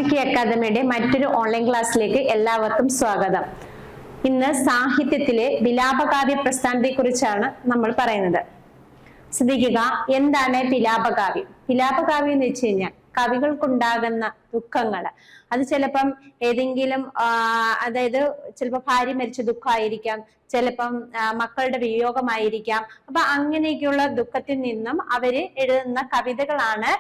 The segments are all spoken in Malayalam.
IIT അക്കാദമിയുടെ മറ്റൊരു ഓൺലൈൻ ക്ലാസ്സിലേക്ക് എല്ലാവർക്കും സ്വാഗതം. ഇന്ന് സാഹിത്യത്തിലെ വിലാപകാവ്യ പ്രസ്ഥാനത്തെ കുറിച്ചാണ് നമ്മൾ പറയുന്നത്. ശ്രദ്ധിക്കുക, എന്താണ് വിലാപകാവ്യം? വിലാപകാവ്യം എന്ന് വെച്ച് കഴിഞ്ഞാൽ കവികൾക്കുണ്ടാകുന്ന ദുഃഖങ്ങൾ, അത് ചിലപ്പം ഏതെങ്കിലും അതായത് ചിലപ്പോൾ ഭാര്യ മരിച്ച ദുഃഖമായിരിക്കാം, ചിലപ്പം മക്കളുടെ വിയോഗമായിരിക്കാം. അപ്പൊ അങ്ങനെയൊക്കെയുള്ള ദുഃഖത്തിൽ നിന്നും അവര് എഴുതുന്ന കവിതകളാണ്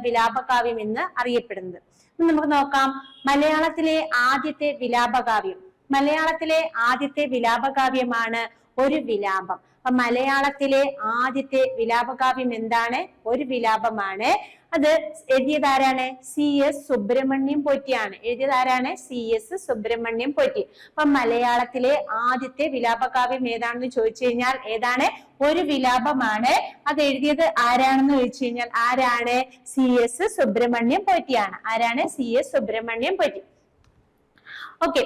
വിലാപകാവ്യം എന്ന് അറിയപ്പെടുന്നത്. നമുക്ക് നോക്കാം, മലയാളത്തിലെ ആദ്യത്തെ വിലാപകാവ്യം. മലയാളത്തിലെ ആദ്യത്തെ വിലാപകാവ്യമാണ് ഒരു വിലാപം. അപ്പൊ മലയാളത്തിലെ ആദ്യത്തെ വിലാപകാവ്യം എന്താണ്? ഒരു വിലാപമാണ്. അത് എഴുതിയതാരാണ്? CS സുബ്രഹ്മണ്യം പോറ്റിയാണ്. എഴുതിയതാരാണ്? CS സുബ്രഹ്മണ്യം പോറ്റി. അപ്പൊ മലയാളത്തിലെ ആദ്യത്തെ വിലാപകാവ്യം ഏതാണെന്ന് ചോദിച്ചു കഴിഞ്ഞാൽ ഏതാണ്? ഒരു വിലാപമാണ്. അത് എഴുതിയത് ആരാണെന്ന് ചോദിച്ചു കഴിഞ്ഞാൽ ആരാണ്? CS സുബ്രഹ്മണ്യം പോറ്റിയാണ്. ആരാണ്? CS സുബ്രഹ്മണ്യം പോറ്റി. ഓക്കെ,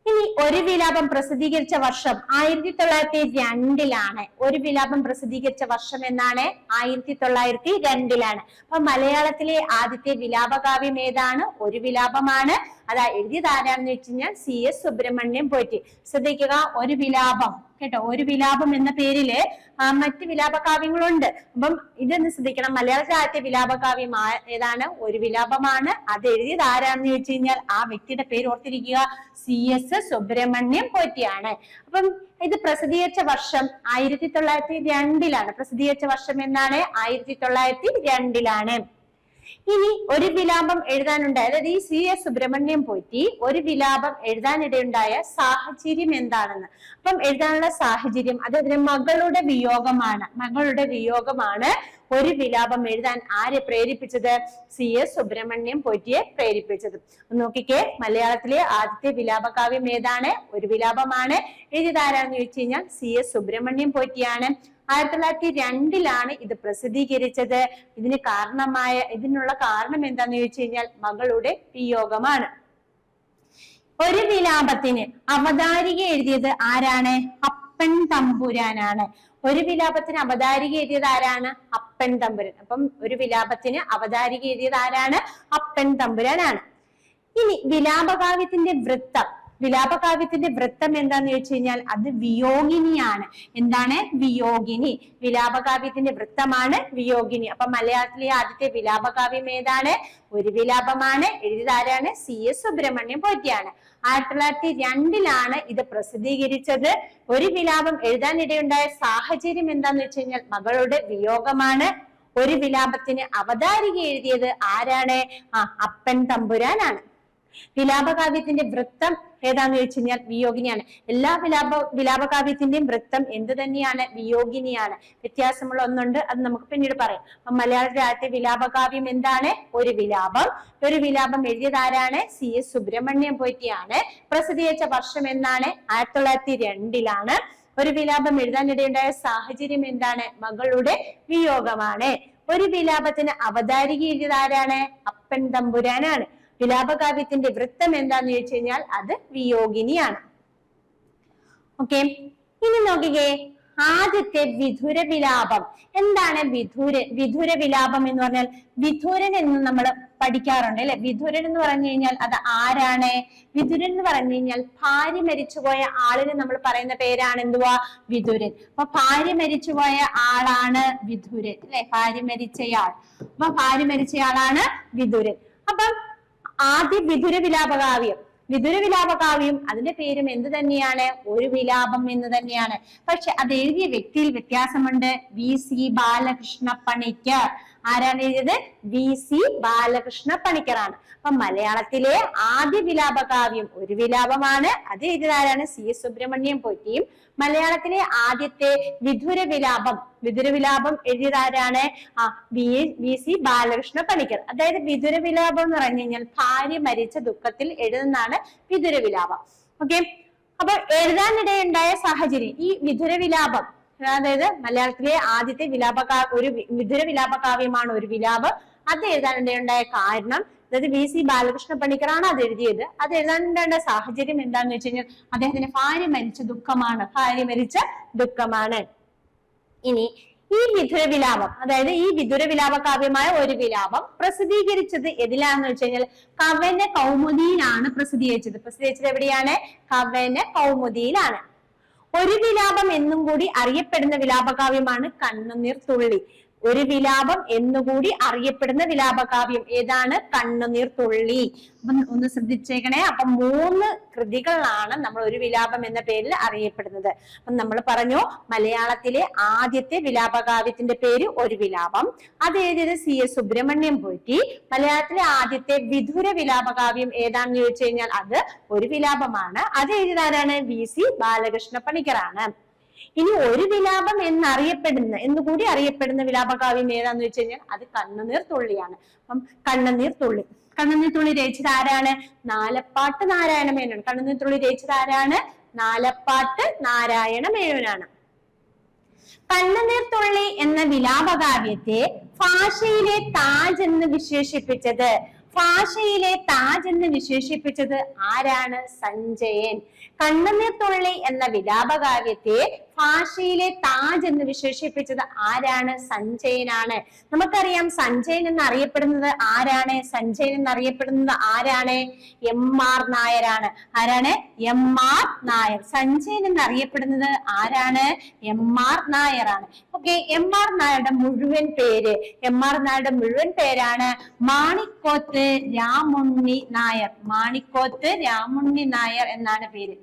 ഇനി ഒരു വിലാപം പ്രസിദ്ധീകരിച്ച വർഷം 1902 ഒരു വിലാപം പ്രസിദ്ധീകരിച്ച വർഷം എന്നാണ്? 1902. അപ്പൊ മലയാളത്തിലെ ആദ്യത്തെ വിലാപകാവ്യം ഏതാണ്? ഒരു വിലാപമാണ്. അതാ എഴുതിയത് ആരാണെന്ന് വെച്ച് കഴിഞ്ഞാൽ CS സുബ്രഹ്മണ്യം പോറ്റി. ശ്രദ്ധിക്കുക, ഒരു വിലാപം കേട്ടോ. ഒരു വിലാപം എന്ന പേരില് മറ്റ് വിലാപകാവ്യങ്ങളുണ്ട്. അപ്പം ഇതൊന്ന് ശ്രദ്ധിക്കണം. മലയാളത്തിലെ ആദ്യത്തെ വിലാപകാവ്യം ഏതാണ്? ഒരു വിലാപമാണ്. അത് എഴുതിയത് ആരാണെന്ന് ചോദിച്ചു കഴിഞ്ഞാൽ ആ വ്യക്തിയുടെ പേര് ഓർത്തിരിക്കുക, CS സുബ്രഹ്മണ്യം പോറ്റിയാണ്. അപ്പം ഇത് പ്രസിദ്ധീകരിച്ച വർഷം 1902. പ്രസിദ്ധീകരിച്ച വർഷം എന്നാണ്? 1902. ഇനി ഒരു വിലാപം എഴുതാനുണ്ടായ, അതായത് ഈ CS സുബ്രഹ്മണ്യം പോറ്റി ഒരു വിലാപം എഴുതാനിടയുണ്ടായ സാഹചര്യം എന്താണെന്ന്. അപ്പം എഴുതാനുള്ള സാഹചര്യം അദ്ദേഹത്തിന് മകളുടെ വിയോഗമാണ്. മകളുടെ വിയോഗമാണ് ഒരു വിലാപം എഴുതാൻ ആരെ പ്രേരിപ്പിച്ചത്? CS സുബ്രഹ്മണ്യം പോറ്റിയെ പ്രേരിപ്പിച്ചത്. നോക്കിക്കേ, മലയാളത്തിലെ ആദ്യത്തെ വിലാപകാവ്യം ഏതാണ്? ഒരു വിലാപമാണ്. എഴുതിയതാരാന്ന് ചോദിച്ചു കഴിഞ്ഞാൽ CS സുബ്രഹ്മണ്യം പോറ്റിയാണ്. 1902 ഇത് പ്രസിദ്ധീകരിച്ചത്. ഇതിനുള്ള കാരണം എന്താന്ന് ചോദിച്ചു കഴിഞ്ഞാൽ മകളുടെ വിയോഗമാണ്. ഒരു വിലാപത്തിന് അവതാരിക എഴുതിയത് ആരാണ്? അപ്പൻ തമ്പുരാനാണ്. ഒരു വിലാപത്തിന് അവതാരിക എഴുതിയത് ആരാണ്? അപ്പൻ തമ്പുരാൻ. അപ്പം ഒരു വിലാപത്തിന് അവതാരിക എഴുതിയത് ആരാണ്? അപ്പൻ തമ്പുരാനാണ്. ഇനി വിലാപകാവ്യത്തിന്റെ വൃത്തം. വിലാപകാവ്യത്തിന്റെ വൃത്തം എന്താന്ന് ചോദിച്ചു കഴിഞ്ഞാൽ അത് വിയോഗിനിയാണ്. എന്താണ്? വിയോഗിനി. വിലാപകാവ്യത്തിന്റെ വൃത്തമാണ് വിയോഗിനി. അപ്പൊ മലയാളത്തിലെ ആദ്യത്തെ വിലാപകാവ്യം ഏതാണ്? ഒരു വിലാപമാണ്. എഴുതിയത് ആരാണ്? CS സുബ്രഹ്മണ്യം പോറ്റിയാണ്. 1902 ഇത് പ്രസിദ്ധീകരിച്ചത്. ഒരു വിലാപം എഴുതാനിടയുണ്ടായ സാഹചര്യം എന്താന്ന് വെച്ച് കഴിഞ്ഞാൽ മകളുടെ വിയോഗമാണ്. ഒരു വിലാപത്തിന് അവതാരിക എഴുതിയത് ആരാണ്? അപ്പൻ തമ്പുരാനാണ്. വിലാപകാവ്യത്തിന്റെ വൃത്തം ഏതാന്ന് ചോദിച്ചു കഴിഞ്ഞാൽ വിയോഗിനിയാണ്. എല്ലാ വിലാപകാവ്യത്തിന്റെയും വൃത്തം എന്ത് തന്നെയാണ്? വിയോഗിനിയാണ്. വ്യത്യാസമുള്ള ഒന്നുണ്ട്, അത് നമുക്ക് പിന്നീട് പറയാം. മലയാളത്തിലെ ആദ്യത്തെ വിലാപകാവ്യം എന്താണ്? ഒരു വിലാപം. ഒരു വിലാപം എഴുതിയത് ആരാണ്? CS സുബ്രഹ്മണ്യം പോറ്റിയാണ്. പ്രസിദ്ധീകരിച്ച വർഷം എന്നാണ്? 1902. ഒരു വിലാപം എഴുതാനിടയുണ്ടായ സാഹചര്യം എന്താണ്? മകളുടെ വിയോഗമാണ്. ഒരു വിലാപത്തിന് അവതാരിക എഴുതിയത് ആരാണ്? അപ്പൻ തമ്പുരാനാണ്. വിലാപകാവ്യത്തിന്റെ വൃത്തം എന്താന്ന് ചോദിച്ചു കഴിഞ്ഞാൽ അത് വിയോഗിനിയാണ്. ഓക്കെ, ഇനി നോക്കിക്കേ, ആദ്യത്തെ വിധുര വിലാപം എന്താണ്? വിധുര വിലാപം എന്ന് പറഞ്ഞാൽ വിധുരൻ എന്ന് നമ്മൾ പഠിക്കാറുണ്ട് അല്ലെ? വിധുരൻ എന്ന് പറഞ്ഞു കഴിഞ്ഞാൽ അത് ആരാണ്? വിധുരൻ എന്ന് പറഞ്ഞു കഴിഞ്ഞാൽ ഭാര്യ മരിച്ചുപോയ ആളിന് നമ്മൾ പറയുന്ന പേരാണ് എന്തുവാ? വിധുരൻ. അപ്പൊ ഭാര്യ മരിച്ചുപോയ ആളാണ് വിധുരൻ അല്ലെ? ഭാര്യ മരിച്ചയാൾ. അപ്പൊ ഭാര്യ മരിച്ചയാളാണ് വിധുരൻ. അപ്പം ആദ്യ വിധുര വിലാപകാവ്യം. വിധുര വിലാപകാവ്യം അതിന്റെ പേരും എന്ത് തന്നെയാണ്? ഒരു വിലാപം എന്ന് തന്നെയാണ്. പക്ഷെ അത് എഴുതിയ വ്യക്തിയിൽ വ്യത്യാസമുണ്ട്. VC ബാലകൃഷ്ണ പണിക്കർ. ആരാണ് എഴുതിയത്? VC ബാലകൃഷ്ണ പണിക്കറാണ്. അപ്പൊ മലയാളത്തിലെ ആദ്യ വിലാപകാവ്യം ഒരു വിലാപമാണ്. അത് എഴുതിയതാരാണ്? CS സുബ്രഹ്മണ്യം പോറ്റിയും. മലയാളത്തിലെ ആദ്യത്തെ വിധുര വിലാപം എഴുതിയതാരാണ്? VC ബാലകൃഷ്ണ പണിക്കർ. അതായത് വിധുര വിലാപം എന്ന് പറഞ്ഞു കഴിഞ്ഞാൽ ഭാര്യ മരിച്ച ദുഃഖത്തിൽ എഴുതുന്നതാണ് വിധുര വിലാപം. ഓക്കെ, അപ്പൊ എഴുതാനിടയുണ്ടായ സാഹചര്യം, ഈ വിധുര വിലാപം അതായത് മലയാളത്തിലെ ആദ്യത്തെ ഒരു വിധുര വിലാപകാവ്യമാണ് ഒരു വിലാപം. അത് എഴുതാനിടയുണ്ടായ കാരണം, അതായത് VC ബാലകൃഷ്ണ പണിക്കറാണ് അത് എഴുതിയത്. അത് എഴുതാനുണ്ടായ സാഹചര്യം എന്താന്ന് വെച്ച് കഴിഞ്ഞാൽ അദ്ദേഹത്തിന് ഭാര്യ മരിച്ച ദുഃഖമാണ്. ഇനി ഈ വിധുര വിലാപം, അതായത് ഈ വിധുര വിലാപ കാവ്യമായ ഒരു വിലാപം പ്രസിദ്ധീകരിച്ചത് എതിലാണെന്ന് വെച്ച് കഴിഞ്ഞാൽ കവന കൗമുദിയിലാണ് പ്രസിദ്ധീകരിച്ചത് എവിടെയാണ്? കവന കൗമുദിയിലാണ്. ഒരു വിലാപം എന്നും കൂടി അറിയപ്പെടുന്ന വിലാപകാവ്യമാണ് കണ്ണുനീർ തുള്ളി. ഒരു വിലാപം എന്നുകൂടി അറിയപ്പെടുന്ന വിലാപകാവ്യം ഏതാണ്? കണ്ണുനീർ തുള്ളി. അപ്പം ഒന്ന് ശ്രദ്ധിച്ചേക്കണേ. അപ്പൊ 3 കൃതികളാണ് നമ്മൾ ഒരു വിലാപം എന്ന പേരിൽ അറിയപ്പെടുന്നത്. അപ്പം നമ്മൾ പറഞ്ഞു മലയാളത്തിലെ ആദ്യത്തെ വിലാപകാവ്യത്തിന്റെ പേര് ഒരു വിലാപം. അത് എഴുതിയത് CS സുബ്രഹ്മണ്യം പോറ്റി. മലയാളത്തിലെ ആദ്യത്തെ വിധുര വിലാപകാവ്യം ഏതാണെന്ന് ചോദിച്ചു കഴിഞ്ഞാൽ അത് ഒരു വിലാപമാണ്. അത് എഴുതിയതാരാണ്? VC ബാലകൃഷ്ണ പണിക്കറാണ്. ഇനി ഒരു വിലാപം എന്നുകൂടി അറിയപ്പെടുന്ന വിലാപകാവ്യം ഏതാന്ന് വെച്ച് കഴിഞ്ഞാൽ അത് കണ്ണുനീർ തുള്ളിയാണ്. അപ്പം കണ്ണുനീർ തുള്ളി രചിച്ചത് ആരാണ്? നാലപ്പാട്ട് നാരായണ മേനോൻ. കണ്ണുനീർ തുള്ളി രചിച്ചത് ആരാണ്? നാലപ്പാട്ട് നാരായണ മേനോനാണ്. കണ്ണുനീർ തുള്ളി എന്ന വിലാപകാവ്യത്തെ ഭാഷയിലെ താജ് എന്ന് വിശേഷിപ്പിച്ചത് ആരാണ്? സഞ്ജയൻ. കണ്ണുനീർ തുള്ളി എന്ന വിലാപകാവ്യത്തെ ഭാഷയിലെ താജ് എന്ന് വിശേഷിപ്പിച്ചത് ആരാണ്? സഞ്ജയനാണ്. നമുക്കറിയാം സഞ്ജയൻ എന്നറിയപ്പെടുന്നത് ആരാണ്? MR നായരാണ്. ആരാണ്? MR നായർ. സഞ്ജയൻ എന്നറിയപ്പെടുന്നത് ആരാണ്? MR നായരാണ്. ഓക്കെ, MR നായരുടെ മുഴുവൻ പേരാണ് മാണിക്കോത്ത് രാമുണ്ണി നായർ. മാണിക്കോത്ത് രാമുണ്ണി നായർ എന്നാണ് പേര്.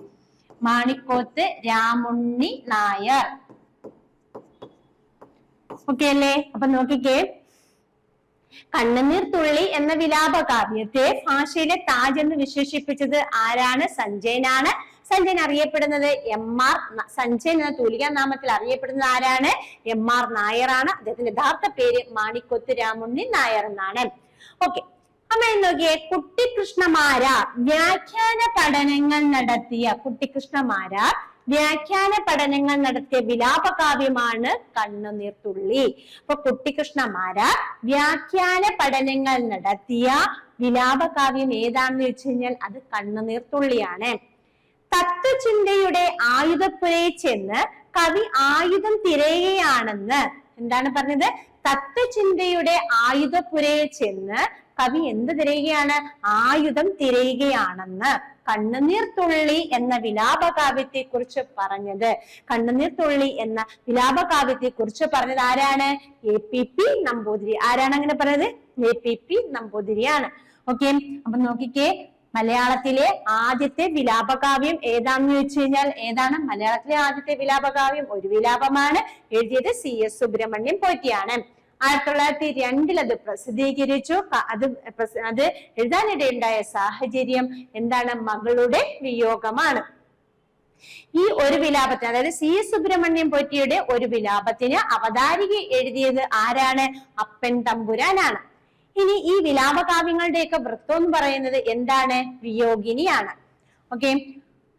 മാണിക്കോത്ത് രാമുണ്ണി നായർ. ഓക്കെ അല്ലേ? അപ്പൊ നോക്കിക്കേ, കണ്ണുനീർ തുള്ളി എന്ന വിലാപകാവ്യത്തെ ഭാഷയിലെ താജ് എന്ന് വിശേഷിപ്പിച്ചത് ആരാണ്? സഞ്ജയനാണ്. സഞ്ജയൻ അറിയപ്പെടുന്നത് സഞ്ജയൻ എന്ന തൂലികാ നാമത്തിൽ അറിയപ്പെടുന്നത് ആരാണ്? MR നായറാണ്. അദ്ദേഹത്തിന്റെ യഥാർത്ഥ പേര് മാണിക്കോത്ത് രാമുണ്ണി നായർ എന്നാണ്. ഓക്കെ, അമ്മ നോക്കിയേ, കുട്ടിക്കൃഷ്ണമാരാർ വ്യാഖ്യാന പഠനങ്ങൾ നടത്തിയ വിലാപകാവ്യമാണ് കണ്ണുനീർ തുള്ളി. അപ്പൊ കുട്ടിക്കൃഷ്ണമാരാർ വ്യാഖ്യാന പഠനങ്ങൾ നടത്തിയ വിലാപകാവ്യം ഏതാണെന്ന് വെച്ച് കഴിഞ്ഞാൽ അത് കണ്ണുനീർ തുള്ളിയാണ്. തത്വചിന്തയുടെ ആയുധപ്പുരയിൽ ചെന്ന് കവി ആയുധം തിരയുകയാണെന്ന് എന്താണ് പറഞ്ഞത്? തത്വചിന്തയുടെ ആയുധപ്പുരയിൽ ചെന്ന് കവി എന്ത് തിരയുകയാണ്? ആയുധം തിരയുകയാണെന്ന് കണ്ണുനീർ തുള്ളി എന്ന വിലാപകാവ്യത്തെ കുറിച്ച് പറഞ്ഞത്. കണ്ണുനീർ തുള്ളി എന്ന വിലാപകാവ്യത്തെ കുറിച്ച് പറഞ്ഞത് ആരാണ്? APP നമ്പൂതിരി. ആരാണ് അങ്ങനെ പറഞ്ഞത്? APP നമ്പൂതിരിയാണ്. ഓക്കെ, അപ്പൊ നോക്കിക്കേ, മലയാളത്തിലെ ആദ്യത്തെ വിലാപകാവ്യം ഏതാണെന്ന് ചോദിച്ചു കഴിഞ്ഞാൽ ഏതാണ്? മലയാളത്തിലെ ആദ്യത്തെ വിലാപകാവ്യം ഒരു വിലാപമാണ്. എഴുതിയത് CS സുബ്രഹ്മണ്യം പോറ്റിയാണ്. 1902 അത് പ്രസിദ്ധീകരിച്ചു. അത് എഴുതാനിടയുണ്ടായ സാഹചര്യം എന്താണ്? മകളുടെ വിയോഗമാണ്. ഈ ഒരു വിലാപത്തിന്, അതായത് CS സുബ്രഹ്മണ്യം പോറ്റിയുടെ ഒരു വിലാപത്തിന് അവതാരിക എഴുതിയത് ആരാണ്? അപ്പൻ തമ്പുരാനാണ്. ഇനി ഈ വിലാപകാവ്യങ്ങളുടെയൊക്കെ വൃത്തം എന്ന് പറയുന്നത് എന്താണ്? വിയോഗിനിയാണ്. ഓക്കെ,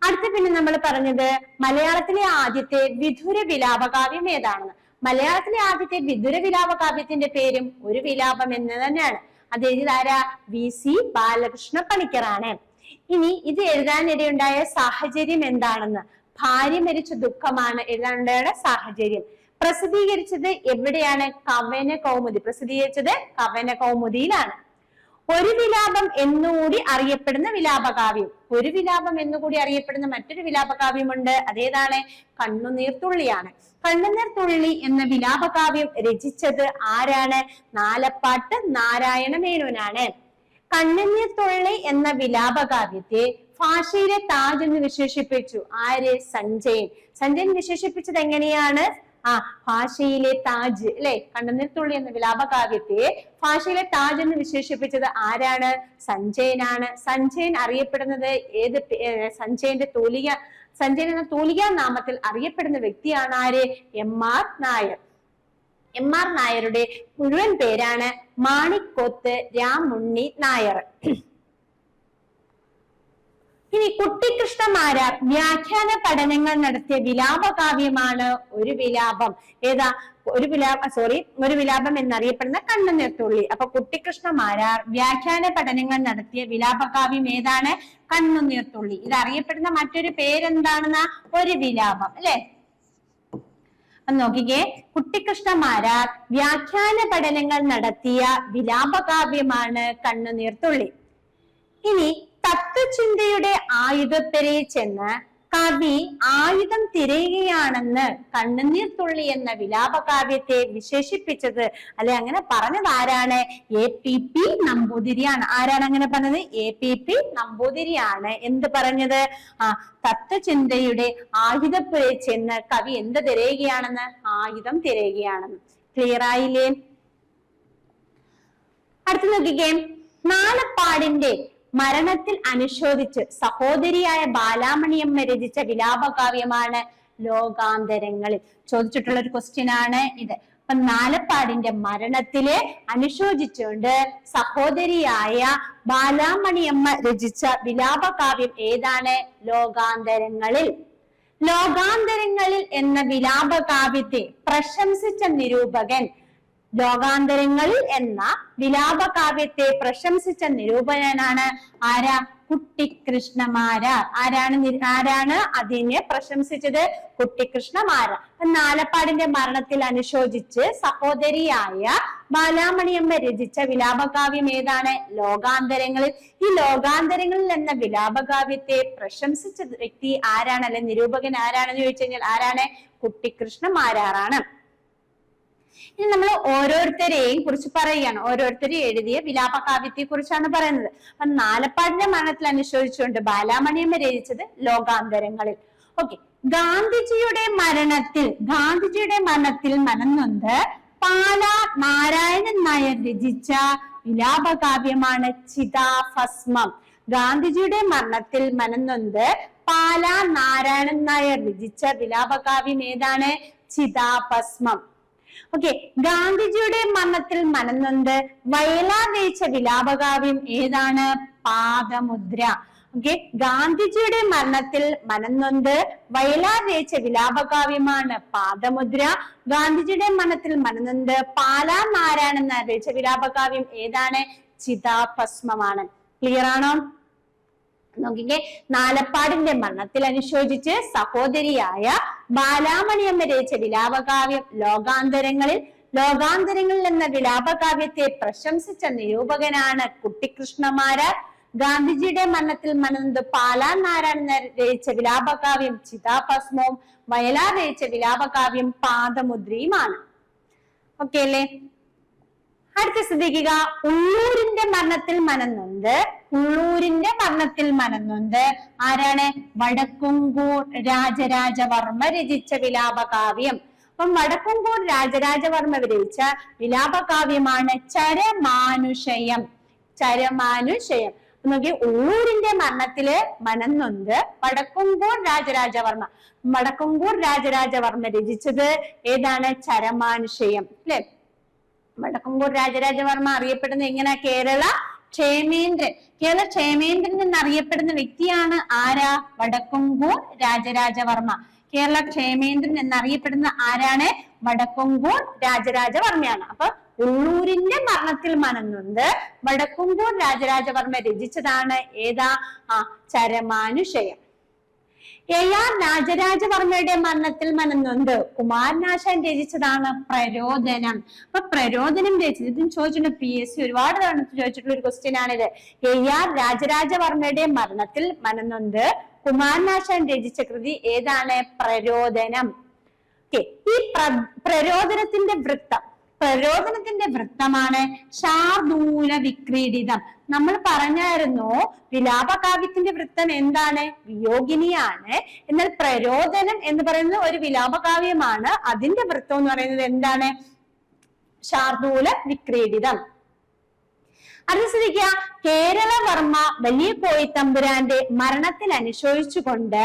അടുത്ത പിന്നെ നമ്മൾ പറഞ്ഞത് മലയാളത്തിലെ ആദ്യത്തെ വിധുര വിലാപകാവ്യം ഏതാണെന്ന്. മലയാളത്തിലെ ആദ്യത്തെ വിധുര വിലാപകാവ്യത്തിന്റെ പേരും ഒരു വിലാപം എന്ന് തന്നെയാണ്. അത് എഴുതാരാ? VC ബാലകൃഷ്ണ പണിക്കറാണ്. ഇനി ഇത് എഴുതാനിടയുണ്ടായ സാഹചര്യം എന്താണെന്ന്, ഭാര്യ മരിച്ച ദുഃഖമാണ് എഴുതാനുണ്ടായ സാഹചര്യം. പ്രസിദ്ധീകരിച്ചത് എവിടെയാണ്? കവന കൗമുദിയിലാണ്. ഒരു വിലാപം എന്നുകൂടി അറിയപ്പെടുന്ന വിലാപകാവ്യം, മറ്റൊരു വിലാപകാവ്യമുണ്ട്. അതേതാണ്? കണ്ണുനീർ തുള്ളിയാണ്. കണ്ണുനീർ തുള്ളി എന്ന വിലാപകാവ്യം രചിച്ചത് ആരാണ്? നാലപ്പാട്ട് നാരായണ മേനോനാണ്. കണ്ണുനീർ തുള്ളി എന്ന വിലാപകാവ്യത്തെ ഭാഷയിലെ താജ് എന്ന് വിശേഷിപ്പിച്ചു ആര്? സഞ്ജയൻ വിശേഷിപ്പിച്ചത് എങ്ങനെയാണ്? ഭാഷയിലെ താജ് അല്ലെ. കണ്ണുനീർ തുള്ളി എന്ന വിലാപകാവ്യത്തെ ഭാഷയിലെ താജ് എന്ന് വിശേഷിപ്പിച്ചത് ആരാണ്? സഞ്ജയനാണ്. സഞ്ജയൻ അറിയപ്പെടുന്നത് സഞ്ജയൻ എന്ന തൂലികാ നാമത്തിൽ അറിയപ്പെടുന്ന വ്യക്തിയാണ് ആര്? MR നായർ. MR നായരുടെ മുഴുവൻ പേരാണ് മാണിക്കോത്ത് രാമുണ്ണി നായർ. ഇനി കുട്ടിക്കൃഷ്ണമാരാർ വ്യാഖ്യാന പഠനങ്ങൾ നടത്തിയ വിലാപകാവ്യമാണ് ഒരു വിലാപം. ഏതാ? ഒരു വിലാപം എന്നറിയപ്പെടുന്ന കണ്ണുനീർ തുള്ളി. അപ്പൊ കുട്ടിക്കൃഷ്ണമാരാർ വ്യാഖ്യാന പഠനങ്ങൾ നടത്തിയ വിലാപകാവ്യം ഏതാണ്? കണ്ണുനീർ തുള്ളി. ഇത് അറിയപ്പെടുന്ന മറ്റൊരു പേരെന്താണെന്ന ഒരു വിലാപം അല്ലെ. നോക്കിക്കേ, കുട്ടിക്കൃഷ്ണമാരാർ വ്യാഖ്യാന പഠനങ്ങൾ നടത്തിയ വിലാപകാവ്യമാണ് കണ്ണുനീർത്തുള്ളി. ഇനി തത്വചിന്തയുടെ ആയുധപ്പെരയിൽ ചെന്ന് കവി ആയുധം തിരയുകയാണെന്ന് കണ്ണുനീർത്തുള്ളി എന്ന വിലാപകാവ്യത്തെ വിശേഷിപ്പിച്ചത്, അല്ലെ അങ്ങനെ പറഞ്ഞത് ആരാണ്? APP നമ്പൂതിരിയാണ്. ആരാണ് അങ്ങനെ പറഞ്ഞത്? APP നമ്പൂതിരിയാണ്. എന്ത് പറഞ്ഞത്? തത്വചിന്തയുടെ ആയുധപ്പുരയിൽ ചെന്ന് കവി എന്ത് തിരയുകയാണെന്ന്? ആയുധം തിരയുകയാണെന്ന്. ക്ലിയർ ആയില്ലേ? അടുത്ത് നോക്കിക്കേ, നാലപ്പാടിന്റെ മരണത്തിൽ അനുശോചിച്ച് സഹോദരിയായ ബാലാമണിയമ്മ രചിച്ച വിലാപകാവ്യമാണ് ലോകാന്തരങ്ങളിൽ. ചോദിച്ചിട്ടുള്ള ഒരു ക്വസ്റ്റ്യൻ ആണ് ഇത്. അപ്പൊ നാലപ്പാടിന്റെ മരണത്തില് അനുശോചിച്ചുകൊണ്ട് സഹോദരിയായ ബാലാമണിയമ്മ രചിച്ച വിലാപകാവ്യം ഏതാണ്? ലോകാന്തരങ്ങളിൽ. ലോകാന്തരങ്ങളിൽ എന്ന വിലാപകാവ്യത്തെ പ്രശംസിച്ച നിരൂപകൻ, ലോകാന്തരങ്ങളിൽ എന്ന വിലാപകാവ്യത്തെ പ്രശംസിച്ച നിരൂപകനാണ് ആരാ? കുട്ടിക്കൃഷ്ണമാരാർ. ആരാണ് അതിനെ പ്രശംസിച്ചത്? കുട്ടിക്കൃഷ്ണമാരാർ. നാലപ്പാടിന്റെ മരണത്തിൽ അനുശോചിച്ച് സഹോദരിയായ ബാലാമണിയമ്മ രചിച്ച വിലാപകാവ്യം ഏതാണ്? ലോകാന്തരങ്ങളിൽ. ഈ ലോകാന്തരങ്ങളിൽ എന്ന വിലാപകാവ്യത്തെ പ്രശംസിച്ച വ്യക്തി ആരാണ്, അല്ലെ നിരൂപകൻ ആരാണെന്ന് ചോദിച്ചു കഴിഞ്ഞാൽ ആരാണ്? കുട്ടിക്കൃഷ്ണമാരാറാണ്. ഇനി നമ്മൾ ഓരോരുത്തരെയും കുറിച്ച് പറയുകയാണ്. ഓരോരുത്തരും എഴുതിയ വിലാപകാവ്യത്തെ കുറിച്ചാണ് പറയുന്നത്. അപ്പൊ നാലപ്പാടിന്റെ മരണത്തിൽ അനുശോചിച്ചുകൊണ്ട് ബാലാമണിയമ്മ രചിച്ചത് ലോകാന്തരങ്ങളിൽ. ഓക്കെ, ഗാന്ധിജിയുടെ മരണത്തിൽ മനംനൊന്ത് പാലാ നാരായണൻ നായർ രചിച്ച വിലാപകാവ്യമാണ് ചിതാഭസ്മം. ഗാന്ധിജിയുടെ മരണത്തിൽ മനംനൊന്ത് പാലാ നാരായണൻ നായർ രചിച്ച വിലാപകാവ്യം ഏതാണ്? ചിതാഭസ്മം. ഓക്കെ, ഗാന്ധിജിയുടെ മരണത്തിൽ മനംനൊന്ത് വയലാർ രചിച്ച വിലാപകാവ്യം ഏതാണ്? പാദമുദ്ര. ഓക്കെ, ഗാന്ധിജിയുടെ മരണത്തിൽ മനംനൊന്ത് വയലാർ രചിച്ച വിലാപകാവ്യമാണ് പാദമുദ്ര. ഗാന്ധിജിയുടെ മരണത്തിൽ മനംനൊന്ത് പാലാ നാരായണൻ നായർ രചിച്ച വിലാപകാവ്യം ഏതാണ്? ചിതാഭസ്മമാണ്. ക്ലിയർ ആണോ? നോക്കിക്കേ, നാലപ്പാടിന്റെ മരണത്തിൽ അനുശോചിച്ച് സഹോദരിയായ ബാലാമണിയമ്മ രചിച്ച വിലാപകാവ്യം ലോകാന്തരങ്ങളിൽ. ലോകാന്തരങ്ങളിൽ എന്ന വിലാപകാവ്യത്തെ പ്രശംസിച്ച നിരൂപകനാണ് കുട്ടിക്കൃഷ്ണമാരാർ. ഗാന്ധിജിയുടെ മരണത്തിൽ മനംനൊന്ത് പാലാ നാരായണൻ നായർ രചിച്ച വിലാപകാവ്യം ചിതാഭസ്മവും വയലാർ രചിച്ച വിലാപകാവ്യം പാദമുദ്രയുമാണ്. ഓക്കെ അല്ലേ? അടുത്ത ശ്രദ്ധിക്കുക, ഉള്ളൂരിന്റെ മരണത്തിൽ മനംനൊന്ത് ആരാണ്? വടക്കുംകൂർ രാജരാജവർമ്മ രചിച്ച വിലാപകാവ്യം. അപ്പം വടക്കുംകൂർ രാജരാജവർമ്മ രചിച്ച വിലാപകാവ്യമാണ് ചരമാനുഷയം. നോക്കി, ഉള്ളൂരിന്റെ മരണത്തില് മനംനൊന്ത് വടക്കുംകൂർ രാജരാജവർമ്മ രചിച്ചത് ഏതാണ്? ചരമാനുഷയം. അല്ലെ? വടക്കുംകൂർ രാജരാജവർമ്മ അറിയപ്പെടുന്ന എങ്ങനെ? കേരള ക്ഷേമേന്ദ്രൻ എന്നറിയപ്പെടുന്ന വ്യക്തിയാണ് ആരാ? വടക്കുംകൂർ രാജരാജവർമ്മ. കേരള ക്ഷേമേന്ദ്രൻ എന്നറിയപ്പെടുന്ന ആരാണ്? വടക്കുംകൂർ രാജരാജവർമ്മയാണ്. അപ്പൊ ഉള്ളൂരിന്റെ മരണത്തിൽ മനംനൊന്ത് വടക്കുംകൂർ രാജരാജവർമ്മ രചിച്ചതാണ് ഏതാ? ചരമാനുഷയം. AR രാജരാജവർമ്മയുടെ മരണത്തിൽ മനംനൊന്ത് കുമാരനാശാൻ രചിച്ചതാണ് പ്രരോദനം. അപ്പൊ പ്രരോദനം രചിച്ചത് ഇതും ചോദിച്ചിട്ടുണ്ട്. PSC ഒരുപാട് തവണ ചോദിച്ചിട്ടുള്ള ഒരു ക്വസ്റ്റ്യൻ ആണിത്. AR രാജരാജവർമ്മയുടെ മരണത്തിൽ മനംനൊന്ത് കുമാരനാശാൻ രചിച്ച കൃതി ഏതാണ്? പ്രരോദനം. ഈ പ്രരോദനത്തിന്റെ വൃത്തമാണ് ശാർദൂല വിക്രീഡിതം. നമ്മൾ പറഞ്ഞായിരുന്നു വിലാപകാവ്യത്തിന്റെ വൃത്തം എന്താണ്? വിയോഗിനിയാണ്. എന്നാൽ പ്രരോദനം എന്ന് പറയുന്നത് ഒരു വിലാപകാവ്യമാണ്. അതിന്റെ വൃത്തം എന്ന് പറയുന്നത് എന്താണ്? ശാർദൂല വിക്രീഡിതം. അത് ശ്രദ്ധിക്കുക, കേരളവർമ്മ വലിയ കോയിത്തമ്പുരാന്റെ മരണത്തിൽ അനുശോചിച്ചുകൊണ്ട്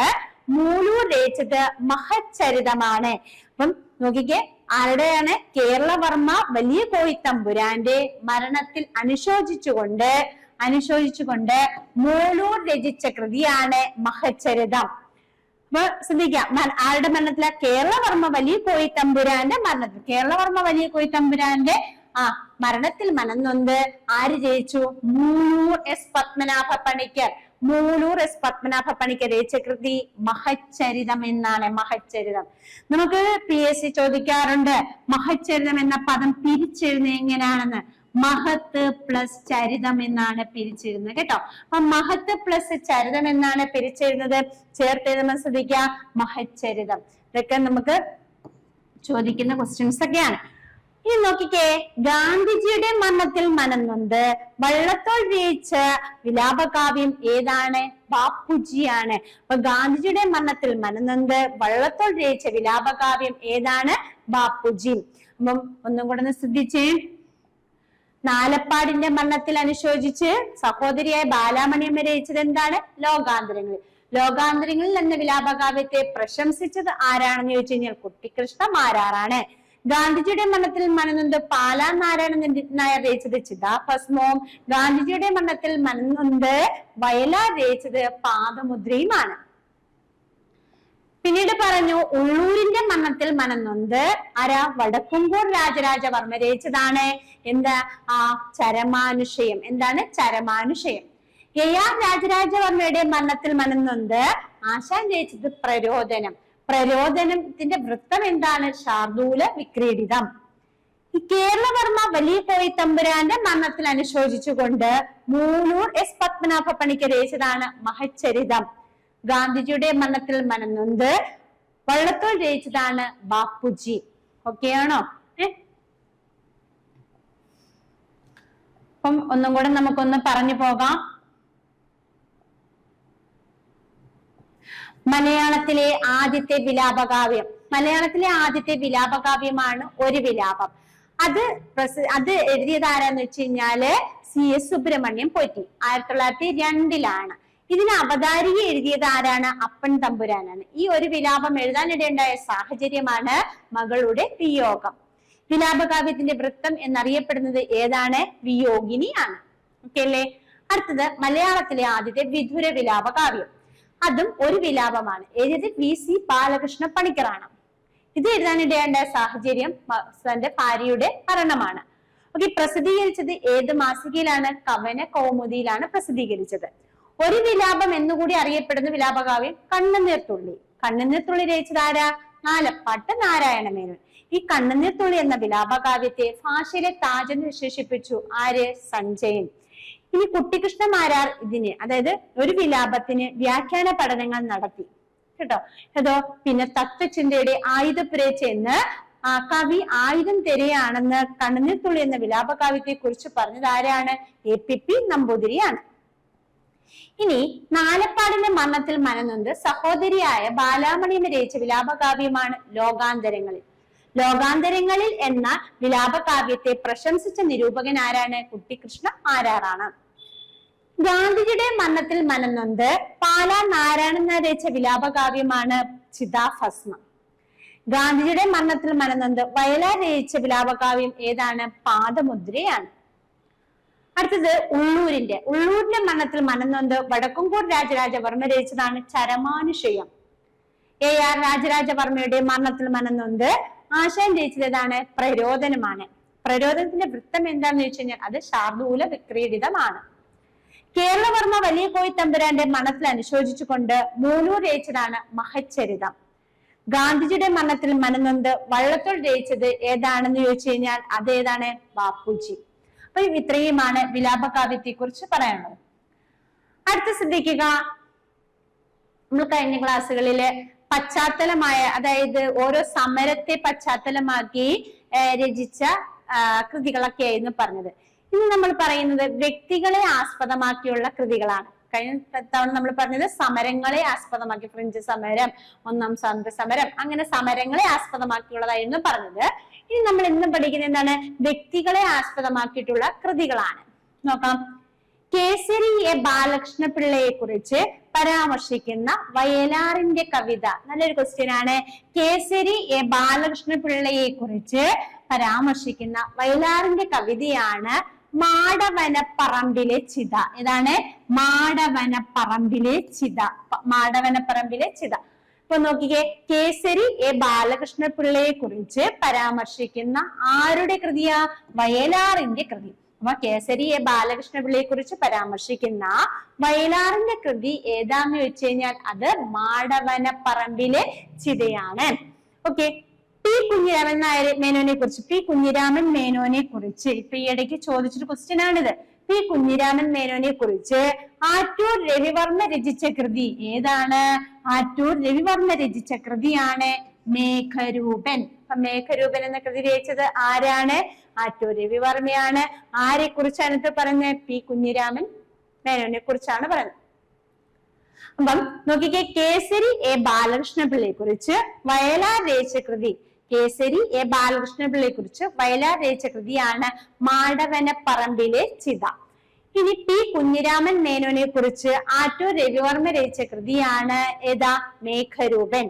മൂലൂർ രചിച്ചത് മഹച്ചരിതമാണ്. അപ്പം നോക്കിക്കേ, ആരുടെയാണ്? കേരളവർമ്മ വലിയ കോയിത്തമ്പുരാന്റെ മരണത്തിൽ അനുശോചിച്ചുകൊണ്ട് മൂലൂർ രചിച്ച കൃതിയാണ് മഹച്ചരിതം. അപ്പൊ ശ്രദ്ധിക്കാം, ആരുടെ മരണത്തില? കേരളവർമ്മ വലിയ കോയിത്തമ്പുരാന്റെ മരണത്തിൽ. കേരളവർമ്മ വലിയ കോയിത്തമ്പുരാന്റെ മരണത്തിൽ മനംനൊന്ത് ആര് ജയിച്ചു? മൂലൂർ S പത്മനാഭ പണിക്കർ. മൂലൂർ എസ് പത്മനാഭ പണിക്കർ രചിച്ച കൃതി മഹച്ചരിതം എന്നാണ്. മഹച്ചരിതം നമുക്ക് PSC ചോദിക്കാറുണ്ട് മഹച്ചരിതം എന്ന പദം പിരിച്ചെഴുതുന്നത് എങ്ങനെയാണെന്ന്. മഹത്ത് പ്ലസ് ചരിതം എന്നാണ് പിരിച്ചെഴുതുന്നത് കേട്ടോ. അപ്പൊ മഹത്ത് പ്ലസ് ചരിതം എന്നാണ് പിരിച്ചെഴുതുന്നത്. ചേർത്തെഴുതുമ്പോൾ ശ്രദ്ധിക്കുക മഹച്ചരിതം. ഇതൊക്കെ നമുക്ക് ചോദിക്കുന്ന ക്വസ്റ്റ്യൻസ് ഒക്കെയാണ്. ഇനി നോക്കിക്കേ, ഗാന്ധിജിയുടെ മരണത്തിൽ മനംനൊന്ത് വള്ളത്തോൾ രചിച്ച വിലാപകാവ്യം ഏതാണ്? ബാപ്പുജിയാണ്. അപ്പൊ ഗാന്ധിജിയുടെ മരണത്തിൽ മനംനൊന്ത് വള്ളത്തോൾ രചിച്ച വിലാപകാവ്യം ഏതാണ്? ബാപ്പുജി. അപ്പം ഒന്നും കൂടെ ഒന്ന് ശ്രദ്ധിച്ചേ. നാലപ്പാടിന്റെ മരണത്തിൽ അനുശോചിച്ച് സഹോദരിയായ ബാലാമണിയമ്മ രചിച്ചത് എന്താണ്? ലോകാന്തരങ്ങൾ. ലോകാന്തരങ്ങളിൽ എന്ന വിലാപകാവ്യത്തെ പ്രശംസിച്ചത് ആരാണെന്ന് ചോദിച്ചു കഴിഞ്ഞാൽ കുട്ടിക്കൃഷ്ണ മാരാറാണ്. ഗാന്ധിജിയുടെ മരണത്തിൽ മനംനൊന്ത് പാലാ നാരായണൻ നായർ രചിച്ചത് ചിതാഭസ്മവും ഗാന്ധിജിയുടെ മരണത്തിൽ മനംനൊന്ത് വയലാർ രചിച്ചത് പാദമുദ്രയുമാണ്. പിന്നീട് പറഞ്ഞു ഉള്ളൂരിന്റെ മരണത്തിൽ മനംനൊന്ത് ആരാ? വടക്കുംകോട് രാജരാജവർമ്മ രചിച്ചതാണ്. എന്താ? ചരമാനുഷയം. എന്താണ്? ചരമാനുഷയം. AR രാജരാജവർമ്മയുടെ മരണത്തിൽ മനംനൊന്ത് ആശാൻ രചിച്ചത് പ്രരോദനം. പ്രരോദനത്തിന്റെ വൃത്തം എന്താണ്? ശാർദൂല വിക്രീഡിതം. ഈ കേരളവർമ്മ വലിയ കോയി തമ്പുരാന്റെ മരണത്തിൽ അനുശോചിച്ചുകൊണ്ട് മൂലൂർ എസ് പത്മനാഭ പണിക്കർ രചിച്ചതാണ് മഹച്ചരിതം. ഗാന്ധിജിയുടെ മരണത്തിൽ മനംനൊന്ത് വള്ളത്തോൾ രചിച്ചതാണ് ബാപ്പുജി. ഓക്കെ ആണോ? അപ്പം ഒന്നും കൂടെ നമുക്കൊന്ന് പറഞ്ഞു പോകാം. മലയാളത്തിലെ ആദ്യത്തെ വിലാപകാവ്യം. മലയാളത്തിലെ ആദ്യത്തെ വിലാപകാവ്യമാണ് ഒരു വിലാപം. അത് എഴുതിയത് ആരാന്ന് വെച്ച് കഴിഞ്ഞാല് CS സുബ്രഹ്മണ്യം പോറ്റി. 1902 ഇതിന് അവതാരിക എഴുതിയത് ആരാണ്? അപ്പൻ തമ്പുരാനാണ്. ഈ ഒരു വിലാപം എഴുതാനിടയുണ്ടായ സാഹചര്യമാണ് മകളുടെ വിയോഗം. വിലാപകാവ്യത്തിന്റെ വൃത്തം എന്നറിയപ്പെടുന്നത് ഏതാണ്? വിയോഗിനിയാണ്. ഓക്കെ അല്ലേ? അടുത്തത് മലയാളത്തിലെ ആദ്യത്തെ വിധുര വിലാപകാവ്യം. അതും ഒരു വിലാപമാണ്. എഴുതിയത് VC ബാലകൃഷ്ണ പണിക്കറാണ്. ഇത് എഴുതാനിടയുണ്ടായ സാഹചര്യം തന്റെ ഭാര്യയുടെ മരണമാണ്. ഓക്കെ, പ്രസിദ്ധീകരിച്ചത് ഏത് മാസികയിലാണ്? കവന കൗമുദിയിലാണ് പ്രസിദ്ധീകരിച്ചത്. ഒരു വിലാപം എന്നുകൂടി അറിയപ്പെടുന്ന വിലാപകാവ്യം കണ്ണുനീർത്തുള്ളി. കണ്ണുനീർത്തുള്ളി രചിച്ചത് ആരാ? നാലപ്പാട്ട് നാരായണമേനോൻ. ഈ കണ്ണുനീർത്തുള്ളി എന്ന വിലാപകാവ്യത്തെ ഭാഷയിലെ താജ് എന്ന് വിശേഷിപ്പിച്ചു ആര്? സഞ്ജയൻ. ഇനി കുട്ടിക്കൃഷ്ണ മാരാർ ഇതിന്, അതായത് ഒരു വിലാപത്തിന് വ്യാഖ്യാന പഠനങ്ങൾ നടത്തി കേട്ടോ. അതോ പിന്നെ തത്വചിന്തയുടെ ആയുധപുരേ ചെന്ന് കവി ആയുധം തെരയാണെന്ന് കണ്ണുനീർത്തുള്ളി എന്ന വിലാപകാവ്യത്തെ കുറിച്ച് പറഞ്ഞത് ആരാണ്? APP നമ്പൂതിരിയാണ്. ഇനി നാലപ്പാടിന്റെ മരണത്തിൽ മനംനൊന്ത് സഹോദരിയായ ബാലാമണിയമ്മ രചിച്ച വിലാപകാവ്യമാണ് ലോകാന്തരങ്ങളിൽ. ലോകാന്തരങ്ങളിൽ എന്ന വിലാപകാവ്യത്തെ പ്രശംസിച്ച നിരൂപകൻ ആരാണ്? കുട്ടിക്കൃഷ്ണ മാരാറാണ്. ഗാന്ധിജിയുടെ മരണത്തിൽ മനംനൊന്ത് പാലാ നാരായണൻ നായർ രചിച്ച വിലാപകാവ്യമാണ് ചിതാഭസ്മം. ഗാന്ധിജിയുടെ മരണത്തിൽ മനംനൊന്ത് വയലാർ രചിച്ച വിലാപകാവ്യം ഏതാണ്? പാദമുദ്രയാണ്. അടുത്തത് ഉള്ളൂരിന്റെ മരണത്തിൽ മനംനൊന്ത് വടക്കുംകോട് രാജരാജവർമ്മ രചിച്ചതാണ് ചരമാനുഷയം. AR രാജരാജവർമ്മയുടെ മരണത്തിൽ മനംനൊന്ത് ആശാൻ രചിച്ചതാണ് പ്രരോദനമാണ്. പ്രരോദനത്തിന്റെ വൃത്തം എന്താണെന്ന് ചോദിച്ചു കഴിഞ്ഞാൽ അത് ശാർദൂല വിക്രീഡിതമാണ്. കേരളവർമ്മ വലിയ കോയി തമ്പുരാന്റെ മരണത്തിൽ അനുശോചിച്ചുകൊണ്ട് മൂലൂർ രചിച്ചതാണ് മഹച്ചരിതം. ഗാന്ധിജിയുടെ മരണത്തിൽ മനംനൊന്ത് വള്ളത്തോൾ രചിച്ചത് ഏതാണെന്ന് ചോദിച്ചു കഴിഞ്ഞാൽ അതേതാണ്? ബാപ്പുജി. അപ്പൊ ഇത്രയുമാണ് വിലാപകാവ്യത്തെ കുറിച്ച് പറയാനുള്ളത്. അടുത്ത ശ്രദ്ധിക്കുക, നമ്മൾ കഴിഞ്ഞ ക്ലാസ്സുകളില് പശ്ചാത്തലമായ, അതായത് ഓരോ സമരത്തെ പശ്ചാത്തലമാക്കി രചിച്ച കൃതികളൊക്കെ ആയിരുന്നു പറഞ്ഞത്. ഇനി നമ്മൾ പറയുന്നത് വ്യക്തികളെ ആസ്പദമാക്കിയുള്ള കൃതികളാണ്. കഴിഞ്ഞ തവണ നമ്മൾ പറഞ്ഞത് സമരങ്ങളെ ആസ്പദമാക്കി, ഫ്രഞ്ച് സമരം, ഒന്നാം സ്വാതന്ത്ര്യ സമരം, അങ്ങനെ സമരങ്ങളെ ആസ്പദമാക്കിയുള്ളതായിരുന്നു പറഞ്ഞത്. ഇനി നമ്മൾ ഇന്ന് പഠിക്കുന്നത് എന്താണ്? വ്യക്തികളെ ആസ്പദമാക്കിയിട്ടുള്ള കൃതികളാണ്. നോക്കാം. കേസരി എ ബാലകൃഷ്ണ പിള്ളയെ കുറിച്ച് പരാമർശിക്കുന്ന വയലാറിന്റെ കവിത. നല്ലൊരു ക്വസ്റ്റ്യൻ ആണ്. കേസരി എ ബാലകൃഷ്ണ പിള്ളയെ കുറിച്ച് പരാമർശിക്കുന്ന വയലാറിന്റെ കവിതയാണ് മാടവനപ്പറമ്പിലെ ചിത. ഏതാണ്? മാടവനപ്പറമ്പിലെ ചിത. മാടവനപ്പറമ്പിലെ ചിത. ഇപ്പൊ നോക്കിക്കേ, കേസരി എ ബാലകൃഷ്ണ പിള്ളയെ കുറിച്ച് പരാമർശിക്കുന്ന ആരുടെ കൃതിയാ? വയലാറിന്റെ കൃതി. അപ്പൊ കേസരി എ ബാലകൃഷ്ണപിള്ളയെ കുറിച്ച് പരാമർശിക്കുന്ന വയലാറിന്റെ കൃതി ഏതാന്ന് വെച്ച് കഴിഞ്ഞാൽ അത് മാടവനപ്പറമ്പിലെ ചിതയാണ്. ഓക്കെ, പി കുഞ്ഞിരാമൻ നായർ മേനോനെ കുറിച്ച്, പി കുഞ്ഞിരാമൻ മേനോനെ കുറിച്ച് ഇപ്പൊ ഈ ഇടയ്ക്ക് ചോദിച്ചൊരു ക്വസ്റ്റ്യൻ ആണിത്. പി കുഞ്ഞിരാമൻ മേനോനെ കുറിച്ച് ആറ്റൂർ രവിവർമ്മ രചിച്ച കൃതി ഏതാണ്? ആറ്റൂർ രവിവർമ്മ രചിച്ച കൃതിയാണ് മേഘരൂപൻ. അപ്പൊ മേഘരൂപൻ എന്ന കൃതി രചിച്ചത് ആരാണ്? ആറ്റൂർ രവിവർമ്മയാണ്. ആരെ കുറിച്ചാണ് ഇത് പറഞ്ഞത്? പി കുഞ്ഞിരാമൻ മേനോനെ കുറിച്ചാണ് പറഞ്ഞത്. അപ്പം നോക്കിക്കേ, കേസരി എ ബാലകൃഷ്ണപിള്ളയെ കുറിച്ച് വയലാർ രചിച്ച കൃതി, കേസരി എ ബാലകൃഷ്ണപിള്ളയെ കുറിച്ച് വയലാർ രചിച്ച കൃതിയാണ് മാടവനപ്പറമ്പിലെ ചിത. ഇനി പി കുഞ്ഞിരാമൻ മേനോനെ കുറിച്ച് ആറ്റൂർ രവിവർമ്മ രചിച്ച കൃതിയാണ് ഏതാ? മേഘരൂപൻ.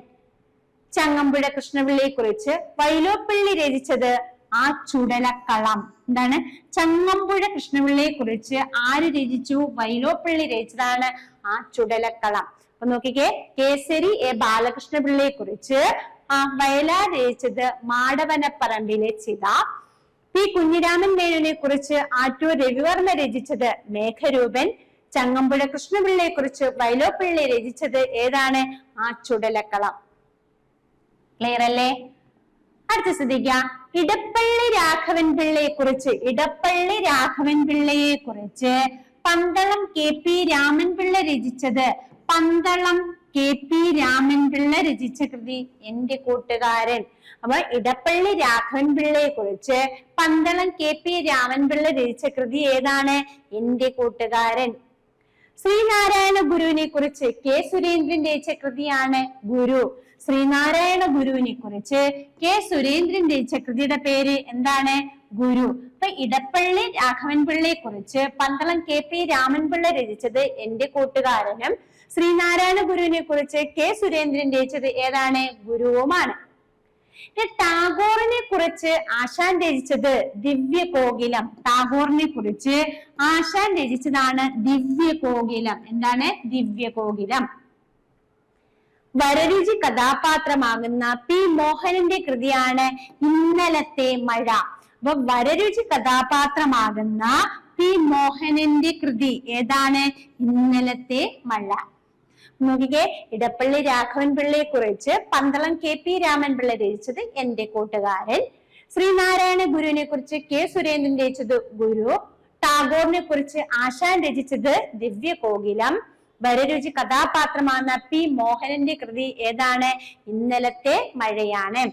ചങ്ങമ്പുഴ കൃഷ്ണപിള്ളയെ കുറിച്ച് വൈലോപ്പിള്ളി രചിച്ചത് ആ ചുടലക്കളം. എന്താണ്? ചങ്ങമ്പുഴ കൃഷ്ണപിള്ളയെ കുറിച്ച് ആര് രചിച്ചു? വൈലോപ്പിള്ളി രചിച്ചതാണ് ആ ചുടലക്കളം. അപ്പൊ നോക്കിക്കേ, കേസരി എ ബാലകൃഷ്ണപിള്ളയെ കുറിച്ച് വയലാർ രചിച്ചത് മാടവനപ്പറമ്പിലെ ചിത. പി കുഞ്ഞിരാമൻ മേനോനെ കുറിച്ച് ആറ്റൂർ രവിവർമ്മ രചിച്ചത് മേഘരൂപൻ. ചങ്ങമ്പുഴ കൃഷ്ണപിള്ളയെ കുറിച്ച് വൈലോപ്പിള്ളി രചിച്ചത് ഏതാണ്? ആ ചുടലക്കളം. ക്ലിയർ അല്ലേ? അടുത്ത ശ്രദ്ധിക്കാം, ഇടപ്പള്ളി രാഘവൻ പിള്ളയെ കുറിച്ച്, ഇടപ്പള്ളി രാഘവൻ പിള്ളയെ കുറിച്ച് പന്തളം കെ പി രാമൻപിള്ള രചിച്ചത്, പന്തളം കെ പി രാമൻപിള്ള രചിച്ച കൃതി എന്റെ കൂട്ടുകാരൻ. അപ്പൊ ഇടപ്പള്ളി രാഘവൻ പിള്ളയെ കുറിച്ച് പന്തളം കെ പി രാമൻപിള്ള രചിച്ച കൃതി ഏതാണ്? എന്റെ കൂട്ടുകാരൻ. ശ്രീനാരായണ ഗുരുവിനെ കുറിച്ച് കെ സുരേന്ദ്രൻ രചിച്ച കൃതിയാണ് ഗുരു. ശ്രീനാരായണ ഗുരുവിനെ കുറിച്ച് കെ സുരേന്ദ്രൻ രചിച്ച കൃതിയുടെ പേര് എന്താണ്? ഗുരു. അപ്പൊ ഇടപ്പള്ളി രാഘവൻ പിള്ളയെ കുറിച്ച് പന്തളം കെ പി രാമൻപിള്ള രചിച്ചത് എന്റെ കൂട്ടുകാരനും, ശ്രീനാരായണ ഗുരുവിനെ കുറിച്ച് കെ സുരേന്ദ്രൻ രചിച്ചത് ഏതാണ്? ഗുരുവുമാണ്. ടാഗോറിനെ കുറിച്ച് ആശാൻ രചിച്ചത് ദിവ്യകോകിലം. ടാഗോറിനെ കുറിച്ച് ആശാൻ രചിച്ചതാണ് ദിവ്യകോകിലം. എന്താണ്? ദിവ്യകോകിലം. വരരുചി കഥാപാത്രമാകുന്ന പി മോഹനന്റെ കൃതിയാണ് ഇന്നലത്തെ മഴ. അപ്പൊ വരരുചി കഥാപാത്രമാകുന്ന പി മോഹനന്റെ കൃതി ഏതാണ്? ഇന്നലത്തെ മഴ. നോക്കിക്കേ, ഇടപ്പള്ളി രാഘവൻ പിള്ളയെ കുറിച്ച് പന്തളം കെ പി രാമൻപിള്ള രചിച്ചത് എന്റെ കൂട്ടുകാരൻ. ശ്രീനാരായണ ഗുരുവിനെ കുറിച്ച് കെ സുരേന്ദ്രൻ രചിച്ചത് ഗുരു. ടാഗോറിനെ കുറിച്ച് ആശാൻ രചിച്ചത് ദിവ്യകോകിലം. വരരുചി കഥാപാത്രമാകുന്ന പി മോഹനന്റെ കൃതി ഏതാണ്? ഇന്നലത്തെ മഴയാണ്.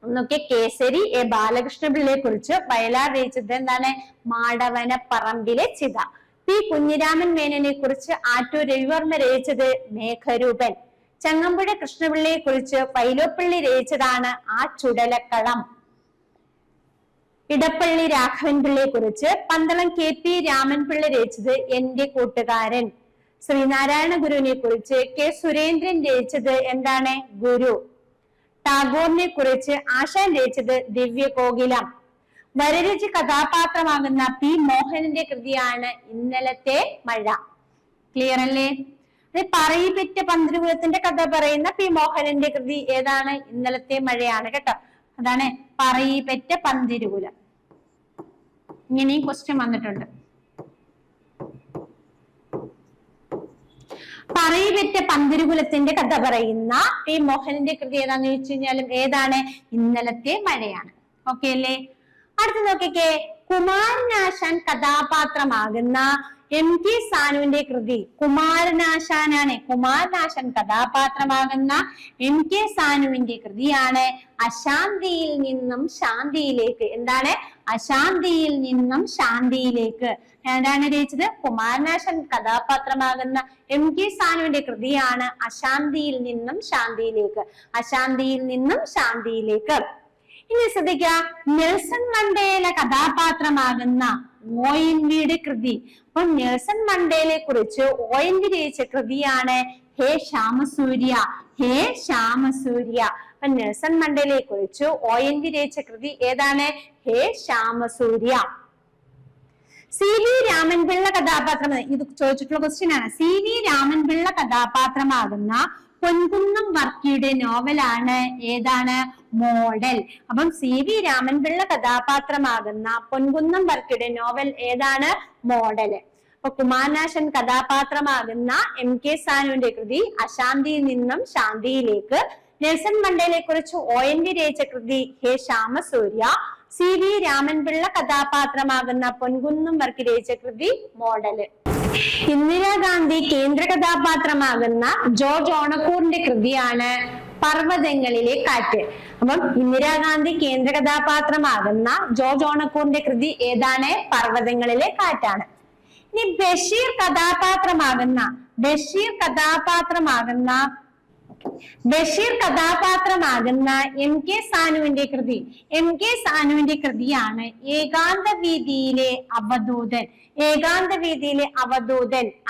നോക്കിയ കേസരി എ ബാലകൃഷ്ണപിള്ളയെ കുറിച്ച് വയലാർ രചിച്ചത് എന്താണ്? മാടവനപ്പറമ്പിലെ ചിത. പി കുഞ്ഞിരാമൻ മേനോനെ കുറിച്ച് ആറ്റൂർ രവിവർമ്മ രചിച്ചത് മേഘരൂപൻ. ചങ്ങമ്പുഴ കൃഷ്ണപിള്ളയെ കുറിച്ച് വൈലോപ്പിള്ളി രചിച്ചതാണ് ആ ചുടലക്കളം. ഇടപ്പള്ളി രാഘവൻ പിള്ളയെ കുറിച്ച് പന്തളം കെ പി രാമൻപിള്ള രചിച്ചത് എന്റെ കൂട്ടുകാരൻ. ശ്രീനാരായണ ഗുരുവിനെ കുറിച്ച് കെ സുരേന്ദ്രൻ രചിച്ചത് എന്താണ്? ഗുരു. ടാഗോറിനെ കുറിച്ച് ആശാൻ രചിച്ചത് ദിവ്യകോകിലം. വരരുചി കഥാപാത്രമാകുന്ന പി മോഹനന്റെ കൃതിയാണ് ഇന്നലത്തെ മഴ. ക്ലിയർ അല്ലേ? പറയിപ്പെറ്റ പന്തിരുകുലത്തിന്റെ കഥ പറയുന്ന പി മോഹനന്റെ കൃതി ഏതാണ്? ഇന്നലത്തെ മഴയാണ് കേട്ടോ. അതാണ് പറയിപ്പെറ്റ പന്തിരുകുലം. ഇങ്ങനെയും ക്വസ്റ്റ്യൻ വന്നിട്ടുണ്ട്. പറയിപ്പെറ്റ പന്തിരുകുലത്തിന്റെ കഥ പറയുന്ന പി മോഹനന്റെ കൃതി ഏതാന്ന് ചോദിച്ചു കഴിഞ്ഞാലും ഏതാണ്? ഇന്നലത്തെ മഴയാണ്. ഓക്കെ അല്ലേ? അടുത്ത് നോക്കിക്കേ, കുമാരനാശാൻ കഥാപാത്രമാകുന്ന എം കെ സാനുവിന്റെ കൃതി. കുമാരനാശാനാണ്. കുമാരനാശാൻ കഥാപാത്രമാകുന്ന എം കെ സാനുവിന്റെ കൃതിയാണ് അശാന്തിയിൽ നിന്നും ശാന്തിയിലേക്ക്. എന്താണ്? അശാന്തിയിൽ നിന്നും ശാന്തിയിലേക്ക്. എന്താണ് രചിച്ചത്? കുമാരനാശാൻ കഥാപാത്രമാകുന്ന എം കെ സാനുവിന്റെ കൃതിയാണ് അശാന്തിയിൽ നിന്നും ശാന്തിയിലേക്ക്. അശാന്തിയിൽ നിന്നും ശാന്തിയിലേക്ക്. ഇനി ശ്രദ്ധിക്കുക, നെൽസൺ മണ്ടേല കഥാപാത്രമാകുന്ന ONVയുടെ കൃതി. അപ്പൊ നെൽസൺ മണ്ടേലയെ കുറിച്ച് ONV രചിച്ച കൃതിയാണ് ഹേ ശ്യാമസൂര്യ. ഹേ ശ്യാമസൂര്യ. അപ്പൊ നെൽസൺ മണ്ടേലയെ കുറിച്ച് ONV രചിച്ച കൃതി ഏതാണ്? ഹേ ശ്യാമസൂര്യ. CV രാമൻപിള്ള കഥാപാത്രം, ഇത് ചോദിച്ചിട്ടുള്ള ക്വസ്റ്റ്യൻ ആണ്. CV രാമൻപിള്ള കഥാപാത്രമാകുന്ന പൊൻകുന്നം വർക്കിയുടെ നോവലാണ് ഏതാണ്? മോഡൽ. അപ്പം CV രാമൻപിള്ള കഥാപാത്രമാകുന്ന പൊൻകുന്നം വർക്കിയുടെ നോവൽ ഏതാണ്? മോഡല്. അപ്പൊ കുമാരനാശൻ കഥാപാത്രമാകുന്ന MK സാനുവിന്റെ കൃതി അശാന്തിയിൽ നിന്നും ശാന്തിയിലേക്ക്. നെൽസൺ മണ്ടേലയെ കുറിച്ച് ONV രചിച്ച കൃതി ഹേ ശ്യാമസൂര്യ. CV രാമൻപിള്ള കഥാപാത്രമാകുന്ന പൊൻകുന്നം വർക്കി രചിച്ച കൃതി മോഡല്. ഇന്ദിരാഗാന്ധി കേന്ദ്ര കഥാപാത്രമാകുന്ന ജോർജ് ഓണക്കൂറിന്റെ കൃതിയാണ് പർവ്വതങ്ങളിലെ കാറ്റ്. അപ്പം ഇന്ദിരാഗാന്ധി കേന്ദ്ര കഥാപാത്രമാകുന്ന ജോർജ് ഓണക്കൂറിന്റെ കൃതി ഏതാണ്? പർവ്വതങ്ങളിലെ കാറ്റാണ്. ഇനി ബഷീർ കഥാപാത്രമാകുന്ന MK സാനുവിന്റെ കൃതിയാണ് ഏകാന്ത വീതിയിലെ അവധൂതൻ.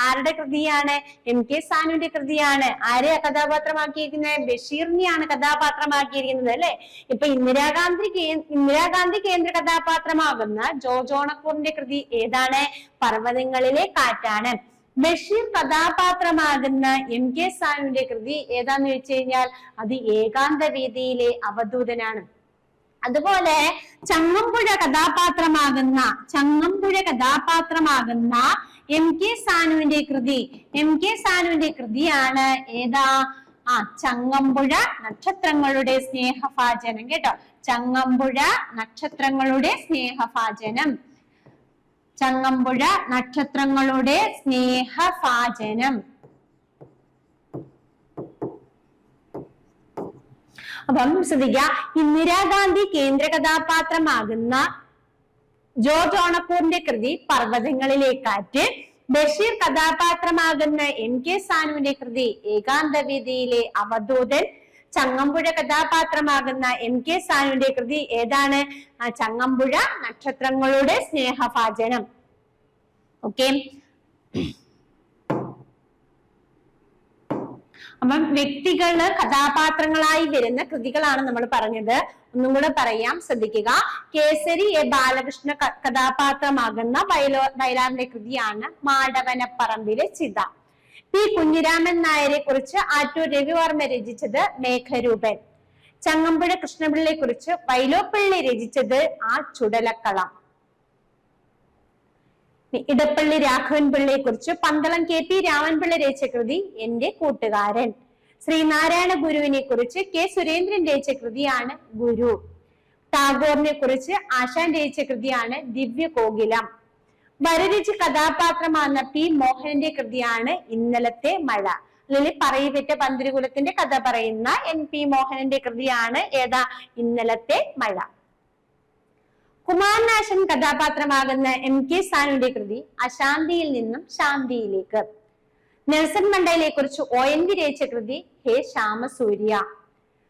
ആരുടെ കൃതിയാണ്? MK സാനുവിന്റെ കൃതിയാണ്. ആരെ കഥാപാത്രമാക്കിയിരിക്കുന്നത്? ബഷീറിനെയാണ് കഥാപാത്രമാക്കിയിരിക്കുന്നത് അല്ലെ. ഇപ്പൊ ഇന്ദിരാഗാന്ധി കേന്ദ്ര കഥാപാത്രമാകുന്ന ജോർജ് ഓണക്കൂറിന്റെ കൃതി ഏതാണ്? പർവ്വതങ്ങളിലെ കാറ്റാണ്. ബഷീർ കഥാപാത്രമാകുന്ന MK സാനുവിന്റെ കൃതി ഏതാന്ന് വെച്ച് കഴിഞ്ഞാൽ അത് ഏകാന്ത വീതിയിലെ അവധൂതനാണ്. അതുപോലെ ചങ്ങമ്പുഴ കഥാപാത്രമാകുന്ന MK സാനുവിന്റെ കൃതിയാണ് ഏതാ? ചങ്ങമ്പുഴ നക്ഷത്രങ്ങളുടെ സ്നേഹഭാജനം. കേട്ടോ, ചങ്ങമ്പുഴ നക്ഷത്രങ്ങളുടെ സ്നേഹഭാജനം. അപ്പം ശ്രദ്ധിക്കുക, ഇന്ദിരാഗാന്ധി കേന്ദ്ര കഥാപാത്രമാകുന്ന ജോർജ് ഓണക്കൂറിന്റെ കൃതി പർവ്വതങ്ങളിലെ കാറ്റ്. ബഷീർ കഥാപാത്രമാകുന്ന MK സാനുവിന്റെ കൃതി ഏകാന്ത വീതിയിലെ അവധൂതൻ. ചങ്ങമ്പുഴ കഥാപാത്രമാകുന്ന MK സാനുവിന്റെ കൃതി ഏതാണ്? ചങ്ങമ്പുഴ നക്ഷത്രങ്ങളുടെ സ്നേഹഭാജനം. ഓക്കെ. അപ്പം വ്യക്തികള് കഥാപാത്രങ്ങളായി വരുന്ന കൃതികളാണ് നമ്മൾ പറഞ്ഞത്. ഒന്നും കൂടെ പറയാം, ശ്രദ്ധിക്കുക. കേസരി എ ബാലകൃഷ്ണ കഥാപാത്രമാകുന്ന വയലാറിന്റെ കൃതിയാണ് മാടവനപ്പറമ്പിലെ ചിത. P കുഞ്ഞിരാമൻ നായരെ കുറിച്ച് ആറ്റൂർ രവിവർമ്മ രചിച്ചത് മേഘരൂപൻ. ചങ്ങമ്പുഴ കൃഷ്ണപിള്ളയെ കുറിച്ച് വൈലോപ്പിള്ളി രചിച്ചത് ആ ചുടലക്കളം. ഇടപ്പള്ളി രാഘവൻ പിള്ളയെ കുറിച്ച് പന്തളം KP രാമൻപിള്ള രചിച്ച കൃതി എന്റെ കൂട്ടുകാരൻ. ശ്രീനാരായണ ഗുരുവിനെ കുറിച്ച് K സുരേന്ദ്രൻ രചിച്ച കൃതിയാണ് ഗുരു. ടാഗോറിനെ കുറിച്ച് ആശാൻ രചിച്ച കൃതിയാണ് ദിവ്യകോകിലം. വരരുചി കഥാപാത്രമാകുന്ന P മോഹനന്റെ കൃതിയാണ് ഇന്നലത്തെ മഴ. അല്ലെങ്കിൽ പറയിപെറ്റ പന്തിരുകുലത്തിന്റെ കഥ പറയുന്ന NP മോഹനന്റെ കൃതിയാണ് ഏതാ? ഇന്നലത്തെ മഴ. കുമാരനാശൻ കഥാപാത്രമാകുന്ന MK സാനുവിന്റെ കൃതി അശാന്തിയിൽ നിന്നും ശാന്തിയിലേക്ക്. നെൽസൺ മണ്ടേലയെ കുറിച്ച് ONV രചിച്ച കൃതി ഹേ ശ്യാമസൂര്യ.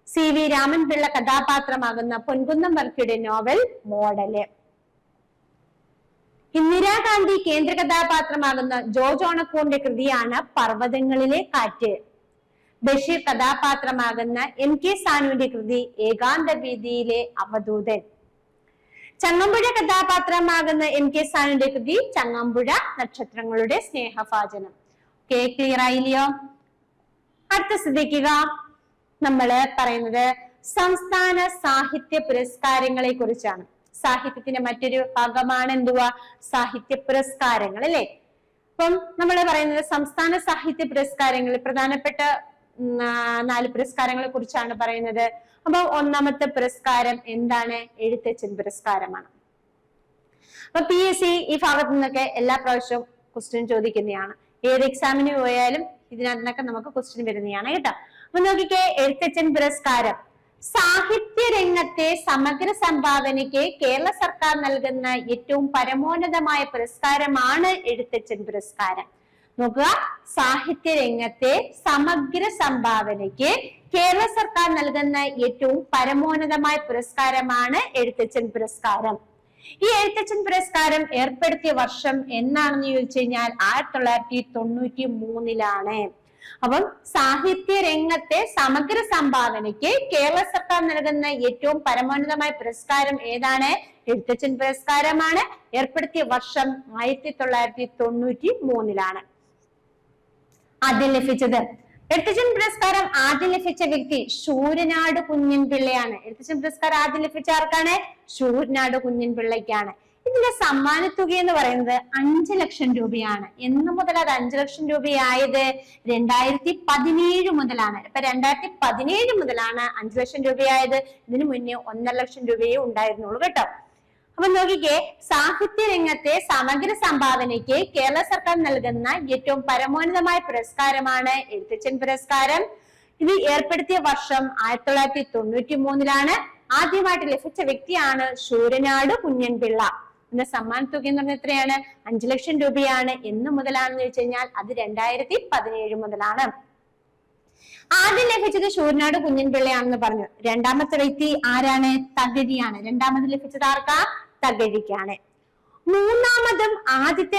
CV രാമൻപിള്ള കഥാപാത്രമാകുന്ന പൊൻകുന്നം വർക്കിയുടെ നോവൽ മോഡല്. ഇന്ദിരാഗാന്ധി കേന്ദ്ര കഥാപാത്രമാകുന്ന ജോർജ് ഓണക്കൂറിന്റെ കൃതിയാണ് പർവ്വതങ്ങളിലെ കാറ്റ്. ബഷീർ കഥാപാത്രമാകുന്ന MK സാനുവിന്റെ കൃതി ഏകാന്ത വീതിയിലെ അവധൂതൻ. ചങ്ങമ്പുഴ കഥാപാത്രമാകുന്ന MK സാനുവിന്റെ കൃതി ചങ്ങമ്പുഴ നക്ഷത്രങ്ങളുടെ സ്നേഹഭാജനം. ക്ലിയർ ആയില്ലയോ? അടുത്ത ശ്രദ്ധിക്കുക, നമ്മള് പറയുന്നത് സംസ്ഥാന സാഹിത്യ പുരസ്കാരങ്ങളെ കുറിച്ചാണ്. സാഹിത്യത്തിന്റെ മറ്റൊരു ഭാഗമാണ് എന്തുവാ? സാഹിത്യ പുരസ്കാരങ്ങൾ അല്ലെ. അപ്പം നമ്മൾ പറയുന്നത് സംസ്ഥാന സാഹിത്യ പുരസ്കാരങ്ങൾ പ്രധാനപ്പെട്ട 4 പുരസ്കാരങ്ങളെ കുറിച്ചാണ് പറയുന്നത്. അപ്പൊ ഒന്നാമത്തെ പുരസ്കാരം എന്താണ്? എഴുത്തച്ഛൻ പുരസ്കാരമാണ്. അപ്പൊ PSC ഈ ഭാഗത്തു നിന്നൊക്കെ എല്ലാ പ്രാവശ്യവും ക്വസ്റ്റ്യൻ ചോദിക്കുന്നതാണ്. ഏത് എക്സാമിന് പോയാലും ഇതിനകത്തൊക്കെ നമുക്ക് ക്വസ്റ്റ്യൻ വരുന്നതാണ് കേട്ടോ. അപ്പൊ നോക്കിക്കേ, എഴുത്തച്ഛൻ പുരസ്കാരം സാഹിത്യ രംഗത്തെ സമഗ്ര സംഭാവനയ്ക്ക് കേരള സർക്കാർ നൽകുന്ന ഏറ്റവും പരമോന്നതമായ പുരസ്കാരമാണ് എഴുത്തച്ഛൻ പുരസ്കാരം. നോക്കുക, സാഹിത്യ രംഗത്തെ സമഗ്ര സംഭാവനയ്ക്ക് കേരള സർക്കാർ നൽകുന്ന ഏറ്റവും പരമോന്നതമായ പുരസ്കാരമാണ് എഴുത്തച്ഛൻ പുരസ്കാരം. ഈ എഴുത്തച്ഛൻ പുരസ്കാരം ഏർപ്പെടുത്തിയ വർഷം എന്നാണെന്ന് ചോദിച്ചു കഴിഞ്ഞാൽ 1993 അപ്പം സാഹിത്യ രംഗത്തെ സമഗ്ര സംഭാവനയ്ക്ക് കേരള സർക്കാർ നൽകുന്ന ഏറ്റവും പരമോന്നതമായ പുരസ്കാരം ഏതാണ്? എഴുത്തച്ഛൻ പുരസ്കാരമാണ്. ഏർപ്പെടുത്തിയ വർഷം 1993. ആദ്യം ലഭിച്ചത് എഴുത്തച്ഛൻ പുരസ്കാരം ആദ്യം ലഭിച്ച വ്യക്തി ശൂരനാട് കുഞ്ഞൻപിള്ളയാണ്. എഴുത്തച്ഛൻ പുരസ്കാരം ആദ്യം ലഭിച്ച ആർക്കാണ്? ശൂരനാട് കുഞ്ഞൻപിള്ളയ്ക്കാണ്. ഇതിന്റെ സമ്മാനത്തുക എന്ന് പറയുന്നത് 5 ലക്ഷം രൂപയാണ്. എന്ന് മുതൽ അത് 5 ലക്ഷം രൂപയായത്? 2017 മുതലാണ്. ഇപ്പൊ 2017 മുതലാണ് 5 ലക്ഷം രൂപയായത്. ഇതിനു മുന്നേ 1.5 ലക്ഷം രൂപയേ ഉണ്ടായിരുന്നുള്ളൂ കേട്ടോ. അപ്പൊ നോക്കിക്കേ, സാഹിത്യ രംഗത്തെ സമഗ്ര സംഭാവനയ്ക്ക് കേരള സർക്കാർ നൽകുന്ന ഏറ്റവും പരമോന്നതമായ പുരസ്കാരമാണ് എഴുത്തച്ഛൻ പുരസ്കാരം. ഇത് ഏർപ്പെടുത്തിയ വർഷം 1993 ആദ്യമായിട്ട് ലഭിച്ച വ്യക്തിയാണ് ശൂരനാട് കുഞ്ഞൻപിള്ള. പിന്നെ സമ്മാനത്തുക എന്ന് പറഞ്ഞാൽ എത്രയാണ്? 5 ലക്ഷം രൂപയാണ്. എന്ന് മുതലാണെന്ന് ചോദിച്ചു കഴിഞ്ഞാൽ അത് 2017 മുതലാണ്. ആദ്യം ലഭിച്ചത് ശൂരനാട് കുഞ്ഞൻപിള്ളയാണെന്ന് പറഞ്ഞു. രണ്ടാമത്തെ വ്യക്തി ആരാണ്? തകഴിയാണ്. രണ്ടാമത് ലഭിച്ചത് ആർക്കാ? തകഴിക്കാണ്. മൂന്നാമതും ആദ്യത്തെ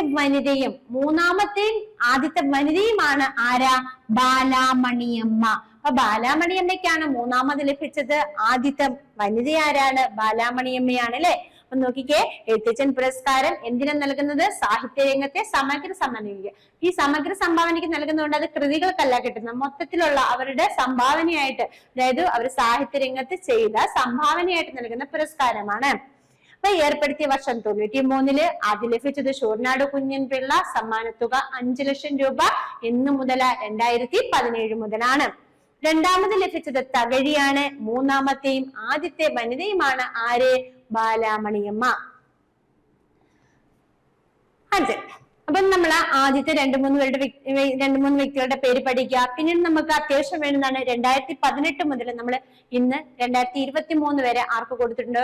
വനിതയുമാണ് ആരാ? ബാലാമണിയമ്മ. അപ്പൊ ബാലാമണിയമ്മയ്ക്കാണ് മൂന്നാമത് ലഭിച്ചത്. ആദ്യത്തെ വനിത ആരാണ്? ബാലാമണിയമ്മയാണ് അല്ലെ. അപ്പൊ നോക്കിക്കേ, എഴുത്തച്ഛൻ പുരസ്കാരം എന്തിനാ നൽകുന്നത്? സാഹിത്യ രംഗത്തെ സമഗ്ര സംഭാവനയ്ക്ക്. ഈ സമഗ്ര സംഭാവനയ്ക്ക് നൽകുന്നതുകൊണ്ട് അത് കൃതികൾക്കല്ല കിട്ടുന്നത്, മൊത്തത്തിലുള്ള അവരുടെ സംഭാവനയായിട്ട്, അതായത് അവർ സാഹിത്യ രംഗത്ത് ചെയ്ത സംഭാവനയായിട്ട് നൽകുന്ന പുരസ്കാരമാണ്. അപ്പൊ ഏർപ്പെടുത്തിയ വർഷം 93 ആദ്യം ലഭിച്ചത് ശൂരനാട് കുഞ്ഞൻപിള്ള. സമ്മാനത്തുക 5 ലക്ഷം രൂപ. എന്ന് മുതൽ? 2017 മുതലാണ്. രണ്ടാമത് ലഭിച്ചത് തകഴിയാണ്. മൂന്നാമത്തെയും ആദ്യത്തെ വനിതയുമാണ് ആര്? ബാലാമണിയമ്മ. അതെ, അപ്പൊ നമ്മൾ ആദ്യത്തെ 2-3 വ്യക്തികളുടെ പേര് പഠിക്കുക. പിന്നീട് നമുക്ക് അത്യാവശ്യം വേണ്ടതാണ് 2018 മുതൽ നമ്മൾ ഇന്ന് 2023 വരെ ആർക്ക് കൊടുത്തിട്ടുണ്ട്,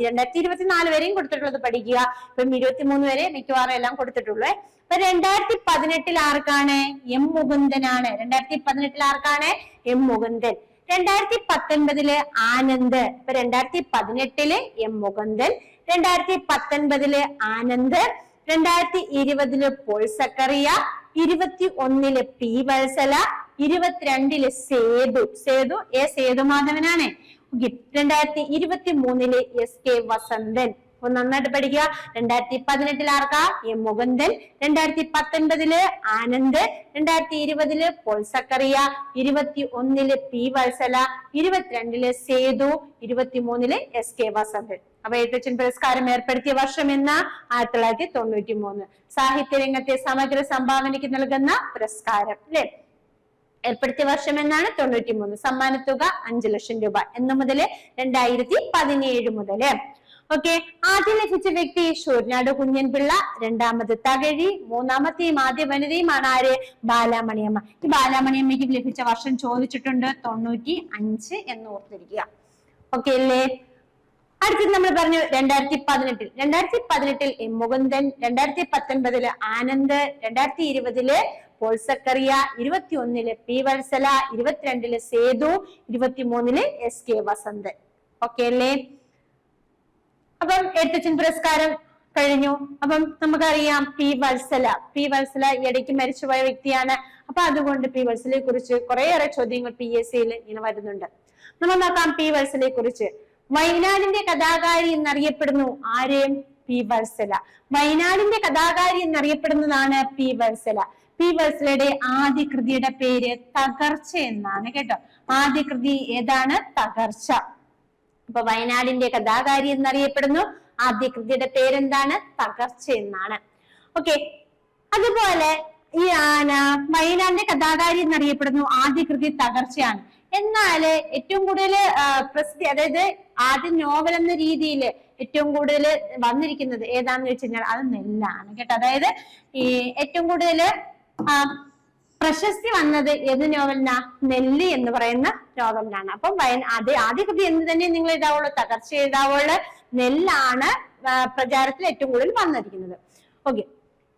2024 വരെയും കൊടുത്തിട്ടുള്ളത് പഠിക്കുക. ഇപ്പം 23 വരെ മിക്കവാറും എല്ലാം കൊടുത്തിട്ടുള്ളൂ. അപ്പൊ 2018 ആർക്കാണ്? എം മുകുന്ദനാണ്. 2018 ആർക്കാണ്? എം മുകുന്ദൻ. 2019 ആനന്ദ്. ഇപ്പൊ 2018 എം മുകുന്ദൻ, 2019 ആനന്ദ്, 2020 പോൾ സക്കറിയ, 21 പി വത്സല, 22 സേതു സേതുമാധവനാണ്. 2023 എസ് കെ വസന്തൻ. അപ്പൊ നന്നായിട്ട് പഠിക്കുക. 2018 ആർക്കാ? M Mukundan, 2019 Anand, 2020 Paul Zacharia, 21 P Vatsala, 22 Sethu, 23 S K Vasanthan. അപ്പൊ എഴുത്തച്ഛൻ പുരസ്കാരം ഏർപ്പെടുത്തിയ വർഷം എന്ന 1993. സാഹിത്യ രംഗത്തെ സമഗ്ര സംഭാവനയ്ക്ക് നൽകുന്ന പുരസ്കാരം അല്ലെ. ഏർപ്പെടുത്തിയ വർഷം എന്നാണ് 93. സമ്മാനത്തുക 5 ലക്ഷം രൂപ. എന്ന് മുതൽ? 2017 മുതൽ. ഓക്കെ, ആദ്യം ലഭിച്ച വ്യക്തി ശൂരനാട് കുഞ്ഞൻപിള്ള, രണ്ടാമത് തകഴി, മൂന്നാമത്തെയും ആദ്യ വനിതയുമാണ് ആര്? ബാലാമണിയമ്മ. ഈ ബാലാമണിയമ്മയ്ക്ക് ലഭിച്ച വർഷം ചോദിച്ചിട്ടുണ്ട്, 95 എന്ന് ഓർത്തിരിക്കുക. ഓക്കെ അല്ലേ? അടുത്തത് നമ്മൾ പറഞ്ഞു 2018 M Mukundan, 2019 Anand, 2020 Paul Zacharia, 21 P Vatsala, 22 Sethu, 23 S K Vasanthan. Okay അല്ലേ? അപ്പം എഴുത്തച്ഛൻ പുരസ്കാരം കഴിഞ്ഞു. അപ്പം നമുക്കറിയാം പി വത്സല ഇടയ്ക്ക് മരിച്ചുപോയ വ്യക്തിയാണ്. അപ്പൊ അതുകൊണ്ട് പി വത്സലയെ കുറിച്ച് കുറേയേറെ ചോദ്യങ്ങൾ PSCയിൽ ഇങ്ങനെ വരുന്നുണ്ട്. നമ്മൾ നോക്കാം പി വത്സലയെ കുറിച്ച്. വയനാടിന്റെ കഥാകാരി എന്നറിയപ്പെടുന്നു ആരെയും? പി വത്സല. വയനാടിന്റെ കഥാകാരി എന്നറിയപ്പെടുന്നതാണ് പി വത്സല. പി വത്സലയുടെ ആദ്യ കൃതിയുടെ പേര് തകർച്ച എന്നാണ് കേട്ടോ. ആദ്യ കൃതി ഏതാണ്? തകർച്ച. അപ്പൊ വയനാടിന്റെ കഥാകാരി എന്നറിയപ്പെടുന്നു. ആദ്യ കൃതിയുടെ പേരെന്താണ്? തകർച്ച എന്നാണ്. ഓക്കെ, അതുപോലെ ഈ വയനാടിന്റെ കഥാകാരി എന്നറിയപ്പെടുന്നു. ആദ്യ കൃതി തകർച്ചയാണ്. എന്നാല് ഏറ്റവും കൂടുതൽ പ്രസിദ്ധി, അതായത് ആദ്യ നോവൽ എന്ന രീതിയിൽ ഏറ്റവും കൂടുതൽ വന്നിരിക്കുന്നത് ഏതാന്ന് വെച്ച് കഴിഞ്ഞാൽ അത് നെല്ലാണ് കേട്ടോ. അതായത് ഈ ഏറ്റവും കൂടുതൽ പ്രശസ്തി വന്നത് ഏത് നോവലിനാ? നെല്ല് എന്ന് പറയുന്ന നോവലിനാണ്. അപ്പം ആദ്യ കൃതി എന്ത് തന്നെ നിങ്ങൾ എഴുതാവുള്ളൂ? തകർച്ച എഴുതാവുള്ളൂ. നെല്ലാണ് പ്രചാരത്തിൽ ഏറ്റവും കൂടുതൽ വന്നിരിക്കുന്നത്. ഓക്കെ,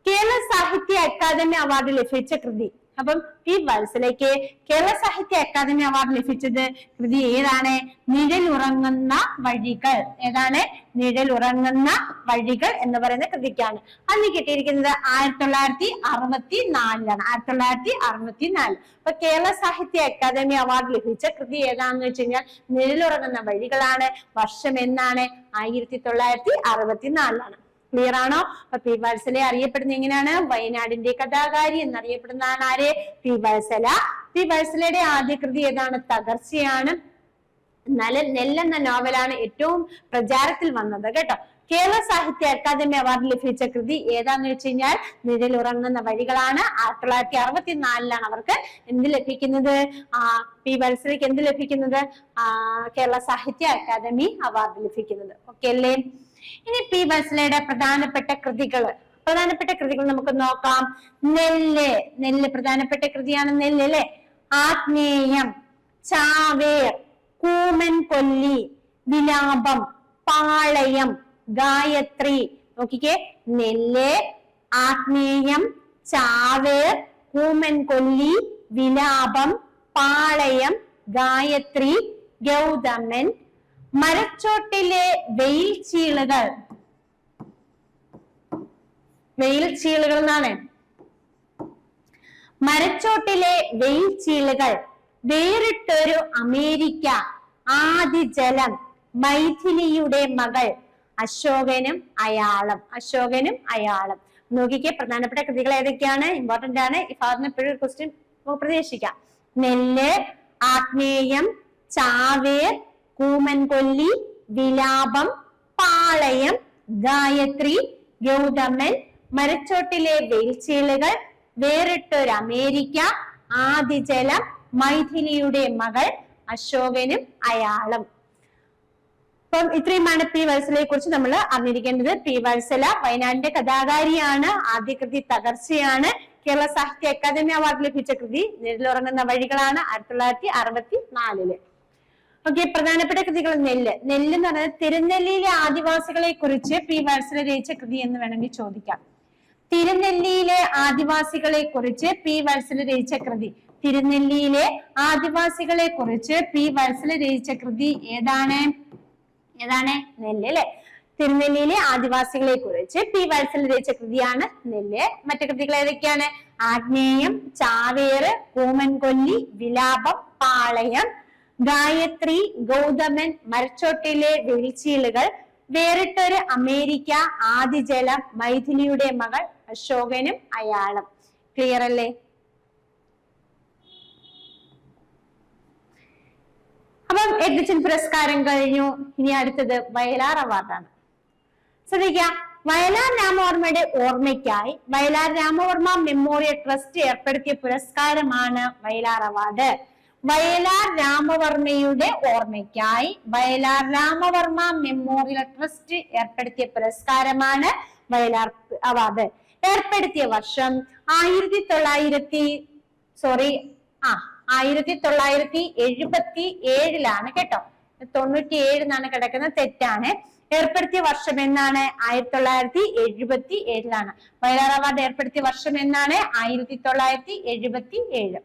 കേരള സാഹിത്യ അക്കാദമി അവാർഡ് ലഭിച്ച കൃതി. അപ്പം പി വത്സലയ്ക്ക് കേരള സാഹിത്യ അക്കാദമി അവാർഡ് ലഭിച്ചത് കൃതി ഏതാണ്? നിഴലുറങ്ങുന്ന വഴികൾ. ഏതാണ്? നിഴലുറങ്ങുന്ന വഴികൾ എന്ന് പറയുന്ന കൃതിക്കാണ്. അന്ന് കിട്ടിയിരിക്കുന്നത് 1964. 1964. അപ്പൊ കേരള സാഹിത്യ അക്കാദമി അവാർഡ് ലഭിച്ച കൃതി ഏതാണെന്ന് വെച്ച് കഴിഞ്ഞാൽ നിഴലുറങ്ങുന്ന വഴികളാണ്. വർഷം എന്നാണ്? 1964. ക്ലിയർ ആണോ? അപ്പൊ പി വത്സല അറിയപ്പെടുന്ന എങ്ങനെയാണ്? വയനാടിന്റെ കഥാകാരി എന്നറിയപ്പെടുന്നതാണ് ആര്? പി വത്സല. പി വത്സലയുടെ ആദ്യ കൃതി ഏതാണ്? തകർച്ചയാണ്. നെല്ലെന്ന നോവലാണ് ഏറ്റവും പ്രചാരത്തിൽ വന്നത് കേട്ടോ. കേരള സാഹിത്യ അക്കാദമി അവാർഡ് ലഭിച്ച കൃതി ഏതാന്ന് വെച്ച് കഴിഞ്ഞാൽ നിഴലുറങ്ങുന്ന വഴികളാണ്. 1964 അവർക്ക് എന്ത് ലഭിക്കുന്നത്? പി വത്സലയ്ക്ക് എന്ത് ലഭിക്കുന്നത്? കേരള സാഹിത്യ അക്കാദമി അവാർഡ് ലഭിക്കുന്നത്. ഓക്കെ അല്ലേ? ഇനി പി വത്സലയുടെ പ്രധാനപ്പെട്ട കൃതികൾ നമുക്ക് നോക്കാം. നെല്ല് പ്രധാനപ്പെട്ട കൃതിയാണ് നെല്ല് അല്ലെ. ആഗ്നേയം, ചാവേർ, കൂമൻ കൊല്ലി, വിലാപം, പാളയം, ഗായത്രി. നോക്കിക്കേ, നെല്ല്, ആഗ്നേയം, ചാവേർ, കൂമൻ കൊല്ലി, വിലാപം, പാളയം, ഗായത്രി, ഗൗതമൻ. മരച്ചോട്ടിലെ വെയിൽച്ചീളുകൾ എന്നാണ്. മരച്ചോട്ടിലെ വെയിൽച്ചീളുകൾ, വേറിട്ടൊരു അമേരിക്ക, ആദിജലം, മൈഥിലിയുടെ മകൾ, അശോകനും അയാളും. നോക്കിക്കേ, പ്രധാനപ്പെട്ട കൃതികൾ ഏതൊക്കെയാണ്? ഇമ്പോർട്ടന്റ് ആണ്. ഈ ഭാഗത്ത് എപ്പോഴും ക്വസ്റ്റ്യൻ പ്രതീക്ഷിക്കാം. നെല്ല്, ആഗ്നേയം, ചാവേർ, കൂമൻ കൊല്ലി, വിലാപം, പാളയം, ഗായത്രി, ഗൗതമൻ, മരച്ചോട്ടിലെ വെയിൽച്ചീളുകൾ, വേറിട്ടൊരു അമേരിക്ക, ആദിജലം, മൈഥിലിയുടെ മകൾ, അശോകനും അയാളും. അപ്പം ഇത്രയുമാണ് പി വത്സലയെ കുറിച്ച് നമ്മൾ അറിഞ്ഞിരിക്കേണ്ടത്. പി വത്സല വയനാടിന്റെ കഥാകാരിയാണ്. ആദ്യ കൃതി തകർച്ചയാണ്. കേരള സാഹിത്യ അക്കാദമി അവാർഡ് ലഭിച്ച കൃതി നിഴലുറങ്ങുന്ന വഴികളാണ് 1964. ഓക്കെ, പ്രധാനപ്പെട്ട കൃതികൾ നെല്ല് എന്ന് പറയുന്നത് തിരുനെല്ലിയിലെ ആദിവാസികളെ കുറിച്ച് പി വത്സല രചിച്ച കൃതി എന്ന് വേണമെങ്കിൽ ചോദിക്കാം. തിരുനെല്ലിയിലെ ആദിവാസികളെ കുറിച്ച് പി വത്സല രചിച്ച കൃതി. തിരുനെല്ലിയിലെ ആദിവാസികളെ കുറിച്ച് പി വത്സല രചിച്ച കൃതി ഏതാണ്? നെല്ല് അല്ലെ. തിരുനെല്ലിയിലെ ആദിവാസികളെ കുറിച്ച് പി വത്സല രചിച്ച കൃതിയാണ് നെല്ല്. മറ്റു കൃതികൾ ഏതൊക്കെയാണ്? ആഗ്നേയം, ചാവേർ, കൂമൻ കൊല്ലി, വിലാപം, പാളയം, ഗായത്രി, ഗൗതമൻ, മരച്ചോട്ടിലെ വെയിൽച്ചീളുകൾ, വേറിട്ടൊരു അമേരിക്ക, ആദിജലം, മൈഥിലിയുടെ മകൾ, അശോകനും അയാളും. ക്ലിയർ അല്ലേ? അപ്പം എഡിസൺ പുരസ്കാരം കഴിഞ്ഞു. ഇനി അടുത്തത് വയലാർ അവാർഡാണ്. ശ്രദ്ധിക്കുക, വയലാർ രാമവർമ്മയുടെ ഓർമ്മയ്ക്കായി വയലാർ രാമവർമ്മ മെമ്മോറിയൽ ട്രസ്റ്റ് ഏർപ്പെടുത്തിയ പുരസ്കാരമാണ് വയലാർ അവാർഡ്. വയലാർ രാമവർമ്മയുടെ ഓർമ്മയ്ക്കായി വയലാർ രാമവർമ്മ മെമ്മോറിയൽ ട്രസ്റ്റ് ഏർപ്പെടുത്തിയ പുരസ്കാരമാണ് വയലാർ അവാർഡ്. ഏർപ്പെടുത്തിയ വർഷം 1977 കേട്ടോ. 97 എന്നാണ് കിടക്കുന്നത്, തെറ്റാണ്. ഏർപ്പെടുത്തിയ വർഷം എന്നാണ്? 1977. വയലാർ അവാർഡ് ഏർപ്പെടുത്തിയ വർഷം എന്നാണ്? 1977.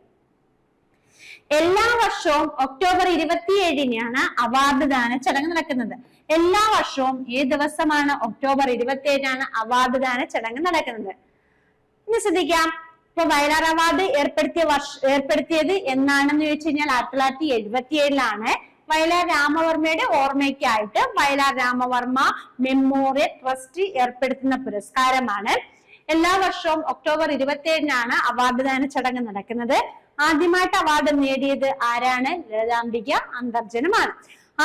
എല്ലാ വർഷവും ഒക്ടോബർ 27-നാണ് അവാർഡ് ദാന ചടങ്ങ് നടക്കുന്നത്. എല്ലാ വർഷവും ഏത് ദിവസമാണ്? ഒക്ടോബർ 27-നാണ് അവാർഡ് ദാന ചടങ്ങ് നടക്കുന്നത്. ഇനി ശ്രദ്ധിക്കാം, ഇപ്പൊ വയലാർ അവാർഡ് ഏർപ്പെടുത്തിയത് എന്നാണെന്ന് ചോദിച്ചു കഴിഞ്ഞാൽ 1977. വയലാർ രാമവർമ്മയുടെ ഓർമ്മയ്ക്കായിട്ട് വയലാർ രാമവർമ്മ മെമ്മോറിയൽ ട്രസ്റ്റ് ഏർപ്പെടുത്തുന്ന പുരസ്കാരമാണ്. എല്ലാ വർഷവും ഒക്ടോബർ 27-നാണ് അവാർഡ് ദാന ചടങ്ങ് നടക്കുന്നത്. ആദ്യമായിട്ട് അവാർഡ് നേടിയത് ആരാണ്? ലളിതാംബിക അന്തർജനമാണ്.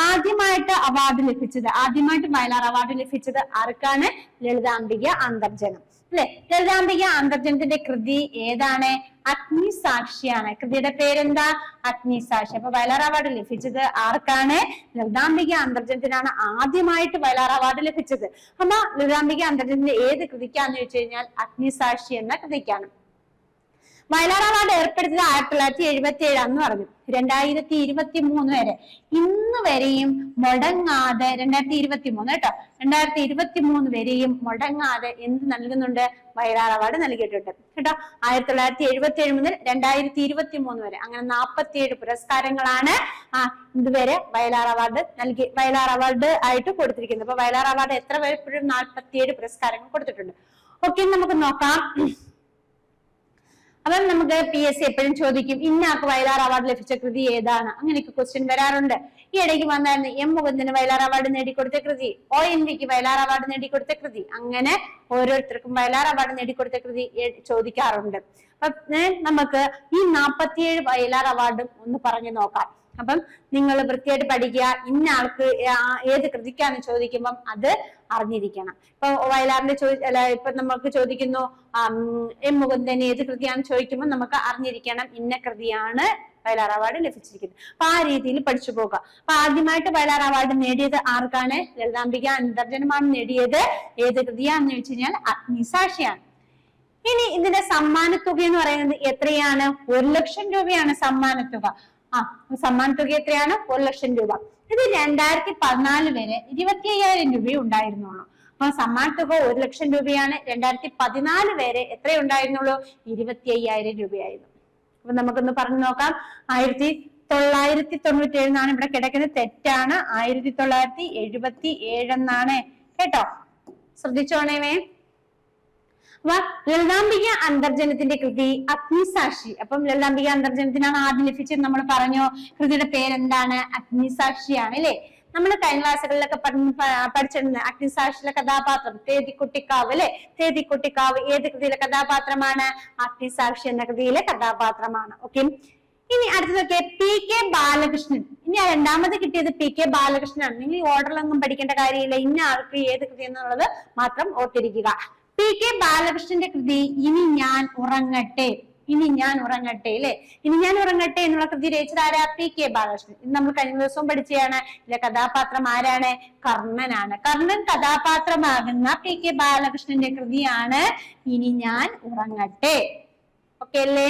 ആദ്യമായിട്ട് വയലാർ അവാർഡ് ലഭിച്ചത് ആർക്കാണ്? ലളിതാംബിക അന്തർജനം അല്ലെ. ലളിതാംബിക അന്തർജനത്തിന്റെ കൃതി ഏതാണ്? അഗ്നിസാക്ഷിയാണ്. കൃതിയുടെ പേരെന്താ? അഗ്നിസാക്ഷി. അപ്പൊ വയലാർ അവാർഡ് ലഭിച്ചത് ആർക്കാണ്? ലളിതാംബിക അന്തർജനത്തിനാണ് ആദ്യമായിട്ട് വയലാർ അവാർഡ് ലഭിച്ചത്. അപ്പൊ ലളിതാംബിക അന്തർജനത്തിന്റെ ഏത് കൃതിക്കാന്ന് ചോദിച്ചു കഴിഞ്ഞാൽ അഗ്നിസാക്ഷി എന്ന കൃതിക്കാണ്. വയലാർ അവാർഡ് ഏർപ്പെടുത്തിയത് 1977 എന്ന് പറഞ്ഞു. 2023 വരെ, ഇന്ന് വരെയും മുടങ്ങാതെ 2023 കേട്ടോ, 2023 വരെയും മുടങ്ങാതെ എന്ത് നൽകുന്നുണ്ട്? വയലാർ അവാർഡ് നൽകിയിട്ടുണ്ട് കേട്ടോ. 1977 മുതൽ 2023 വരെ അങ്ങനെ 47 പുരസ്കാരങ്ങളാണ് ഇതുവരെ വയലാർ അവാർഡ് ആയിട്ട് കൊടുത്തിരിക്കുന്നത്. അപ്പൊ വയലാർ അവാർഡ് എത്ര പേര്? 47 പുരസ്കാരങ്ങൾ കൊടുത്തിട്ടുണ്ട്. ഓക്കെ, നമുക്ക് നോക്കാം. അപ്പം നമുക്ക് PSC എപ്പോഴും ചോദിക്കും ഇന്നാൾക്ക് വയലാർ അവാർഡ് ലഭിച്ച കൃതി ഏതാണ്, അങ്ങനെയൊക്കെ ക്വസ്റ്റ്യൻ വരാറുണ്ട്. ഈ ഇടയ്ക്ക് വന്നായിരുന്നു M മുകുന്ദന് വയലാർ അവാർഡ് നേടിക്കൊടുത്ത കൃതി, ONVക്ക് വയലാർ അവാർഡ് നേടിക്കൊടുത്ത കൃതി, അങ്ങനെ ഓരോരുത്തർക്കും വയലാർ അവാർഡ് നേടിക്കൊടുത്ത കൃതി ചോദിക്കാറുണ്ട്. അപ്പൊ നമുക്ക് ഈ 47 വയലാർ അവാർഡും ഒന്ന് പറഞ്ഞു നോക്കാം. അപ്പം നിങ്ങൾ വൃത്തിയായിട്ട് പഠിക്കുക. ഇന്ന ആൾക്ക് ഏത് കൃതിക്കാന്ന് ചോദിക്കുമ്പം അത് അറിഞ്ഞിരിക്കണം. ഇപ്പൊ വയലാറിന്റെ ഇപ്പൊ നമുക്ക് ചോദിക്കുന്നു M മുകുന്ദൻ ഏത് കൃതിയാന്ന് ചോദിക്കുമ്പോൾ നമുക്ക് അറിഞ്ഞിരിക്കണം ഇന്ന കൃതിയാണ് വയലാർ അവാർഡ് ലഭിച്ചിരിക്കുന്നത്. അപ്പൊ ആ രീതിയിൽ പഠിച്ചു പോകുക. അപ്പൊ ആദ്യമായിട്ട് വയലാർ അവാർഡ് നേടിയത് ആർക്കാണ്? ലളിതാംബിക അന്തർജനമാണ് നേടിയത്. ഏത് കൃതിയാന്ന് ചോദിച്ചു കഴിഞ്ഞാൽ അഗ്നിസാക്ഷിയാണ്. ഇനി ഇതിന്റെ സമ്മാനത്തുക എന്ന് പറയുന്നത് എത്രയാണ്? 1 ലക്ഷം രൂപയാണ് സമ്മാനത്തുക. സമ്മാനത്തുക എത്രയാണ്? 1 ലക്ഷം രൂപ. ഇത് 2014 വരെ 25,000 രൂപയെ ഉണ്ടായിരുന്നുള്ളൂ. അപ്പൊ സമ്മാനത്തുക 1 ലക്ഷം രൂപയാണ്. 2014 വരെ എത്രയുണ്ടായിരുന്നുള്ളൂ? 25,000 രൂപയായിരുന്നു. അപ്പൊ നമുക്കൊന്ന് പറഞ്ഞു നോക്കാം. 1997 എന്നാണ് ഇവിടെ കിടക്കുന്നത്. തെറ്റാണ്. 1977 എന്നാണ് കേട്ടോ. ശ്രദ്ധിച്ചോണേവേ. ലളിതാംബിക അന്തർജനത്തിന്റെ കൃതി അഗ്നിസാക്ഷി. അപ്പം ലളിതാംബിക അന്തർജനത്തിനാണ് ആദ്യം ലഭിച്ചത്. നമ്മൾ പറഞ്ഞു കൃതിയുടെ പേരെന്താണ്? അഗ്നിസാക്ഷിയാണ് അല്ലെ. നമ്മൾ കഴിഞ്ഞ ക്ലാസ്സുകളിലൊക്കെ പഠിച്ചിട്ടുണ്ട്. അഗ്നിസാക്ഷിയിലെ കഥാപാത്രം തേതിക്കുട്ടിക്കാവ് അല്ലെ. തേതിക്കുട്ടിക്കാവ് ഏത് കൃതിയിലെ കഥാപാത്രമാണ്? അഗ്നിസാക്ഷി എന്ന കൃതിയിലെ കഥാപാത്രമാണ്. ഓക്കെ. ഇനി അടുത്തതൊക്കെ PK ബാലകൃഷ്ണൻ. ഇനി രണ്ടാമത് കിട്ടിയത് PK ബാലകൃഷ്ണനാണ്. നിങ്ങൾ ഈ ഓർഡറിലൊന്നും പഠിക്കേണ്ട കാര്യമില്ല. ഇന്ന ആൾക്ക് ഏത് കൃതി എന്നുള്ളത് മാത്രം ഓർത്തിരിക്കുക. PK ബാലകൃഷ്ണന്റെ കൃതി ഇനി ഞാൻ ഉറങ്ങട്ടെ. ഇനി ഞാൻ ഉറങ്ങട്ടെ അല്ലെ. ഇനി ഞാൻ ഉറങ്ങട്ടെ എന്നുള്ള കൃതി രചിച്ചത് ആരാ? PK ബാലകൃഷ്ണൻ. ഇത് നമ്മൾ കഴിഞ്ഞ ദിവസവും പഠിച്ചതാണ്. ഇതിലെ കഥാപാത്രം ആരാണ്? കർണനാണ്. കർണൻ കഥാപാത്രമാകുന്ന PK ബാലകൃഷ്ണന്റെ കൃതിയാണ് ഇനി ഞാൻ ഉറങ്ങട്ടെ. ഓക്കെ അല്ലേ.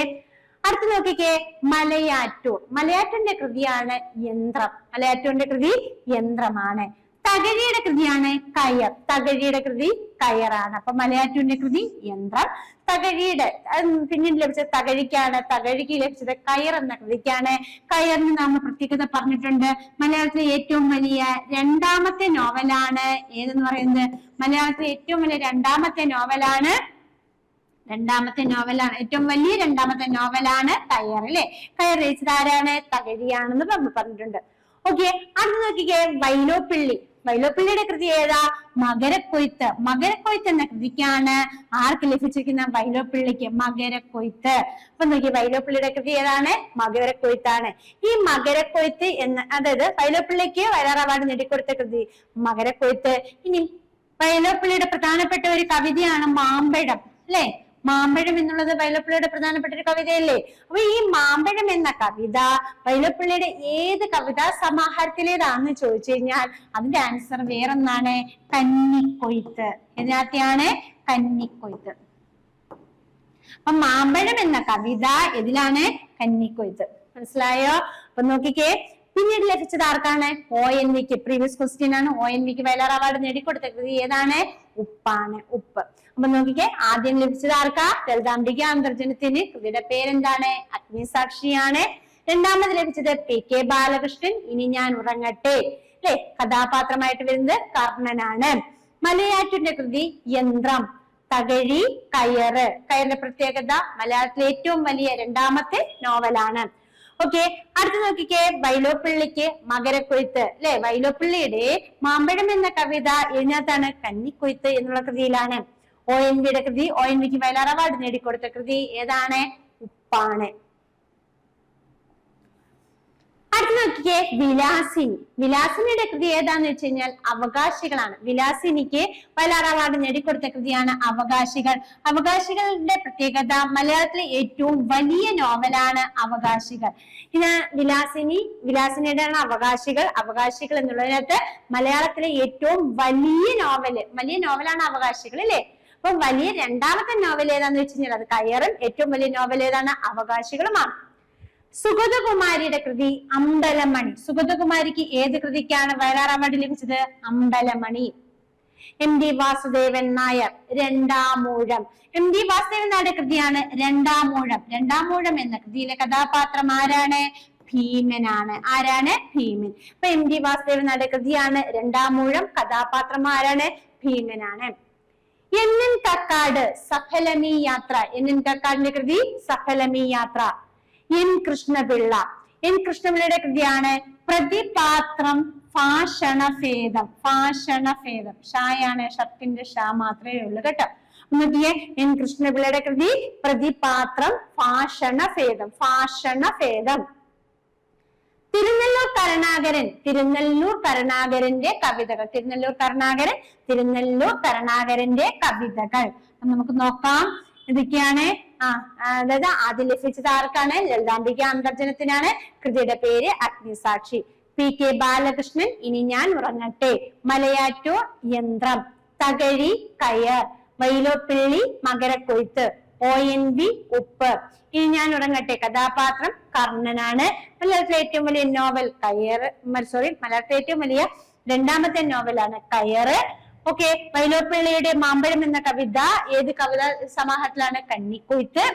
അടുത്ത് നോക്കിക്കേ, മലയാറ്റൂർ. മലയാറ്റൂരിന്റെ കൃതിയാണ് യന്ത്രം. മലയാറ്റൂരിന്റെ കൃതി യന്ത്രമാണ്. തകഴിയുടെ കൃതിയാണ് കയർ. തകഴിയുടെ കൃതി കയറാണ്. അപ്പൊ മലയാറ്റൂരിന്റെ കൃതി യന്ത്രം. തകഴിയുടെ പിന്നീട് ലഭിച്ചത് തകഴിക്കാണ്. തകഴിക്ക് ലഭിച്ചത് കയർ എന്ന കൃതിക്കാണ്. കയറിന് നാം പ്രത്യേകത പറഞ്ഞിട്ടുണ്ട്. മലയാളത്തിലെ ഏറ്റവും വലിയ രണ്ടാമത്തെ നോവലാണ് ഏതെന്ന് പറയുന്നത്? മലയാളത്തിലെ ഏറ്റവും വലിയ രണ്ടാമത്തെ നോവലാണ് ഏറ്റവും വലിയ രണ്ടാമത്തെ നോവലാണ് കയർ അല്ലെ. കയർ രചിച്ചത് ആരാണ്? തകഴിയാണെന്ന് നമ്മൾ പറഞ്ഞിട്ടുണ്ട്. ഓക്കെ. അടുത്ത് നോക്കിക്കേ, വൈലോപ്പിള്ളി. വൈലോപ്പിള്ളിയുടെ കൃതി ഏതാ? മകരക്കൊയ്ത്ത്. മകരക്കൊയ്ത്ത് എന്ന കൃതിക്കാണ് ആർക്ക് ലഭിച്ചിരിക്കുന്ന? വൈലോപ്പിള്ളിക്ക് മകരക്കൊയ്ത്ത്. അപ്പൊ നോക്കി, വൈലോപ്പിള്ളിയുടെ കൃതി ഏതാണ്? മകരക്കൊയ്ത്താണ്. ഈ മകരക്കൊയ്ത്ത് അതായത് വൈലോപ്പിള്ളിക്ക് വയലാർ അവാർഡ് നേടിക്കൊടുത്ത കൃതി മകരക്കൊയ്ത്ത്. ഇനി വൈലോപ്പിള്ളിയുടെ പ്രധാനപ്പെട്ട ഒരു കവിതയാണ് മാമ്പഴം അല്ലെ. മാമ്പഴം എന്നുള്ളത് വൈലോപ്പിള്ളിയുടെ പ്രധാനപ്പെട്ട ഒരു കവിതയല്ലേ. അപ്പൊ ഈ മാമ്പഴം എന്ന കവിത വൈലോപ്പിള്ളിയുടെ ഏത് കവിതാ സമാഹാരത്തിലേതാണെന്ന് ചോദിച്ചു കഴിഞ്ഞാൽ അതിന്റെ ആൻസർ വേറൊന്നാണ്, കന്നിക്കൊയ്ത്ത്. ഇതിനകത്തെയാണ് കന്നിക്കൊയ്ത്ത്. അപ്പൊ മാമ്പഴം എന്ന കവിത ഇതിലാണ്? കന്നിക്കൊയ്ത്ത്. മനസ്സിലായോ? അപ്പൊ നോക്കിക്കേ, പിന്നീട് ലഭിച്ചത് ആർക്കാണ്? ONVക്ക്. പ്രീവിയസ് ക്വസ്റ്റ്യൻ ആണ്. ONVക്ക് വയലാർ അവാർഡ് നേടിക്കൊടുത്ത കൃതി ഏതാണ്? ഉപ്പാണ്. ഉപ്പ്. അപ്പൊ നോക്കിക്കേ, ആദ്യം ലഭിച്ചത് ആർക്കാ? ലളിതാംബിക അന്തർജനത്തിന്. കൃതിയുടെ പേരെന്താണ്? അഗ്നിസാക്ഷിയാണ്. രണ്ടാമത് ലഭിച്ചത് PK ബാലകൃഷ്ണൻ, ഇനി ഞാൻ ഉറങ്ങട്ടെ അല്ലെ. കഥാപാത്രമായിട്ട് വരുന്നത് കർണനാണ്. മലയാറ്റൂരിന്റെ കൃതി യന്ത്രം. തകഴി കയറ്. കയറിന്റെ പ്രത്യേകത മലയാളത്തിലെ ഏറ്റവും വലിയ രണ്ടാമത്തെ നോവലാണ്. ഓക്കെ. അടുത്ത് നോക്കിക്കേ, വൈലോപ്പിള്ളിക്ക് മകരക്കൊയ്ത്ത് അല്ലെ. വൈലോപ്പിള്ളിയുടെ മാമ്പഴം എന്ന കവിത ഇതിനകത്താണ്? കന്നിക്കൊയ്ത്ത് എന്നുള്ള കൃതിയിലാണ്. ONVയുടെ കൃതി, ONVക്ക് വയലാർ അവാർഡ് നേടിക്കൊടുത്ത കൃതി ഏതാണ്? ഉപ്പാണ്. അടുത്ത് നോക്കിക്കേ, വിലാസിനി. വിലാസിനിയുടെ കൃതി ഏതാന്ന് വെച്ച് കഴിഞ്ഞാൽ അവകാശികളാണ്. വിലാസിനിക്ക് വയലാർ അവാർഡ് നേടിക്കൊടുത്ത കൃതിയാണ് അവകാശികൾ. അവകാശികളുടെ പ്രത്യേകത മലയാളത്തിലെ ഏറ്റവും വലിയ നോവലാണ് അവകാശികൾ. ഇത് വിലാസിനിയുടെ അവകാശികൾ. അവകാശികൾ എന്നുള്ളതിനകത്ത് മലയാളത്തിലെ ഏറ്റവും വലിയ നോവലാണ് അവകാശികൾ അല്ലെ. അപ്പൊ വലിയ രണ്ടാമത്തെ നോവൽ ഏതാന്ന് വെച്ച് കഴിഞ്ഞാൽ അത് കയറും. ഏറ്റവും വലിയ നോവൽ ഏതാണ്? അവകാശികളുമാണ്. സുഗതകുമാരിയുടെ കൃതി അമ്പലമണി. സുഗതകുമാരിക്ക് ഏത് കൃതിക്കാണ് വയലാർ അവാർഡ് ലഭിച്ചത്? അമ്പലമണി. MD വാസുദേവൻ നായർ രണ്ടാമൂഴം. MD വാസുദേവൻ നായരുടെ കൃതിയാണ് രണ്ടാമൂഴം. രണ്ടാമൂഴം എന്ന കൃതിയിലെ കഥാപാത്രം ആരാണ്? ഭീമനാണ്. ആരാണ്? ഭീമൻ. അപ്പൊ MD വാസുദേവൻ നായരുടെ കൃതിയാണ് രണ്ടാമൂഴം. കഥാപാത്രം ആരാണ്? ഭീമനാണ്. എൻ കക്കാട് സഫലമീ യാത്ര. എൻ കക്കാടിന്റെ കൃതി സഫലമീ യാത്ര. എൻ കൃഷ്ണപിള്ള. എൻ കൃഷ്ണപിള്ളയുടെ കൃതിയാണ് പ്രതിപാത്രം ഭാഷണഭേദം. ഭാഷണഭേദം ഷായാണ്, ഷർട്ടിന്റെ ഷാ മാത്രമേ ഉള്ളൂ കേട്ടോ. നോക്കിയേ, എൻ കൃഷ്ണപിള്ളയുടെ കൃതി പ്രതിപാത്രം ഭാഷണഭേദം. ഭാഷണഭേദം. തിരുനെല്ലൂർ കരുണാകരൻ. തിരുനെല്ലൂർ കരുണാകരന്റെ കവിതകൾ. തിരുനെല്ലൂർ കരുണാകരന്റെ കവിതകൾ നമുക്ക് നോക്കാം. ഇതൊക്കെയാണ്. അതായത് ആദ്യം ലഭിച്ചത് ആർക്കാണ്? ലളിതാംബിക അന്തർജനത്തിനാണ്. കൃതിയുടെ പേര് അഗ്നിസാക്ഷി. PK ബാലകൃഷ്ണൻ ഇനി ഞാൻ ഉറങ്ങട്ടെ. മലയാറ്റൂർ യന്ത്രം. തകഴി കയർ. വൈലോപ്പിള്ളി മകരക്കൊയ്ത്ത്. ONV ഉപ്പ്. ഇനി ഞാൻ ഉറങ്ങട്ടെ കഥാപാത്രം കർണനാണ്. മലയാളത്തിലെ ഏറ്റവും വലിയ നോവൽ മലയാളത്തിലെ ഏറ്റവും വലിയ രണ്ടാമത്തെ നോവലാണ് കയറ്. ഓക്കെ. വൈലോപ്പിള്ളിയുടെ മാമ്പഴം എന്ന കവിത ഏത് കവിത സമാഹാരത്തിലാണ്? കന്നിക്കൊയ്ത്ത്.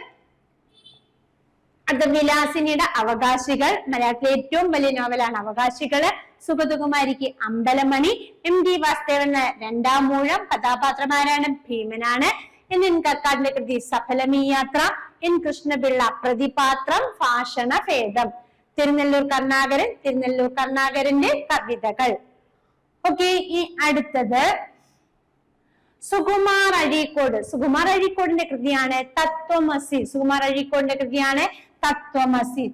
അത് വിലാസിനിയുടെ അവകാശികൾ. മലയാളത്തിലെ ഏറ്റവും വലിയ നോവലാണ് അവകാശികള്. സുഗതകുമാരിക്ക് അമ്പലമണി. MD വാസുദേവന് രണ്ടാം മൂഴം. കഥാപാത്രമാരാണ്? ഭീമനാണ്. എൻ കക്കാടിന്റെ കൃതി സഫലമീ യാത്ര. എൻ കൃഷ്ണപിള്ള പ്രതിപാത്രം ഭാഷണഭേദം. തിരുനെല്ലൂർ കരുണാകരന്റെ കവിതകൾ. ഓക്കെ. ഈ അടുത്തത് സുകുമാർ അഴീക്കോടിന്റെ കൃതിയാണ് തത്വമസി. സുകുമാർ അഴീക്കോടിന്റെ കൃതിയാണ് തത്വമസി.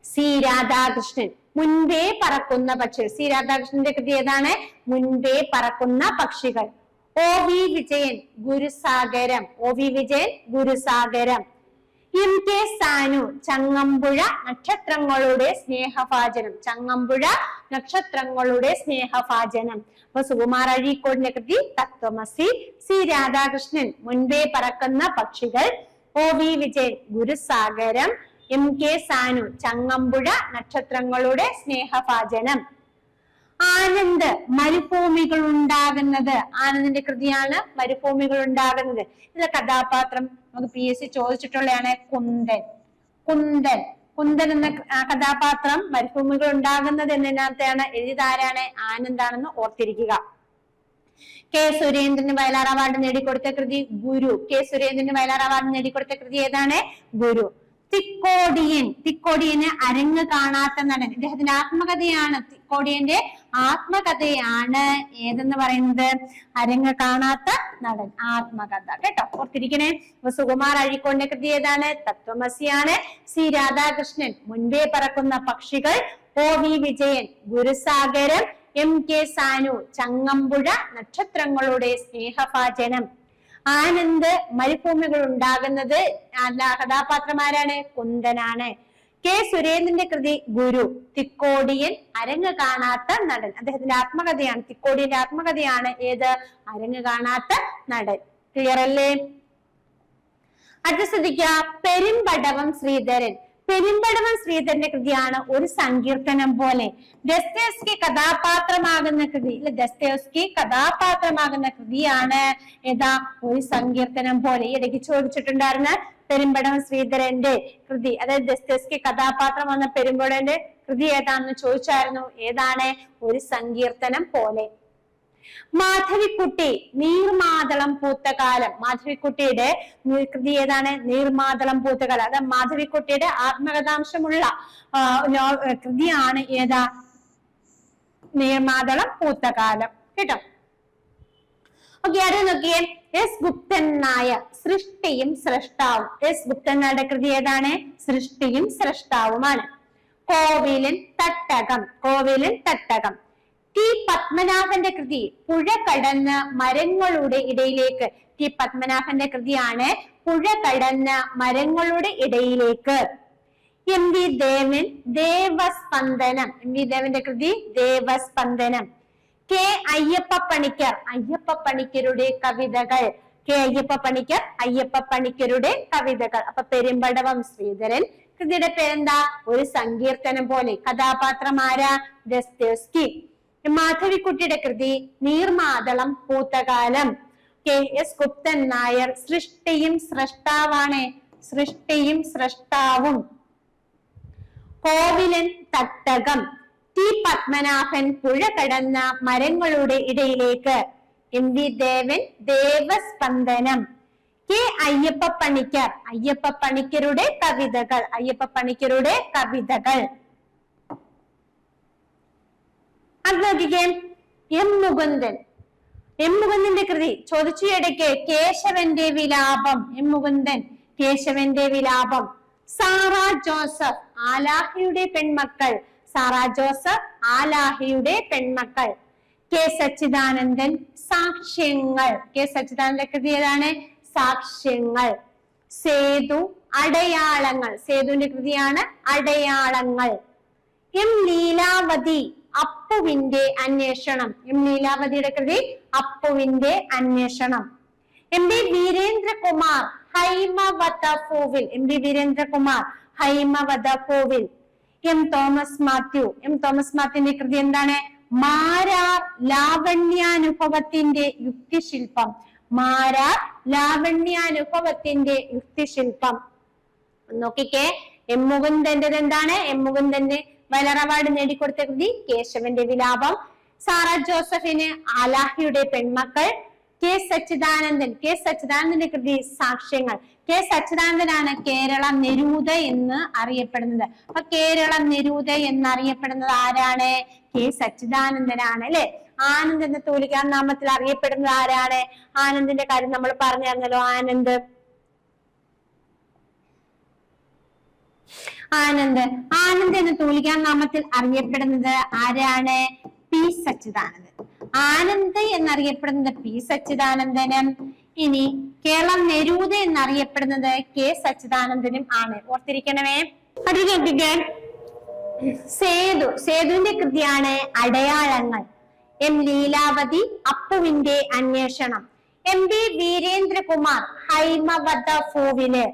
സി രാധാകൃഷ്ണൻ. മുൻപേ പറക്കുന്ന പക്ഷികൾ. സി രാധാകൃഷ്ണന്റെ കൃതി ഏതാണ്? മുൻപേ പറക്കുന്ന പക്ഷികൾ. OV വിജയൻ ഗുരുസാഗരം. MK സാനു ചങ്ങമ്പുഴ നക്ഷത്രങ്ങളുടെ സ്നേഹഭാജനം. അപ്പൊ സുകുമാർ അഴീക്കോടിന്റെ കൃതി തത്വമസി. സി രാധാകൃഷ്ണൻ മുൻപേ പറക്കുന്ന പക്ഷികൾ. OV വിജയൻ ഗുരുസാഗരം. MK സാനു ചങ്ങമ്പുഴ നക്ഷത്രങ്ങളുടെ സ്നേഹഭാജനം. ആനന്ദ് മരുഭൂമികൾ ഉണ്ടാകുന്നത്. ആനന്ദിന്റെ കൃതിയാണ് മരുഭൂമികൾ ഉണ്ടാകുന്നത്. ഇതിലെ കഥാപാത്രം നമുക്ക് PSC ചോദിച്ചിട്ടുള്ളതാണ് കുന്ദൻ എന്ന കഥാപാത്രം മരുഭൂമികൾ ഉണ്ടാകുന്നത് എന്നതിനകത്താണ്. എഴുതിയതാരാണ്? ആനന്ദാണെന്ന് ഓർത്തിരിക്കുക. K സുരേന്ദ്രന് വയലാർ അവാർഡ് നേടിക്കൊടുത്ത കൃതി ഗുരു. ഏതാണ്? ഗുരു. തിക്കോടിയന് അരങ്ങ് കാണാത്ത നടൻ. ഇദ്ദേഹത്തിന്റെ ആത്മകഥയാണ്. തിക്കോടിയന്റെ ആത്മകഥയാണ് ഏതെന്ന് പറയുന്നത്? അരങ്ങ് കാണാത്ത നടൻ. ആത്മകഥ കേട്ടോ, ഓർത്തിരിക്കണേ. സുകുമാർ അഴീക്കോടിന്റെ കൃതി ഏതാണ്? തത്വമസിയാണ്. സി രാധാകൃഷ്ണൻ മുൻപേ പറക്കുന്ന പക്ഷികൾ. OV വിജയൻ ഗുരുസാഗരം. MK സാനു ചങ്ങമ്പുഴ നക്ഷത്രങ്ങളുടെ സ്നേഹഭാജനം. ആനന്ദ് മരുഭൂമികൾ ഉണ്ടാകുന്നത്. കഥാപാത്രമാരാണ്? കുന്ദനാണ്. K സുരേന്ദ്രന്റെ കൃതി ഗുരു. തിക്കോടിയൻ അരങ്ങ് കാണാത്ത നടൻ. അദ്ദേഹത്തിന്റെ ആത്മകഥയാണ്. തിക്കോടിയന്റെ ആത്മകഥയാണ് ഏത്? അരങ്ങ് കാണാത്ത നടൻ. ക്ലിയർ അല്ലേ? അടുത്ത ശ്രദ്ധിക്കുക. പെരുമ്പടവം ശ്രീധരന്റെ കൃതിയാണ് ഒരു സങ്കീർത്തനം പോലെ. ദസ്തയേവ്സ്കി കഥാപാത്രമാകുന്ന കൃതിയാണ് ഏതാ? ഒരു സങ്കീർത്തനം പോലെ. ഇടയ്ക്ക് ചോദിച്ചിട്ടുണ്ടായിരുന്ന പെരുമ്പടവം ശ്രീധരന്റെ കൃതി, അതായത് ദസ്തയേവ്സ്കി കഥാപാത്രം വന്ന പെരുമ്പടവന്റെ കൃതി ഏതാണെന്ന് ചോദിച്ചായിരുന്നു. ഏതാണ്? ഒരു സങ്കീർത്തനം പോലെ. മാധവിക്കുട്ടി നീർമാതളം പൂത്തകാലം. മാധവിക്കുട്ടിയുടെ കൃതി ഏതാണ്? നീർമാതളം പൂത്തകാലം. അത് മാധവിക്കുട്ടിയുടെ ആത്മകഥാംശമുള്ള കൃതിയാണ് ഏതാ? നീർമാതളം പൂത്തകാലം കേട്ടോ. ഓക്കെ. അത് നോക്കിയേ. S ഗുപ്തൻ നായർ സൃഷ്ടിയും സ്രഷ്ടാവും. S ഗുപ്തൻ നായരുടെ കൃതി ഏതാണ്? സൃഷ്ടിയും സ്രഷ്ടാവുമാണ്. കോവിലൻ തട്ടകം. T പത്മനാഭന്റെ കൃതി പുഴ കടന്ന് മരങ്ങളുടെ ഇടയിലേക്ക്. T പത്മനാഭന്റെ കൃതിയാണ് പുഴ കടന്ന് മരങ്ങളുടെ ഇടയിലേക്ക്. MV ദേവൻ ദേവസ്പന്ദനം. MV ദേവന്റെ കൃതി ദേവസ്പന്ദനം. K അയ്യപ്പ പണിക്കരുടെ കവിതകൾ. അയ്യപ്പ പണിക്കരുടെ കവിതകൾ. അപ്പൊ പെരുമ്പടവം ശ്രീധരൻ. കൃതിയുടെ പേരെന്താ? ഒരു സങ്കീർത്തനം പോലെ. കഥാപാത്രം ആരാ? ദസ്തയേവ്സ്കി. മാധവിക്കുട്ടിയുടെ കൃതി നീർമാതളം പൂത്തകാലം. KS ഗുപ്തൻ നായർ സൃഷ്ടിയും സ്രഷ്ടാവും. കോവിലൻ തട്ടകം. ടി പത്മനാഭൻ പുഴ കടന്ന മരങ്ങളുടെ ഇടയിലേക്ക്. എം വി ദേവൻ ദേവസ്പന്ദനം. കെ അയ്യപ്പ പണിക്കർ അയ്യപ്പ പണിക്കരുടെ കവിതകൾ അയ്യപ്പ പണിക്കരുടെ കവിതകൾ. അത് നോക്കിക്കേ, എം മുകുന്ദൻ എം മുകുന്ദന്റെ കൃതി ചോദിച്ചു ഇടയ്ക്ക്. കേശവന്റെ വിലാപം. എം മുകുന്ദൻ കേശവന്റെ വിലാപം. സാറ ജോസഫ് ആലാഹിയുടെ പെൺമക്കൾ. സാറ ജോസഫ് ആലാഹിയുടെ പെൺമക്കൾ. കെ സച്ചിദാനന്ദൻ സാക്ഷ്യങ്ങൾ. കെ സച്ചിദാനന്ദന്റെ കൃതി ഏതാണ്? സാക്ഷ്യങ്ങൾ. സേതു അടയാളങ്ങൾ. സേതുവിന്റെ കൃതിയാണ് അടയാളങ്ങൾ. എം ലീലാവതി അപ്പുവിന്റെ അന്വേഷണം. എം ലീലാവതിയുടെ കൃതി അപ്പുവിന്റെ അന്വേഷണം. എം ബി വീരേന്ദ്രകുമാർ ഹൈമവതഭൂവിൽ. എം ബി വീരേന്ദ്രകുമാർ ഹൈമവതഭൂവിൽ. എം തോമസ് മാത്യു. എം തോമസ് മാത്യുവിന്റെ കൃതി എന്താണ്? മാരാർ ലാവണ്യാനുഭവത്തിന്റെ യുക്തിശില്പം. മാരാർ ലാവണ്യാനുഭവത്തിന്റെ യുക്തിശില്പം. നോക്കിക്കേ, എം മുകുന്ദന്റേത് എന്താണ്? എം മുകുന്ദന്റെ വയലാർ അവാർഡ് നേടിക്കൊടുത്ത കൃതി കേശവന്റെ വിലാപം. സാറ ജോസഫിന് ആലാഹിയുടെ പെൺമക്കൾ. കെ സച്ചിദാനന്ദന്റെ കൃതി സാക്ഷ്യങ്ങൾ. കെ സച്ചിദാനന്ദനാണ് കേരള നെരൂദ എന്ന് അറിയപ്പെടുന്നത്. അപ്പൊ കേരള നെരൂദ എന്നറിയപ്പെടുന്നത് ആരാണ്? കെ സച്ചിദാനന്ദനാണ്, അല്ലെ? ആനന്ദ് എന്ന തൂലികാ നാമത്തിൽ അറിയപ്പെടുന്നത് ആരാണ്? ആനന്ദിന്റെ കാര്യം നമ്മൾ പറഞ്ഞിരുന്നല്ലോ. ആനന്ദ് എന്ന തൂലികാ നാമത്തിൽ അറിയപ്പെടുന്നത് ആരാണ്? പി സച്ചിദാനന്ദൻ. ആനന്ദ് എന്നറിയപ്പെടുന്നത് പി സച്ചിദാനന്ദനും. ഇനി കേരളം നെരൂദ എന്നറിയപ്പെടുന്നത് കെ സച്ചിദാനന്ദനും ആണ്. ഓർത്തിരിക്കണമേ. അടുത്ത സേതുവിന്റെ കൃതിയാണ് അടയാളങ്ങൾ. എം ലീലാവതി അപ്പുവിന്റെ അന്വേഷണം. എം ബി വീരേന്ദ്രകുമാർ ഹൈമവതഭൂവില്.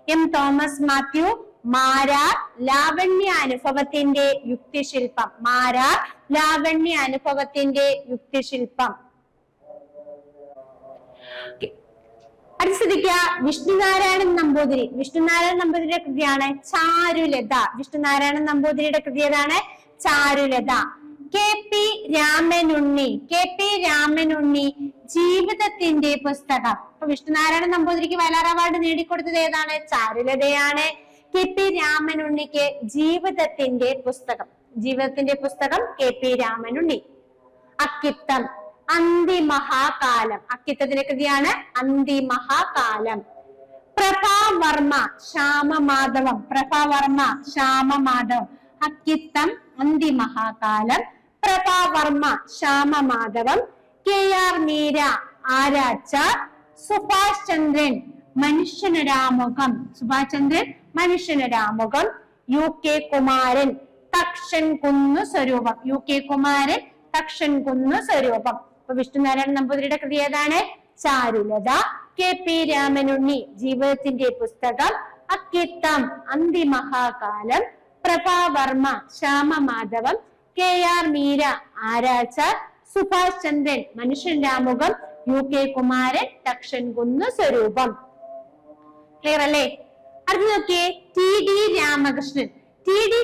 എം തോമസ് മാത്യു മാരാർ ലാവണ്യാനുഭവത്തിന്റെ യുക്തിശില്പം. മാരാർ ലാവണ്യാനുഭവത്തിന്റെ യുക്തിശില്പം. അടുത്ത വിഷ്ണുനാരായണൻ നമ്പൂതിരിയുടെ കൃതിയാണ് ചാരുലത. വിഷ്ണുനാരായണൻ നമ്പൂതിരിയുടെ കൃതി ഏതാണ്? ചാരുലത. കെ പി രാമനുണ്ണി ജീവിതത്തിന്റെ പുസ്തകം. അപ്പൊ വിഷ്ണുനാരായണൻ നമ്പൂതിരിക്ക് വയലാർ അവാർഡ് നേടിക്കൊടുത്തത് ഏതാണ്? ചാരുലതയാണ്. കെ പി രാമനുണ്ണിക്ക് ജീവിതത്തിന്റെ പുസ്തകം കെ പി രാമനുണ്ണി. അക്കിത്തം അന്തിമഹാകാലം. അക്കിത്തത്തിന്റെ കൃതിയാണ് അന്തിമഹാകാലം. പ്രഭാവർമ്മ ശ്യാമമാധവം. അക്കിത്തം അന്തിമഹാകാലം. പ്രഭാവർമ്മ ശ്യാമമാധവം. K R Meera Aarachar. സുഭാഷ് ചന്ദ്രൻ മനുഷ്യനൊരാമുഖം. U K Kumaran Thakshankunnu Swaroopam. അപ്പൊ വിഷ്ണുനാരായണൻ നമ്പൂതിരിയുടെ കൃതി ഏതാണ്? ചാരുലത. കെ പി രാമനുണ്ണി ജീവിതത്തിന്റെ പുസ്തകം. അക്കിത്തം അന്തിമഹാകാലം. പ്രഭാവർമ്മ ശ്യാമമാധവം. K R Meera Aarachar. സുഭാഷ് ചന്ദ്രൻ മനുഷ്യരാമുഖം. U K Kumaran Thakshankunnu Swaroopam. Clear അല്ലേ? അടുത്ത നോക്കിയേ, ടി ഡി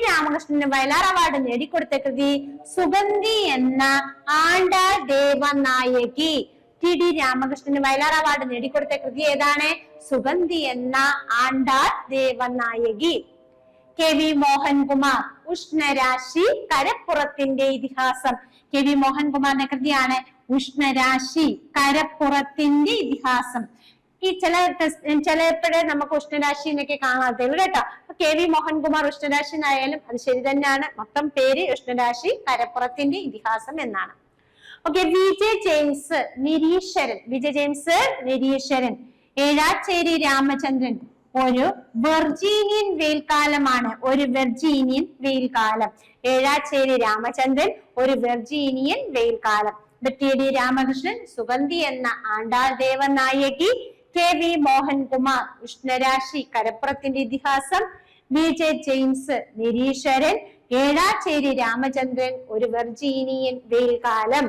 രാമകൃഷ്ണന് വയലാർ അവാർഡ് നേടിക്കൊടുത്ത കൃതി സുഗന്ധി എന്ന ആണ്ടാൾ ദേവനായകി. ടി ഡി രാമകൃഷ്ണന് വയലാർ അവാർഡ് നേടിക്കൊടുത്ത കൃതി ഏതാണ്? സുഗന്ധി എന്ന ആണ്ടാൾ ദേവനായകി. കെ വി മോഹൻകുമാർ ഉഷ്ണരാശി കരപ്പുറത്തിന്റെ ഇതിഹാസം. കെ വി മോഹൻകുമാറിന്റെ കൃതിയാണ് ഉഷ്ണരാശി കരപ്പുറത്തിന്റെ ഇതിഹാസം. ഈ ചിലപ്പോഴേ നമുക്ക് ഉഷ്ണരാശി എന്നൊക്കെ കാണാത്തുള്ളൂ കേട്ടോ. കെ വി മോഹൻകുമാർ ഉഷ്ണരാശി എന്നായാലും അത് ശരി തന്നെയാണ്. മൊത്തം പേര് ഉഷ്ണരാശി കരപ്പുറത്തിന്റെ ഇതിഹാസം എന്നാണ്. Okay. V J James Nireeshwaran. Ezhacherry Ramachandran ഒരു വെർജീനിയൻ വെയിൽക്കാലമാണ്. ഏഴാച്ചേരി രാമചന്ദ്രൻ ഒരു വെർജീനിയൻ വെയിൽക്കാലം. ടി ഡി രാമകൃഷ്ണൻ സുഗന്ധി എന്ന ആണ്ടാൾ ദേവനായകി. കെ വി മോഹൻകുമാർ ഉഷ്ണരാശി കരപ്പുറത്തിന്റെ ഇതിഹാസം. V J James Nireeshwaran. ഏഴാച്ചേരി രാമചന്ദ്രൻ ഒരു വെർജീനിയൻ വെയിൽക്കാലം.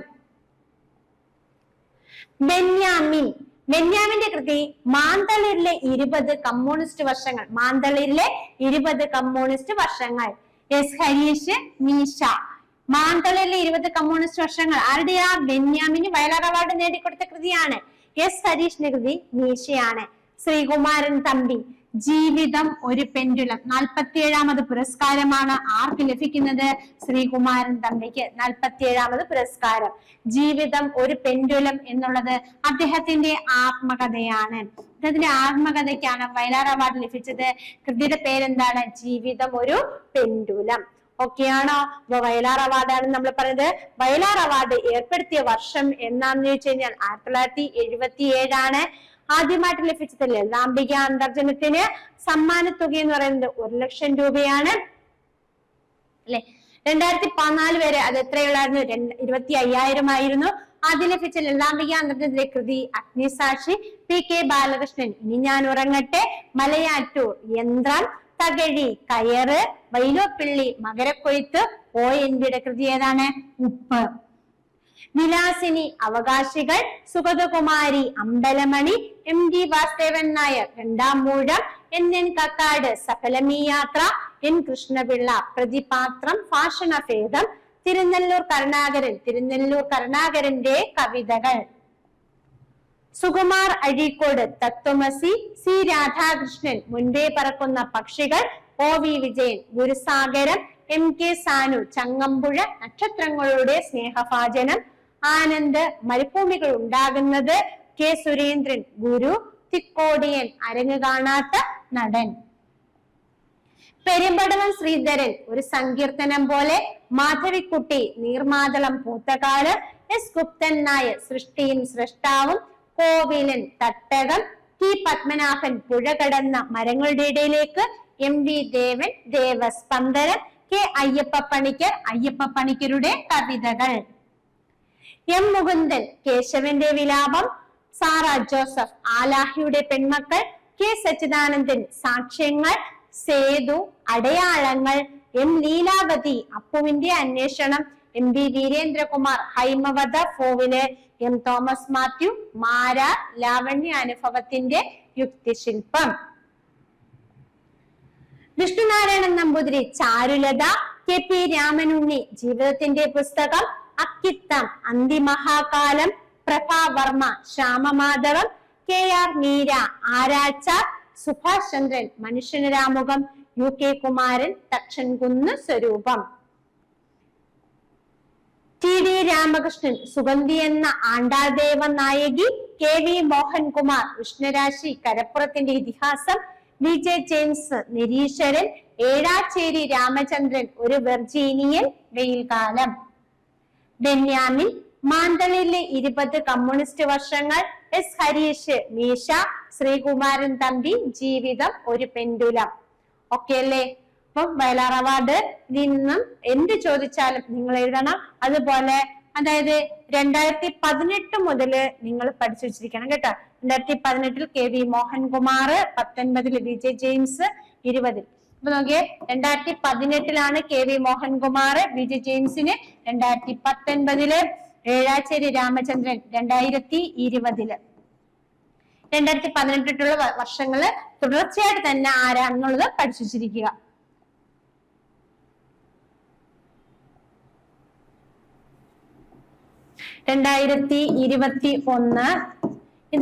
ബെന്യാമിന്റെ കൃതി മാന്തളിരിലെ 20 കമ്മ്യൂണിസ്റ്റ് വർഷങ്ങൾ. എസ് ഹരീഷ് മീശ. മാന്തളിലെ 20 കമ്മ്യൂണിസ്റ്റ് വർഷങ്ങൾ ആരുടെയാ? ബെന്യാമിന് വയലാർ അവാർഡ് നേടിക്കൊടുത്ത കൃതിയാണ്. എസ് ഹരീഷിന്റെ കൃതി മീശയാണ്. ശ്രീകുമാരൻ തമ്പി ജീവിതം ഒരു പെൻഡുലം 47ാമത് പുരസ്കാരമാണ് ആർക്ക് ലഭിക്കുന്നത്? ശ്രീകുമാരൻ തമ്പിക്ക് 47ാമത് പുരസ്കാരം. ജീവിതം ഒരു പെൻഡുലം എന്നുള്ളത് അദ്ദേഹത്തിന്റെ ആത്മകഥയാണ്. അദ്ദേഹത്തിന്റെ ആത്മകഥയ്ക്കാണ് വയലാർ അവാർഡ് ലഭിച്ചത്. കൃതിയുടെ പേരെന്താണ്? ജീവിതം ഒരു പെൻഡുലം. ഓക്കെ ആണോ? അപ്പൊ വയലാർ അവാർഡാണ് നമ്മൾ പറയുന്നത്. വയലാർ അവാർഡ് ഏർപ്പെടുത്തിയ വർഷം എന്നാന്ന് ചോദിച്ചു കഴിഞ്ഞാൽ 1977 ആദ്യമായിട്ട് ലഭിച്ചത് ലളിതാംബിക അന്തർജനത്തിന് സമ്മാനത്തുക എന്ന് പറയുന്നത് 1 ലക്ഷം രൂപയാണ് അല്ലെ. 2014 വരെ അത് എത്രയുള്ളായിരുന്നു? 25,000 ആയിരുന്നു. ആദ്യം ലഭിച്ച ലളിതാംബിക അന്തർജനത്തിലെ കൃതി അഗ്നിസാക്ഷി, PK ബാലകൃഷ്ണൻ ഇനി ഞാൻ ഉറങ്ങട്ടെ, മലയാറ്റൂർ, യന്ത്രം, തകഴി, കയറ്, വൈലോപ്പിള്ളി, മകരക്കൊയ്ത്ത്. ONV-യുടെ കൃതി ഏതാണ്? ഉപ്പ്. വിലാസിനി, അവകാശികൾ, സുഗതകുമാരി, അമ്പലമണി, MD വാസുദേവൻ നായർ, 2-ാം മൂഴം, NN കക്കാട്, സഫലമീ യാത്ര, N കൃഷ്ണപിള്ള, പ്രതിപാത്രം, ഭാഷണഭേദം, തിരുനെല്ലൂർ കരുണാകരന്റെ കവിതകൾ. സുകുമാർ അഴീക്കോട്, തത്വമസി, C രാധാകൃഷ്ണൻ, മുൻപേ പറക്കുന്ന പക്ഷികൾ, OV വിജയൻ, ഗുരുസാഗരം, MK സാനു, ചങ്ങമ്പുഴ, നക്ഷത്രങ്ങളുടെ സ്നേഹഭാജനം, ആനന്ദ്, മരുഭൂമികൾ ഉണ്ടാകുന്നത്, K സുരേന്ദ്രൻ, ഗുരു, തിക്കോടിയൻ, അരങ്ങ് കാണാത്ത നടൻ. പെരുമ്പടവം ശ്രീധരൻ, ഒരു സങ്കീർത്തനം പോലെ, മാധവിക്കുട്ടി, നീർമാതളം പൂത്തകാല്, S ഗുപ്തൻ നായർ, സൃഷ്ടിയും സൃഷ്ടാവും, കോവിലൻ, തട്ടകം, T പത്മനാഭൻ, പുഴ കടന്ന മരങ്ങളുടെ ഇടയിലേക്ക്, MV ദേവൻ, ദേവസ്പന്ദനം, K അയ്യപ്പ പണിക്കരുടെ കവിതകൾ. M മുകുന്ദൻ, കേശവന്റെ വിലാപം, സാറ ജോസഫ്, ആലാഹിയുടെ പെൺമക്കൾ, K സച്ചിദാനന്ദൻ, സാക്ഷ്യങ്ങൾ, സേതു, അടയാളങ്ങൾ, M ലീലാവതി, അപ്പുവിന്റെ അന്വേഷണം, MB വീരേന്ദ്രകുമാർ, ഹൈമവത ഫോവില്, M തോമസ് മാത്യു, മാര, ലാവണ്യ അനുഭവത്തിന്റെ യുക്തിശില്പം. വിഷ്ണുനാരായണൻ നമ്പൂതിരി, ചാരുലത, KP രാമനുണ്ണി, ജീവിതത്തിന്റെ പുസ്തകം, അക്കിത്തം, അന്തിമഹാകാലം, പ്രഭാവർമ്മ, ശ്യാമമാധവം, KR മീര, ആരാച്ച, സുഭാഷ് ചന്ദ്രൻ, മനുഷ്യനരാമുഖം, UK കുമാരൻ, തക്ഷൻകുന്ന് സ്വരൂപം. TD രാമകൃഷ്ണൻ, സുഗന്ധി എന്ന ആണ്ടാൾദേവ നായകി, KV മോഹൻകുമാർ, ഉഷ്ണരാശി, കരപ്പുറത്തിന്റെ ഇതിഹാസം, VJ ജെയിംസ്, നിരീശ്വരൻ, ഏഴാച്ചേരി രാമചന്ദ്രൻ, ഒരു വെർജീനിയൻ, വെയിൽകാലം. ബെന്യാമിൻ, മാന്തളിലെ 20 കമ്മ്യൂണിസ്റ്റ് വർഷങ്ങൾ, S ഹരീഷ്, മീശ, ശ്രീകുമാരൻ തമ്പി, ജീവിതം ഒരു പെൻഡുലം. ഓക്കെ അല്ലേ? അപ്പം വയലാർ അവാർഡ് ഇതിൽ നിന്നും എന്ത് ചോദിച്ചാലും നിങ്ങൾ എഴുതണം. അതുപോലെ അതായത് 2018 മുതല് നിങ്ങൾ പഠിച്ചു വെച്ചിരിക്കണം കേട്ടോ. 2018 KV മോഹൻകുമാർ, 19 VJ ജെയിംസ്, 20 അപ്പൊ നോക്കിയേ 2018 KV മോഹൻകുമാർ, VJ ജെയിംസിന് 2019 ഏഴാച്ചേരി രാമചന്ദ്രൻ, 2020 2018 വർഷങ്ങള് തുടർച്ചയായിട്ട് തന്നെ ആരാണെന്നുള്ളത് പഠിച്ചു വെച്ചിരിക്കുക. ഇത്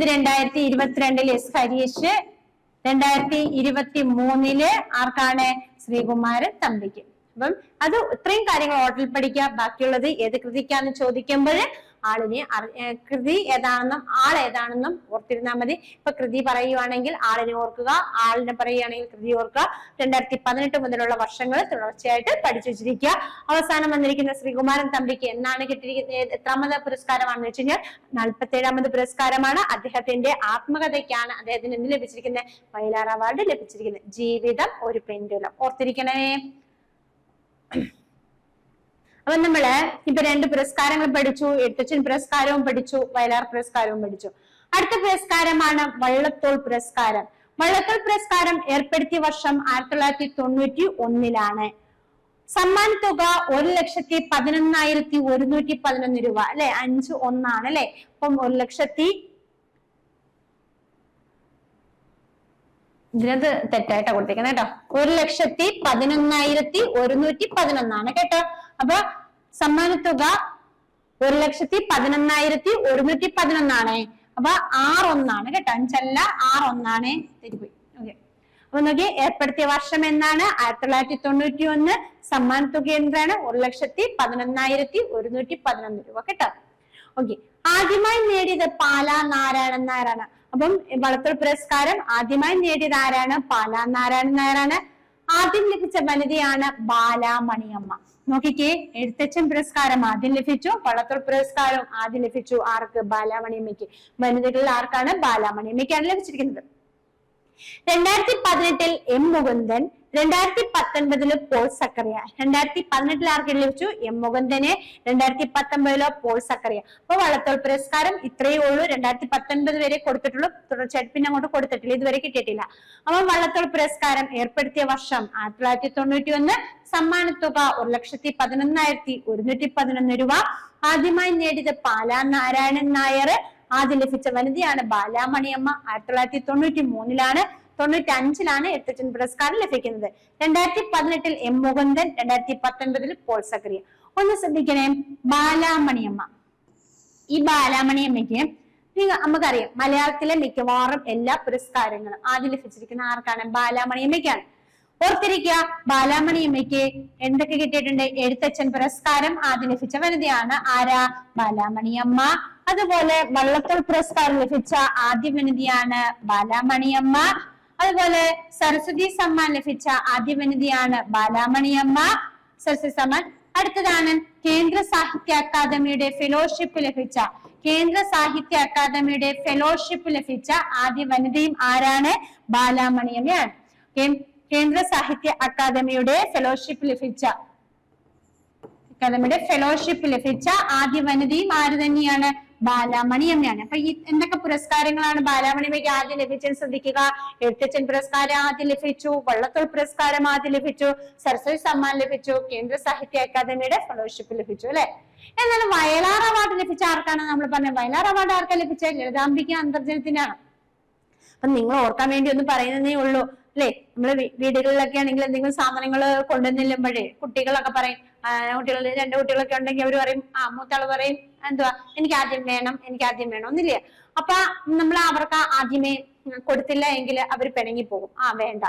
2022 S ഹരീഷ്, 2023 ആർക്കാണ്? ശ്രീകുമാരൻ തമ്പിക്ക്. അപ്പം അത് ഇത്രയും കാര്യങ്ങൾ ഓർഡറിൽ പഠിക്കുക. ബാക്കിയുള്ളത് ഏത് കൃതിക്കാന്ന് ചോദിക്കുമ്പോൾ ആളിനെ കൃതി ഏതാണെന്നും ഏതാണെന്നും ഓർത്തിരുന്നാൽ മതി. ഇപ്പൊ കൃതി പറയുവാണെങ്കിൽ ആളിനെ ഓർക്കുക, ആളിനെ പറയുകയാണെങ്കിൽ കൃതി ഓർക്കുക. 2018 മുതലുള്ള വർഷങ്ങൾ തുടർച്ചയായിട്ട് പഠിച്ചു വെച്ചിരിക്കുക. അവസാനം വന്നിരിക്കുന്ന ശ്രീകുമാരൻ തമ്പിക്ക് എന്നാണ് കിട്ടിയിരിക്കുന്നത്? എത്രാമത് പുരസ്കാരമാണെന്ന് വെച്ച് കഴിഞ്ഞാൽ 47ാമത് പുരസ്കാരമാണ്. അദ്ദേഹത്തിന്റെ ആത്മകഥയ്ക്കാണ് അദ്ദേഹത്തിന് എന്ത് ലഭിച്ചിരിക്കുന്നത്? വയലാർ അവാർഡ് ലഭിച്ചിരിക്കുന്നത്. ജീവിതം ഒരു പെൻഡുലം. ഓർത്തിരിക്കണേ. അപ്പൊ നമ്മള് ഇപ്പൊ 2 പുരസ്കാരങ്ങൾ പഠിച്ചു. എഴുത്തച്ഛൻ പുരസ്കാരവും പഠിച്ചു, വയലാർ പുരസ്കാരവും പഠിച്ചു. അടുത്ത പുരസ്കാരമാണ് വള്ളത്തോൾ പുരസ്കാരം. വള്ളത്തോൾ പുരസ്കാരം ഏർപ്പെടുത്തിയ വർഷം 1991 സമ്മാന തുക 1,11,111 രൂപ അല്ലെ. 5-1 അല്ലെ. അപ്പം 1,00,000 ഇതിനകത്ത് തെറ്റായിട്ടാ കൊടുത്തേക്കുന്നത് കേട്ടോ. 1,11,111 കേട്ടോ. അപ്പൊ സമ്മാനത്തുക 1,11,111 അപ്പൊ 6 കേട്ടോ, 5 6 തെറ്റിപ്പോയി. ഓക്കെ, അപ്പൊ നോക്കി ഏർപ്പെടുത്തിയ വർഷം എന്നാണ് 1991. സമ്മാനത്തുക എന്താണ്? 1,11,111 രൂപ കേട്ടോ. ഓക്കെ, ആദ്യമായി നേടിയത് പാലാ നാരായണൻ നായരാണ്. അപ്പം വള്ളത്തോൾ പുരസ്കാരം ആദ്യമായി നേടിയത് ആരാണ്? പാലാ നാരായണൻ നായരാണ്. ആദ്യം ലഭിച്ച വനിതയാണ് ബാലാമണിയമ്മ. നോക്കിക്കേ, എഴുത്തച്ഛൻ പുരസ്കാരം ആദ്യം ലഭിച്ചു, വള്ളത്തോൾ പുരസ്കാരം ആദ്യം ലഭിച്ചു. ആർക്ക്? ബാലാമണിയമ്മയ്ക്ക്. വനിതകളിൽ ആർക്കാണ്? ബാലാമണിയമ്മയ്ക്കാണ് ലഭിച്ചിരിക്കുന്നത്. 2018 എം മുകുന്ദൻ, 2019 പോൾ സക്കറിയ. 2018 ആർക്ക് ലഭിച്ചു? എം മുകുന്ദന്. 2019 പോൾ സക്കറിയ. അപ്പൊ വള്ളത്തോൾ പുരസ്കാരം ഇത്രയേ ഉള്ളൂ. 2019 വരെ കൊടുത്തിട്ടുള്ളൂ, തുടർച്ചയായിട്ട് പിന്നെ അങ്ങോട്ട് കൊടുത്തിട്ടില്ല, ഇതുവരെ കിട്ടിയിട്ടില്ല. അപ്പൊ വള്ളത്തോൾ പുരസ്കാരം ഏർപ്പെടുത്തിയ വർഷം 1991. സമ്മാനത്തുക 1,11,111 രൂപ. ആദ്യമായി നേടിയത് പാലാ നാരായണൻ നായർ. ആദ്യം ലഭിച്ച വനിതയാണ് ബാലാമണിയമ്മ. 1993 95 എഴുത്തച്ഛൻ പുരസ്കാരം ലഭിക്കുന്നത്. 2018 എം മുകുന്ദൻ, 2019 പോൾ സക്കറിയ. ഒന്ന് ശ്രദ്ധിക്കണേ, ബാലാമണിയമ്മ. ഈ ബാലാമണിയമ്മയ്ക്ക് നമുക്കറിയാം, മലയാളത്തിലെ മിക്കവാറും എല്ലാ പുരസ്കാരങ്ങളും ആദ്യം ലഭിച്ചിരിക്കുന്ന ആർക്കാണ്? ബാലാമണിയമ്മയ്ക്കാണ്. ഓർത്തിരിക്കുക, ബാലാമണിയമ്മയ്ക്ക് എന്തൊക്കെ കിട്ടിയിട്ടുണ്ട്? എഴുത്തച്ഛൻ പുരസ്കാരം ആദ്യം ലഭിച്ച വനിതയാണ്. ആരാ? ബാലാമണിയമ്മ. അതുപോലെ വള്ളത്തോൾ പുരസ്കാരം ലഭിച്ച ആദ്യ വനിതയാണ് ബാലാമണിയമ്മ. അതുപോലെ സരസ്വതി സമ്മാൻ ലഭിച്ച ആദ്യ വനിതയാണ് ബാലാമണിയമ്മ. സരസ്വതി സമ്മാൻ. അടുത്തതാണ് കേന്ദ്ര സാഹിത്യ അക്കാദമിയുടെ ഫെലോഷിപ്പ് ലഭിച്ച ആദ്യ വനിതയും ആരാണ്? ബാലാമണിയമ്മയാണ്. കേന്ദ്ര സാഹിത്യ അക്കാദമിയുടെ ഫെലോഷിപ്പ് ലഭിച്ച ആദ്യ വനിതയും ആര് തന്നെയാണ്? ബാലാമണിയമ്മയാണ്. അപ്പൊ ഈ എന്തൊക്കെ പുരസ്കാരങ്ങളാണ് ബാലാമണിയമ്മയ്ക്ക് ആദ്യം ലഭിച്ചത് ശ്രദ്ധിക്കുക. എഴുത്തച്ഛൻ പുരസ്കാരം ആദ്യം ലഭിച്ചു, വള്ളത്തോൾ പുരസ്കാരം ആദ്യം ലഭിച്ചു, സരസ്വതി സമ്മാൻ ലഭിച്ചു, കേന്ദ്ര സാഹിത്യ അക്കാദമിയുടെ ഫെലോഷിപ്പ് ലഭിച്ചു, അല്ലെ? എന്നാൽ വയലാർ അവാർഡ് ലഭിച്ച ആർക്കാണ്? നമ്മൾ പറഞ്ഞ വയലാർ അവാർഡ് ആർക്കാ ലഭിച്ചത്? ലളിതാംബിക അന്തർജനത്തിനാണ്. അപ്പൊ നിങ്ങൾ ഓർക്കാൻ വേണ്ടി ഒന്ന് പറയുന്നതേ ഉള്ളൂ, അല്ലെ? നമ്മള് വീടുകളിലൊക്കെ ആണെങ്കിൽ എന്തെങ്കിലും സാധനങ്ങൾ കൊണ്ടുവന്നില്ലുമ്പോഴേ കുട്ടികളൊക്കെ പറയും, കുട്ടികൾ 2 കുട്ടികളൊക്കെ ഉണ്ടെങ്കിൽ അവര് പറയും, മൂത്താള് പറയും എന്തുവാ, എനിക്ക് ആദ്യം വേണം ഒന്നില്ലേ? അപ്പൊ നമ്മൾ അവർക്ക് ആദ്യമേ കൊടുത്തില്ല എങ്കിൽ അവർ പിണങ്ങി പോകും. വേണ്ട,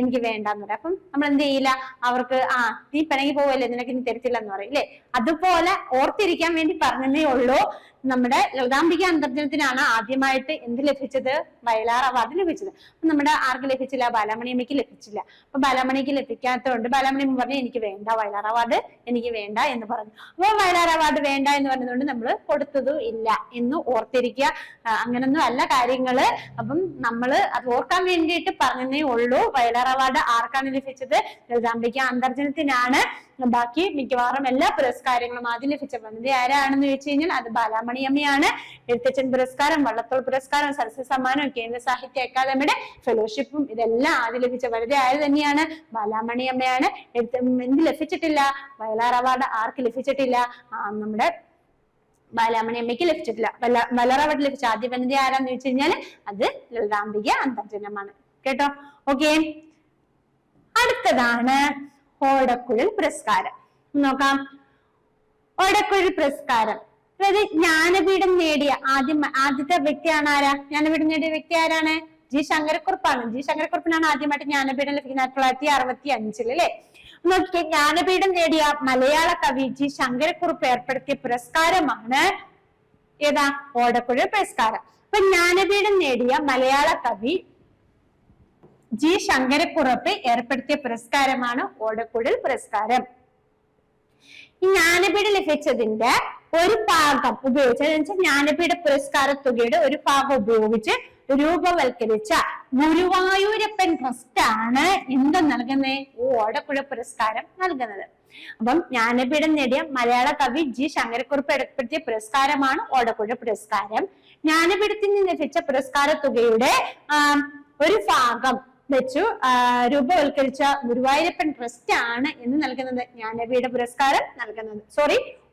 എനിക്ക് വേണ്ടെന്ന് പറയാം. അപ്പം നമ്മൾ എന്ത് ചെയ്യില്ല, അവർക്ക് നീ പിണങ്ങി പോവല്ലേ, നിനക്ക് ഇനി തരത്തില്ല എന്ന് പറയും, അല്ലെ? അതുപോലെ ഓർത്തിരിക്കാൻ വേണ്ടി പറഞ്ഞതേ ഉള്ളൂ. നമ്മുടെ ലളിതാംബിക അന്തർജനത്തിനാണ് ആദ്യമായിട്ട് എന്ത് ലഭിച്ചത്? വയലാർ അവാർഡ് ലഭിച്ചത്. അപ്പൊ നമ്മുടെ ആർക്ക് ലഭിച്ചില്ല? ബാലാമണിയമ്മയ്ക്ക് ലഭിച്ചില്ല. അപ്പൊ ബാലാമണിക്ക് ലഭിക്കാത്തതുകൊണ്ട് ബാലാമണിയമ്മ പറഞ്ഞു, എനിക്ക് വേണ്ട വയലാർ അവാർഡ്, എനിക്ക് വേണ്ട എന്ന് പറഞ്ഞു. അപ്പൊ വയലാർ അവാർഡ് വേണ്ട എന്ന് പറഞ്ഞതുകൊണ്ട് നമ്മൾ കൊടുത്തതും ഇല്ല എന്ന് ഓർത്തിരിക്കുക. അങ്ങനൊന്നും അല്ല കാര്യങ്ങള്. അപ്പം നമ്മള് അത് ഓർക്കാൻ വേണ്ടിയിട്ട് പറഞ്ഞതേ ഉള്ളൂ. വയലാർ അവാർഡ് ആർക്കാണ് ലഭിച്ചത്? ലളിതാംബിക അന്തർജനത്തിനാണ്. ബാക്കി മിക്കവാറും എല്ലാ പുരസ്കാരങ്ങളും ആദ്യം ലഭിച്ച വനിത ആരാണെന്ന് ചോദിച്ചു കഴിഞ്ഞാൽ അത് ബാലാമണിയമ്മയാണ്. എഴുത്തച്ഛൻ പുരസ്കാരം, വള്ളത്തോൾ പുരസ്കാരം, സരസ്വതി സമ്മാനവും കേന്ദ്ര സാഹിത്യ അക്കാദമിയുടെ ഫെലോഷിപ്പും ഇതെല്ലാം ആദ്യം ലഭിച്ച വനിത ആര് തന്നെയാണ്? ബാലാമണിയമ്മയാണ്. എന്ത് ലഭിച്ചിട്ടില്ല? വയലാർ അവാർഡ് ആർക്ക് ലഭിച്ചിട്ടില്ല? നമ്മുടെ ബാലാമണിയമ്മയ്ക്ക് ലഭിച്ചിട്ടില്ല. വയലാർ അവാർഡ് ലഭിച്ച ആദ്യ വനിത ആരാന്ന് ചോദിച്ചു കഴിഞ്ഞാൽ അത് ലളിതാംബിക അന്തർജനമാണ്. കേട്ടോ? ഓക്കെ, അടുത്തതാണ് ഓടക്കുഴൽ പുരസ്കാരം. നോക്കാം. ഓടക്കുഴൽ പുരസ്കാരം അതായത് ജ്ഞാനപീഠം നേടിയ ആദ്യത്തെ വ്യക്തിയാണ് ആരാ? ജ്ഞാനപീഠം നേടിയ വ്യക്തി ആരാണ്? ജി ശങ്കരക്കുറുപ്പാണ്. ജി ശങ്കരക്കുറുപ്പിനാണ് ആദ്യമായിട്ട് ജ്ഞാനപീഠം ലഭിക്കുന്നത് 1965 അല്ലെ? നോക്കിയേ, ജ്ഞാനപീഠം നേടിയ മലയാള കവി ജി ശങ്കരക്കുറുപ്പ് ഏർപ്പെടുത്തിയ പുരസ്കാരമാണ് ഏതാ? ഓടക്കുഴൽ പുരസ്കാരം. അപ്പൊ ജ്ഞാനപീഠം നേടിയ മലയാള കവി ജി ശങ്കരക്കുറുപ്പ് ഏർപ്പെടുത്തിയ പുരസ്കാരമാണ് ഓടക്കുഴൽ പുരസ്കാരം. ഈ ജ്ഞാനപീഠം ലഭിച്ചതിന്റെ ഒരു ഭാഗം ഉപയോഗിച്ച്, ജ്ഞാനപീഠ പുരസ്കാര തുകയുടെ ഒരു ഭാഗം ഉപയോഗിച്ച് രൂപവൽക്കരിച്ച ഗുരുവായൂരപ്പൻ ട്രസ്റ്റ് ആണ് എന്ത് നൽകുന്നത്? ഓടക്കുഴൽ പുരസ്കാരം നൽകുന്നത്. അപ്പം ജ്ഞാനപീഠം നേടിയ മലയാള കവി ജി ശങ്കരക്കുറുപ്പ് ഏർപ്പെടുത്തിയ പുരസ്കാരമാണ് ഓടക്കുഴൽ പുരസ്കാരം. ജ്ഞാനപീഠത്തിൽ നിന്ന് ലഭിച്ച പുരസ്കാര തുകയുടെ ഒരു ഭാഗം വെച്ചു രൂപവൽക്കരിച്ച ഗുരുവായൂരപ്പൻ ട്രസ്റ്റ് ആണ് എന്ന് നൽകുന്നത് ജ്ഞാനപീഠ പുരസ്കാരം നൽകുന്നത്.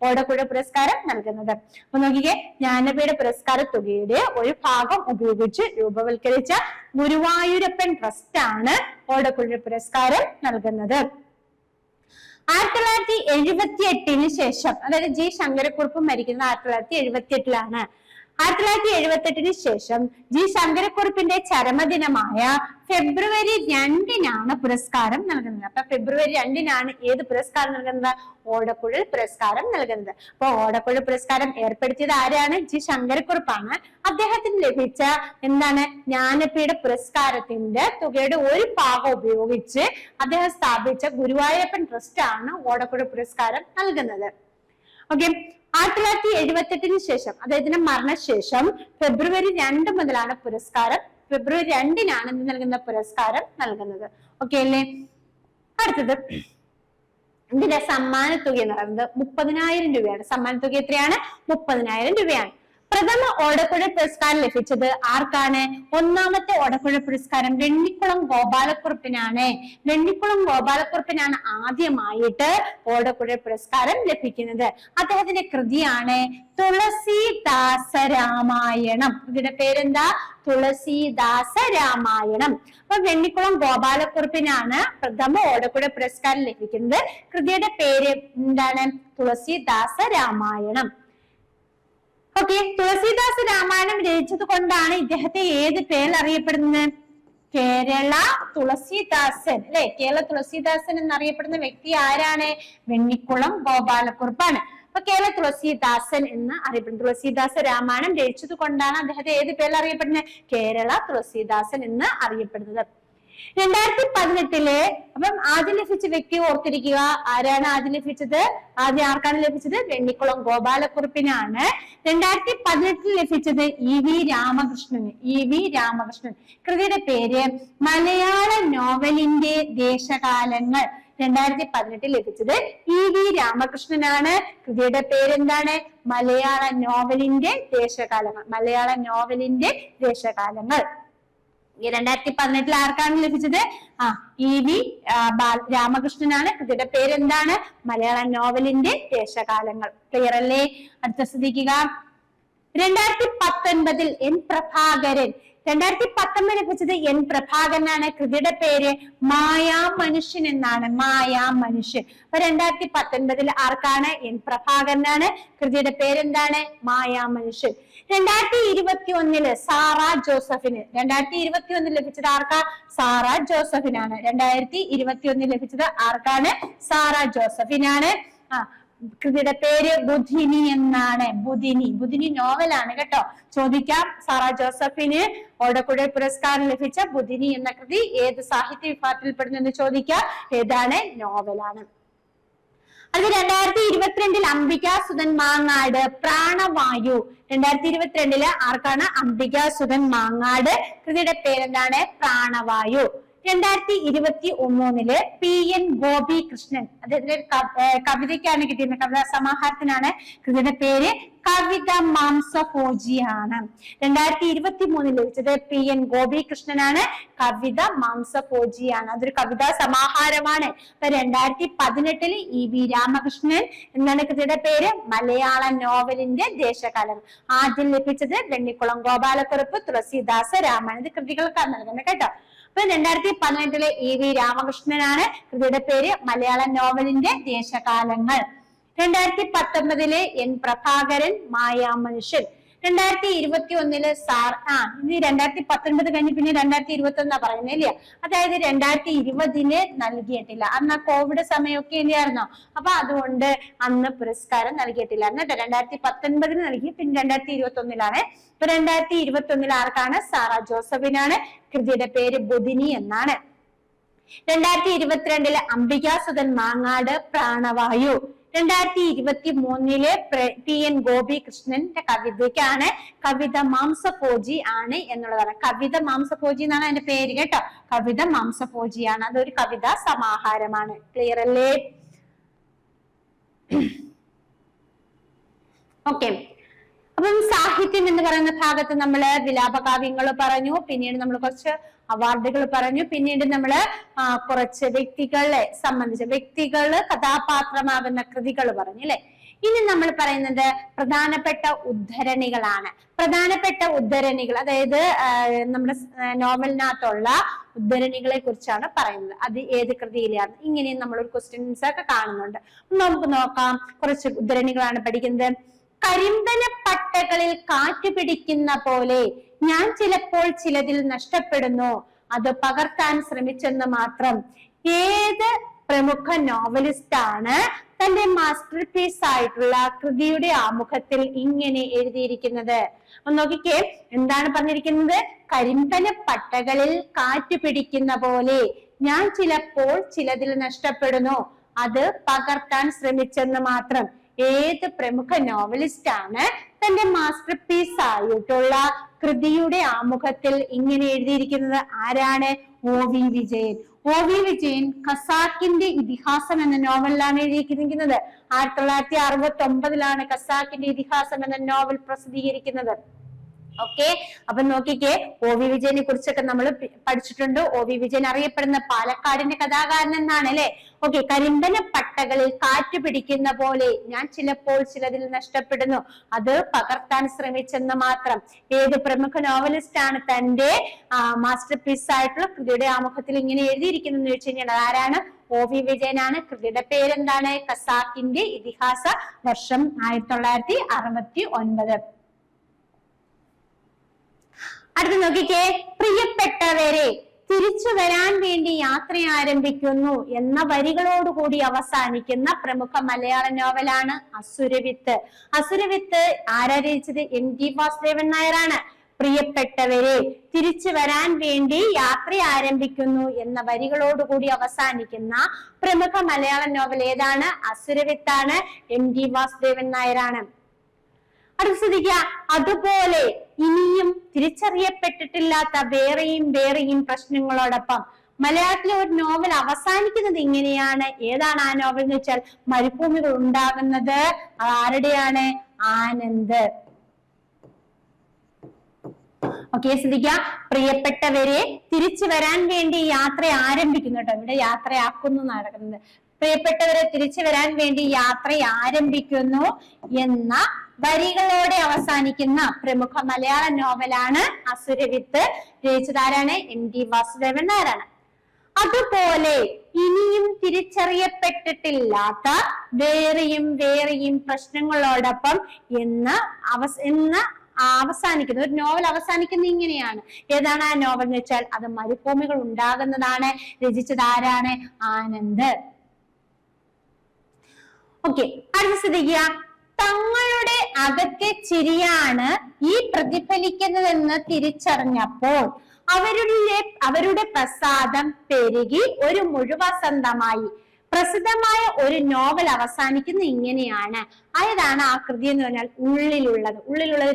ഓടക്കുഴൽ പുരസ്കാരം നൽകുന്നത്. അപ്പൊ നോക്കിക്കേ, ജ്ഞാനപീഠ പുരസ്കാര തുകയുടെ ഒരു ഭാഗം ഉപയോഗിച്ച് രൂപവൽക്കരിച്ച ഗുരുവായൂരപ്പൻ ട്രസ്റ്റ് ആണ് ഓടക്കുഴൽ പുരസ്കാരം നൽകുന്നത്. 1978 ശേഷം, അതായത് ജി ശങ്കരക്കുറുപ്പ് മരിക്കുന്നത് 1978 1978 ശേഷം ജി ശങ്കരക്കുറുപ്പിന്റെ ചരമദിനമായ ഫെബ്രുവരി 2 പുരസ്കാരം നൽകുന്നത്. അപ്പൊ ഫെബ്രുവരി 2 ഏത് പുരസ്കാരം നൽകുന്നത്? ഓടക്കുഴൽ പുരസ്കാരം നൽകുന്നത്. അപ്പൊ ഓടക്കുഴൽ പുരസ്കാരം ഏർപ്പെടുത്തിയത് ആരാണ്? ജി ശങ്കരക്കുറുപ്പാണ്. അദ്ദേഹത്തിന് ലഭിച്ച എന്താണ്? ജ്ഞാനപീഠ പുരസ്കാരത്തിന്റെ തുകയുടെ ഒരു ഭാഗം ഉപയോഗിച്ച് അദ്ദേഹം സ്ഥാപിച്ച ഗുരുവായൂരപ്പൻ ട്രസ്റ്റ് ആണ് ഓടക്കുഴൽ പുരസ്കാരം നൽകുന്നത്. ഓക്കെ, 1978 ശേഷം അദ്ദേഹത്തിന്റെ മരണശേഷം ഫെബ്രുവരി 2 മുതലാണ് പുരസ്കാരം, ഫെബ്രുവരി 2 നൽകുന്ന പുരസ്കാരം നൽകുന്നത്. ഓക്കെ അല്ലേ? അടുത്തത് ഇതിന്റെ സമ്മാന തുക എന്ന് പറയുന്നത് 30,000 രൂപയാണ്. സമ്മാന തുക എത്രയാണ്? 30,000 രൂപയാണ്. പ്രഥമ ഓടക്കുഴൽ പുരസ്കാരം ലഭിച്ചത് ആർക്കാണ്? ഒന്നാമത്തെ ഓടക്കുഴൽ പുരസ്കാരം വെണ്ണിക്കുളം ഗോപാലക്കുറുപ്പിനാണ്. വെണ്ണിക്കുളം ഗോപാലക്കുറുപ്പിനാണ് ആദ്യമായിട്ട് ഓടക്കുഴൽ പുരസ്കാരം ലഭിക്കുന്നത്. അദ്ദേഹത്തിന്റെ കൃതിയാണ് തുളസീദാസ രാമായണം. ഇതിന്റെ പേരെന്താ? തുളസീദാസ രാമായണം. അപ്പൊ വെണ്ണിക്കുളം ഗോപാലക്കുറുപ്പിനാണ് പ്രഥമ ഓടക്കുഴൽ പുരസ്കാരം ലഭിക്കുന്നത്. കൃതിയുടെ പേര് എന്താണ്? തുളസീദാസ രാമായണം. ഓക്കെ, തുളസീദാസ രാമായണം രചിച്ചത് കൊണ്ടാണ് ഇദ്ദേഹത്തെ ഏത് പേരിൽ അറിയപ്പെടുന്നത്? കേരള തുളസീദാസൻ അല്ലെ? കേരള തുളസീദാസൻ എന്നറിയപ്പെടുന്ന വ്യക്തി ആരാണ്? വെണ്ണിക്കുളം ഗോപാലക്കുറുപ്പാണ്. അപ്പൊ കേരള തുളസീദാസൻ എന്ന് അറിയപ്പെടുന്നത്. തുളസീദാസ രാമായണം രചിച്ചത് കൊണ്ടാണ് അദ്ദേഹത്തെ ഏത് പേരിൽ അറിയപ്പെടുന്നത്? കേരള തുളസീദാസൻ എന്ന് അറിയപ്പെടുന്നത്. 2018 അപ്പം ആദ്യം ലഭിച്ച വ്യക്തി ഓർത്തിരിക്കുക. ആരാണ് ആദ്യം ലഭിച്ചത്? ആദ്യം ആർക്കാണ് ലഭിച്ചത്? വെണ്ണിക്കുളം ഗോപാലക്കുറുപ്പിനാണ്. 2018 ലഭിച്ചത് EV രാമകൃഷ്ണന്. EV രാമകൃഷ്ണൻ. കൃതിയുടെ പേര് മലയാള നോവലിന്റെ ദേശകാലങ്ങൾ. 2018 ലഭിച്ചത് EV രാമകൃഷ്ണനാണ്. കൃതിയുടെ പേരെന്താണ്? മലയാള നോവലിന്റെ ദേശകാലങ്ങൾ. മലയാള നോവലിന്റെ ദേശകാലങ്ങൾ. 2018 ആർക്കാണ് ലഭിച്ചത്? EV രാമകൃഷ്ണനാണ്. കൃതിയുടെ പേരെന്താണ്? മലയാള നോവലിന്റെ ദേശകാലങ്ങൾ. ക്ലിയർ അല്ലേ? അടുത്ത ശ്രദ്ധിക്കുക. 2019 N പ്രഭാകരൻ. 2019 ലഭിച്ചത് N പ്രഭാകരനാണ്. കൃതിയുടെ പേര് മായാ മനുഷ്യൻ എന്നാണ്. മായാ മനുഷ്യൻ. അപ്പൊ 2019 ആർക്കാണ്? N പ്രഭാകരനാണ്. കൃതിയുടെ പേരെന്താണ്? മായാ മനുഷ്യൻ. 2021 സാറ ജോസഫിന്. 2021 ലഭിച്ചത് ആർക്കാ? സാറ ജോസഫിനാണ്. 2021 ലഭിച്ചത് ആർക്കാണ്? സാറ ജോസഫിനാണ്. കൃതിയുടെ പേര് ബുധിനി എന്നാണ്. ബുധിനി. ബുധിനി നോവലാണ് കേട്ടോ. ചോദിക്കാം, സാറ ജോസഫിന് ഓടക്കുഴൽ പുരസ്കാരം ലഭിച്ച ബുധിനി എന്ന കൃതി ഏത് സാഹിത്യ വിഭാഗത്തിൽപ്പെടുന്നു എന്ന് ചോദിക്കാം. ഏതാണ്? നോവലാണ്. അത് 2022 അംബികാസുധൻ മാങ്ങാട് പ്രാണവായു. 2022 ആർക്കാണ്? അംബികാസുധൻ മാങ്ങാട്. കൃതിയുടെ പേരെന്താണ്? പ്രാണവായു. 2023 PN ഗോപി കൃഷ്ണൻ. അദ്ദേഹത്തിന്റെ കവിതയ്ക്കാണ് കിട്ടിയിരുന്നത്. കവിതാ സമാഹാരത്തിനാണ്. കൃതിയുടെ പേര് കവിത മാംസഭോജിയാണ്. 2023 ലഭിച്ചത് PN ഗോപി കൃഷ്ണനാണ്. കവിത മാംസഭോജിയാണ്. അതൊരു കവിതാ സമാഹാരമാണ്. അപ്പൊ 2018 EV രാമകൃഷ്ണൻ എന്നാണ് കൃതിയുടെ പേര്. മലയാള നോവലിന്റെ ദേശകാലം. ആദ്യം ലഭിച്ചത് വെണ്ണിക്കുളം ഗോപാലക്കുറുപ്പ്, തുളസീദാസ രാമായണം. ഇത് കൃതികൾക്കാണ് നൽകുന്നത് കേട്ടോ. അപ്പൊ 2018 EV രാമകൃഷ്ണനാണ്. കൃതിയുടെ പേര് മലയാള നോവലിന്റെ ദേശകാലങ്ങൾ. 2019 N പ്രഭാകരൻ മായാ മനുഷ്യൻ. 2021 ഇനി 2019 കഴിഞ്ഞ് പിന്നെ 2021 പറയുന്നത് ഇല്ല. അതായത് 2020 നൽകിയിട്ടില്ല. അന്ന് കോവിഡ് സമയമൊക്കെ ഇല്ലായിരുന്നോ? അപ്പൊ അതുകൊണ്ട് അന്ന് പുരസ്കാരം നൽകിയിട്ടില്ല. എന്നിട്ട് 2019 നൽകി. പിന്നെ 2021 ഇപ്പൊ 2021 ആർക്കാണ്? സാറ ജോസഫിനാണ്. കൃതിയുടെ പേര് ബുധിനി എന്നാണ്. 2022 അംബികാസുധൻ മാങ്ങാട് പ്രാണവായു. 2023 PN ഗോപി കൃഷ്ണന്റെ കവിതയ്ക്കാണ് കവിത മാംസഭോജി ആണ് എന്നുള്ളതാണ്. കവിത മാംസഭോജി എന്നാണ് അതിന്റെ പേര് കേട്ടോ. കവിത മാംസഭോജിയാണ്. അതൊരു കവിതാ സമാഹാരമാണ്. ക്ലിയർ അല്ലേ? ഓക്കെ, അപ്പം സാഹിത്യം എന്ന് പറയുന്ന ഭാഗത്ത് നമ്മള് വിലാപകാവ്യങ്ങൾ പറഞ്ഞു. പിന്നീട് നമ്മൾ കുറച്ച് അവാർഡുകൾ പറഞ്ഞു. പിന്നീട് നമ്മള് കുറച്ച് വ്യക്തികളെ സംബന്ധിച്ച വ്യക്തികള് കഥാപാത്രമാകുന്ന കൃതികൾ പറഞ്ഞു അല്ലെ. ഇനി നമ്മൾ പറയുന്നത് പ്രധാനപ്പെട്ട ഉദ്ധരണികളാണ്. പ്രധാനപ്പെട്ട ഉദ്ധരണികൾ, അതായത് നമ്മുടെ നോവലിനകത്തുള്ള ഉദ്ധരണികളെ കുറിച്ചാണ് പറയുന്നത്. അത് ഏത് കൃതിയിലാണ്? ഇങ്ങനെയും നമ്മളൊരു ക്വസ്റ്റ്യൻസ് ഒക്കെ കാണുന്നുണ്ട്. നമുക്ക് നോക്കാം. കുറച്ച് ഉദ്ധരണികളാണ് പഠിക്കുന്നത്. കരിമ്പന പട്ടകളിൽ കാറ്റ് പിടിക്കുന്ന പോലെ ഞാൻ ചിലപ്പോൾ ചിലതിൽ നഷ്ടപ്പെടുന്നു, അത് പകർത്താൻ ശ്രമിച്ചെന്ന് മാത്രം. ഏത് പ്രമുഖ നോവലിസ്റ്റ് ആണ് തന്റെ മാസ്റ്റർ പീസ് ആയിട്ടുള്ള കൃതിയുടെ ആമുഖത്തിൽ ഇങ്ങനെ എഴുതിയിരിക്കുന്നത്? നോക്കിക്കേ, എന്താണ് പറഞ്ഞിരിക്കുന്നത്? കരിമ്പന പട്ടകളിൽ കാറ്റ് പിടിക്കുന്ന പോലെ ഞാൻ ചിലപ്പോൾ ചിലതിൽ നഷ്ടപ്പെടുന്നു, അത് പകർത്താൻ ശ്രമിച്ചെന്ന് മാത്രം. ഏത് പ്രമുഖ നോവലിസ്റ്റ് ആണ് തന്റെ മാസ്റ്റർ പീസ് ആയിട്ടുള്ള കൃതിയുടെ ആമുഖത്തിൽ ഇങ്ങനെ എഴുതിയിരിക്കുന്നത്? ആരാണ്? OV വിജയൻ. OV വിജയൻ ഖസാക്കിന്റെ ഇതിഹാസം എന്ന നോവലിലാണ് എഴുതിയിരിക്കുന്നത്. 1969 ഖസാക്കിന്റെ ഇതിഹാസം എന്ന നോവൽ പ്രസിദ്ധീകരിക്കുന്നത്. ഓക്കെ, അപ്പൊ നോക്കിക്കേ, OV വിജയനെ കുറിച്ചൊക്കെ നമ്മൾ പഠിച്ചിട്ടുണ്ട്. OV വിജയൻ അറിയപ്പെടുന്ന പാലക്കാടിന്റെ കഥാകാരൻ എന്നാണ് അല്ലെ. ഓക്കെ, കരിമ്പന പട്ടകളിൽ കാറ്റ് പിടിക്കുന്ന പോലെ ഞാൻ ചിലപ്പോൾ ചിലതിൽ നഷ്ടപ്പെടുന്നു, അത് പകർത്താൻ ശ്രമിച്ചെന്ന് മാത്രം. ഏത് പ്രമുഖ നോവലിസ്റ്റ് ആണ് തന്റെ മാസ്റ്റർ പീസ് ആയിട്ടുള്ള കൃതിയുടെ ആമുഖത്തിൽ ഇങ്ങനെ എഴുതിയിരിക്കുന്നു എന്ന് ചോദിച്ചു കഴിഞ്ഞാൽ ആരാണ്? OV വിജയനാണ്. കൃതിയുടെ പേരെന്താണ്? ഖസാക്കിന്റെ ഇതിഹാസ. വർഷം 1969. അടുത്ത് നോക്കിക്കേ, പ്രിയപ്പെട്ടവരെ തിരിച്ചു വരാൻ വേണ്ടി യാത്ര ആരംഭിക്കുന്നു എന്ന വരികളോടുകൂടി അവസാനിക്കുന്ന പ്രമുഖ മലയാള നോവലാണ് അസുരവിത്ത്. അസുരവിത്ത് ആരാ രചിച്ചത്? MT വാസുദേവൻ നായരാണ്. പ്രിയപ്പെട്ടവരെ തിരിച്ചു വരാൻ വേണ്ടി യാത്ര ആരംഭിക്കുന്നു എന്ന വരികളോടുകൂടി അവസാനിക്കുന്ന പ്രമുഖ മലയാള നോവൽ ഏതാണ്? അസുരവിത്താണ്. MT വാസുദേവൻ നായരാണ്. അടുത്ത ശ്രദ്ധിക്കുക. അതുപോലെ ഇനിയും തിരിച്ചറിയപ്പെട്ടിട്ടില്ലാത്ത വേറെയും പ്രശ്നങ്ങളോടൊപ്പം. മലയാളത്തിലെ ഒരു നോവൽ അവസാനിക്കുന്നത് ഇങ്ങനെയാണ്. ഏതാണ് ആ നോവൽ എന്ന് വെച്ചാൽ മരുഭൂമികൾ ഉണ്ടാകുന്നത് ആരുടെയാണ്? ആനന്ദ്. ഓക്കെ, ശ്രദ്ധിക്കുക. പ്രിയപ്പെട്ടവരെ തിരിച്ചു വരാൻ വേണ്ടി യാത്ര ആരംഭിക്കുന്നു കേട്ടോ. ഇവിടെ യാത്രയാക്കുന്നു നടക്കുന്നത്. പ്രിയപ്പെട്ടവരെ തിരിച്ചു വരാൻ വേണ്ടി യാത്ര ആരംഭിക്കുന്നു എന്ന വരികളോടെ അവസാനിക്കുന്ന പ്രമുഖ മലയാള നോവലാണ് അസുരവിത്ത്. രചിച്ചതാരാണ്? MT വാസുദേവൻ നായരാണ്. അതുപോലെ ഇനിയും തിരിച്ചറിയപ്പെട്ടിട്ടില്ലാത്ത വേറെയും പ്രശ്നങ്ങളോടൊപ്പം എന്ന് അവസാനിക്കുന്ന ഒരു നോവൽ അവസാനിക്കുന്നത് ഇങ്ങനെയാണ്. ഏതാണ് ആ നോവൽ എന്ന് വെച്ചാൽ അത് മരുഭൂമികൾ ഉണ്ടാകുന്നതാണ്. രചിച്ചത് ആരാണ്? ആനന്ദ്. ഓക്കെ, അടുത്ത ശ്രദ്ധിക്കുക. തങ്ങളുടെ അകത്തെ ചിരിയാണ് ഈ പ്രതിഫലിക്കുന്നതെന്ന് തിരിച്ചറിഞ്ഞപ്പോൾ അവരുടെ പ്രസാദം പെരുകി ഒരു മുഴുവസന്തമായി. പ്രസിദ്ധമായ ഒരു നോവൽ അവസാനിക്കുന്ന ഇങ്ങനെയാണ്. അതാണ് ആ കൃതി എന്ന് പറഞ്ഞാൽ ഉള്ളിലുള്ളത്.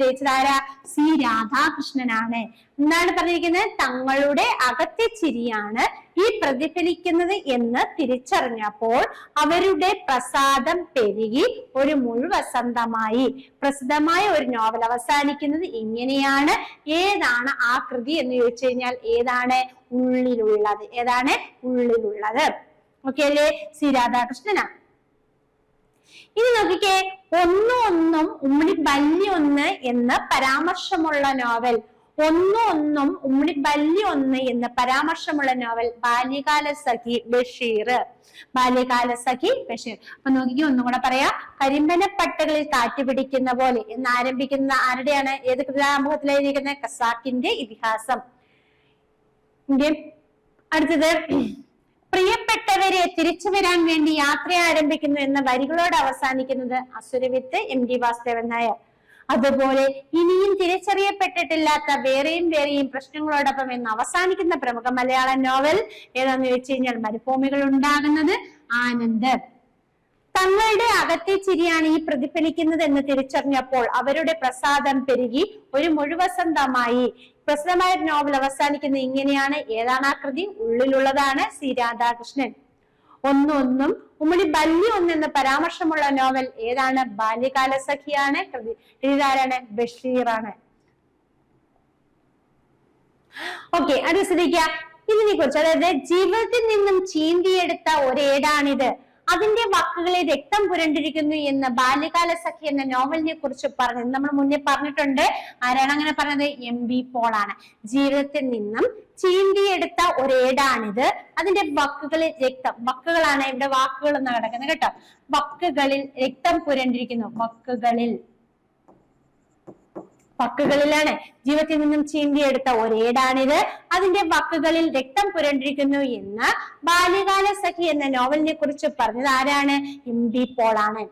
രചിച്ചതാരാ? C രാധാകൃഷ്ണനാണ്. എന്താണ് പറഞ്ഞിരിക്കുന്നത്? തങ്ങളുടെ അകത്തെ ചിരിയാണ് ഈ പ്രതിഫലിക്കുന്നത് എന്ന് തിരിച്ചറിഞ്ഞപ്പോൾ അവരുടെ പ്രസാദം പെരുകി ഒരു മുഴുവസന്തമായി. പ്രസിദ്ധമായ ഒരു നോവൽ അവസാനിക്കുന്നത് ഇങ്ങനെയാണ്. ഏതാണ് ആ കൃതി എന്ന് ചോദിച്ചു കഴിഞ്ഞാൽ ഏതാണ്? ഉള്ളിലുള്ളത്. ഏതാണ്? ഉള്ളിലുള്ളത്. ഓക്കെ അല്ലേ? C രാധാകൃഷ്ണനാണ്. ഇനി നോക്കിക്കേ, ഒന്നും ഉമ്മണി ബല്യ ഒന്ന് എന്ന് പരാമർശമുള്ള നോവൽ. ഉമ്മണി ബല്യ ഒന്ന് എന്ന് പരാമർശമുള്ള നോവൽ ബാല്യകാല സഖി ബഷീർ. അപ്പൊ നോക്കിക്കേ, ഒന്നും കൂടെ പറയാ. കരിമ്പന പട്ടകളിൽ കാറ്റ് പിടിക്കുന്ന പോലെ എന്ന് ആരംഭിക്കുന്ന ആരുടെയാണ്? ഏത് കൃതാമുഖത്തിലായിരിക്കുന്നത്? ഖസാക്കിന്റെ ഇതിഹാസം. അടുത്തത്, പ്രിയപ്പെട്ടവരെ തിരിച്ചു വരാൻ വേണ്ടി യാത്ര ആരംഭിക്കുന്നു എന്ന വരികളോട് അവസാനിക്കുന്നത് അസുരവിത്ത്. MT വാസുദേവൻ നായർ. അതുപോലെ ഇനിയും തിരിച്ചറിയപ്പെട്ടിട്ടില്ലാത്ത വേറെയും പ്രശ്നങ്ങളോടൊപ്പം എന്ന് അവസാനിക്കുന്ന പ്രമുഖ മലയാള നോവൽ ഏതാന്ന് ചോദിച്ചു കഴിഞ്ഞാൽ മരുഭൂമികൾ ഉണ്ടാകുന്നത്. ആനന്ദ്. തങ്ങളുടെ അകത്തെ ചിരിയാണ് ഈ പ്രതിഫലിക്കുന്നത് എന്ന് തിരിച്ചറിഞ്ഞപ്പോൾ അവരുടെ പ്രസാദം പെരുകി ഒരു മുഴുവസന്തമായി. പ്രസിദ്ധമായ നോവൽ അവസാനിക്കുന്നത് ഇങ്ങനെയാണ്. ഏതാണ് ആ കൃതി? ഉള്ളിലുള്ളതാണ്. C രാധാകൃഷ്ണൻ. ഉമ്മണി ബല്യ ഒന്ന് എന്ന പരാമർശമുള്ള നോവൽ ഏതാണ്? ബാല്യകാല സഖിയാണ്. കൃതി എഴുതാരാണ്? ബഷീറാണ്. ഓക്കെ, അത് ശ്രദ്ധിക്കുക. ഇതിനെ കുറിച്ച്, അതായത് ജീവിതത്തിൽ നിന്നും ചീന്തിയെടുത്ത ഒരേടാണിത്. അതിന്റെ വാക്കുകളിൽ രക്തം പുരണ്ടിരിക്കുന്നു എന്ന് ബാല്യകാല സഖി എന്ന നോവലിനെ കുറിച്ച് പറഞ്ഞു. നമ്മൾ മുന്നേ പറഞ്ഞിട്ടുണ്ട്. ആരാണ് അങ്ങനെ പറഞ്ഞത്? MV പോളാണ്. ജീവിതത്തിൽ നിന്നും ചീന്തിയെടുത്ത ഒരേടാണിത്. അതിന്റെ വക്കുകളിൽ രക്തം, വക്കുകളാണ് ഇവിടെ വാക്കുകൾ എന്ന് കിടക്കുന്നത് കേട്ടോ. വക്കുകളിൽ രക്തം പുരണ്ടിരിക്കുന്നു. വക്കുകളിലാണ് ജീവിതത്തിൽ നിന്നും ചീന്തിയെടുത്ത ഒരേടാണിത്. അതിന്റെ വക്കുകളിൽ രക്തം പുരണ്ടിരിക്കുന്നു എന്ന് ബാല്യകാല സഖി എന്ന നോവലിനെ കുറിച്ച് പറഞ്ഞത് ആരാണ്? MV പോളാണ്.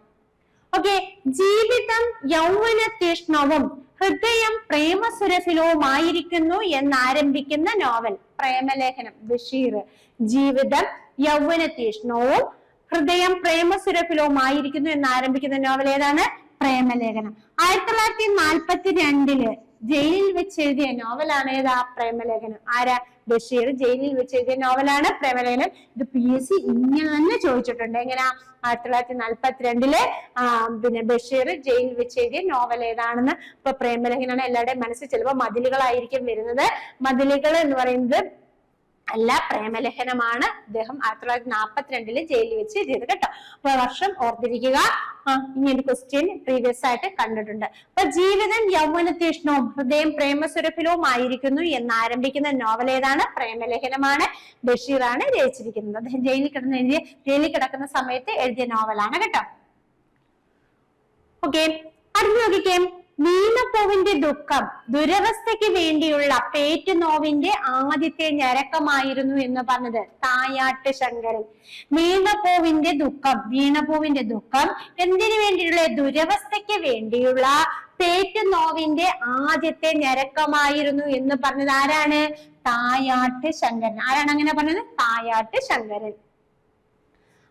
ഓക്കെ, ജീവിതം യൗവന തീഷ്ണവും ഹൃദയം പ്രേമസുരഭിലവുമായിരിക്കുന്നു എന്നാരംഭിക്കുന്ന നോവൽ പ്രേമലേഖനം. ബഷീർ. ജീവിതം യൗവന തീഷ്ണവും ഹൃദയം പ്രേമസുരഭിലവുമായിരിക്കുന്നു എന്നാരംഭിക്കുന്ന നോവൽ ഏതാണ്? പ്രേമലേഖനം. 1942 ജയിലിൽ വെച്ച് എഴുതിയ നോവലാണ് ഏതാ? പ്രേമലേഖനം. ആരാ? ബഷീർ ജയിലിൽ വെച്ച് എഴുതിയ നോവലാണ് പ്രേമലേഖനം. ഇത് PSC ഇങ്ങനെ തന്നെ ചോദിച്ചിട്ടുണ്ട്. എങ്ങനെയാ? 1942 പിന്നെ ബഷീർ ജയിലിൽ വെച്ച് എഴുതിയ നോവൽ ഏതാണെന്ന്. ഇപ്പൊ പ്രേമലേഖനാണ് എല്ലാവരുടെയും മനസ്സിൽ. ചിലപ്പോ മതിലുകളായിരിക്കും വരുന്നത്. മതിലുകൾ എന്ന് പറയുന്നത് അല്ല, പ്രേമലേഖനമാണ്. അദ്ദേഹം 1942 ജയിലിൽ വെച്ച് എഴുതിയത് കേട്ടോ. അപ്പൊ വർഷം ഓർത്തിരിക്കുക. ഇങ്ങനെ ക്വസ്റ്റ്യൻ പ്രീവിയസ് ആയിട്ട് കണ്ടിട്ടുണ്ട്. അപ്പൊ ജീവിതം യൗവന തീഷ്ണവും ഹൃദയം പ്രേമസുരഭിലവും ആയിരിക്കുന്നു എന്നാരംഭിക്കുന്ന നോവൽ ഏതാണ്? പ്രേമലേഖനമാണ്. ബഷീറാണ് രചിച്ചിരിക്കുന്നത്. അദ്ദേഹം ജയിലിൽ കിടക്കുന്ന സമയത്ത് എഴുതിയ നോവലാണ് കേട്ടോ. ഓക്കെ, അടുത്ത് നോക്കിക്കേ. വീണപ്പൂവിന്റെ ദുഃഖം ദുരവസ്ഥയ്ക്ക് വേണ്ടിയുള്ള പേറ്റുനോവിന്റെ ആദ്യത്തെ ഞരക്കമായിരുന്നു എന്ന് പറഞ്ഞത് തായാട്ട് ശങ്കരൻ. വീണപ്പൂവിന്റെ ദുഃഖം എന്തിനു വേണ്ടിയുള്ള? ദുരവസ്ഥയ്ക്ക് വേണ്ടിയുള്ള പേറ്റുനോവിന്റെ ആദ്യത്തെ ഞരക്കമായിരുന്നു എന്ന് പറഞ്ഞത് ആരാണ്? തായാട്ട് ശങ്കരൻ. ആരാണ് അങ്ങനെ പറഞ്ഞത്? തായാട്ട് ശങ്കരൻ.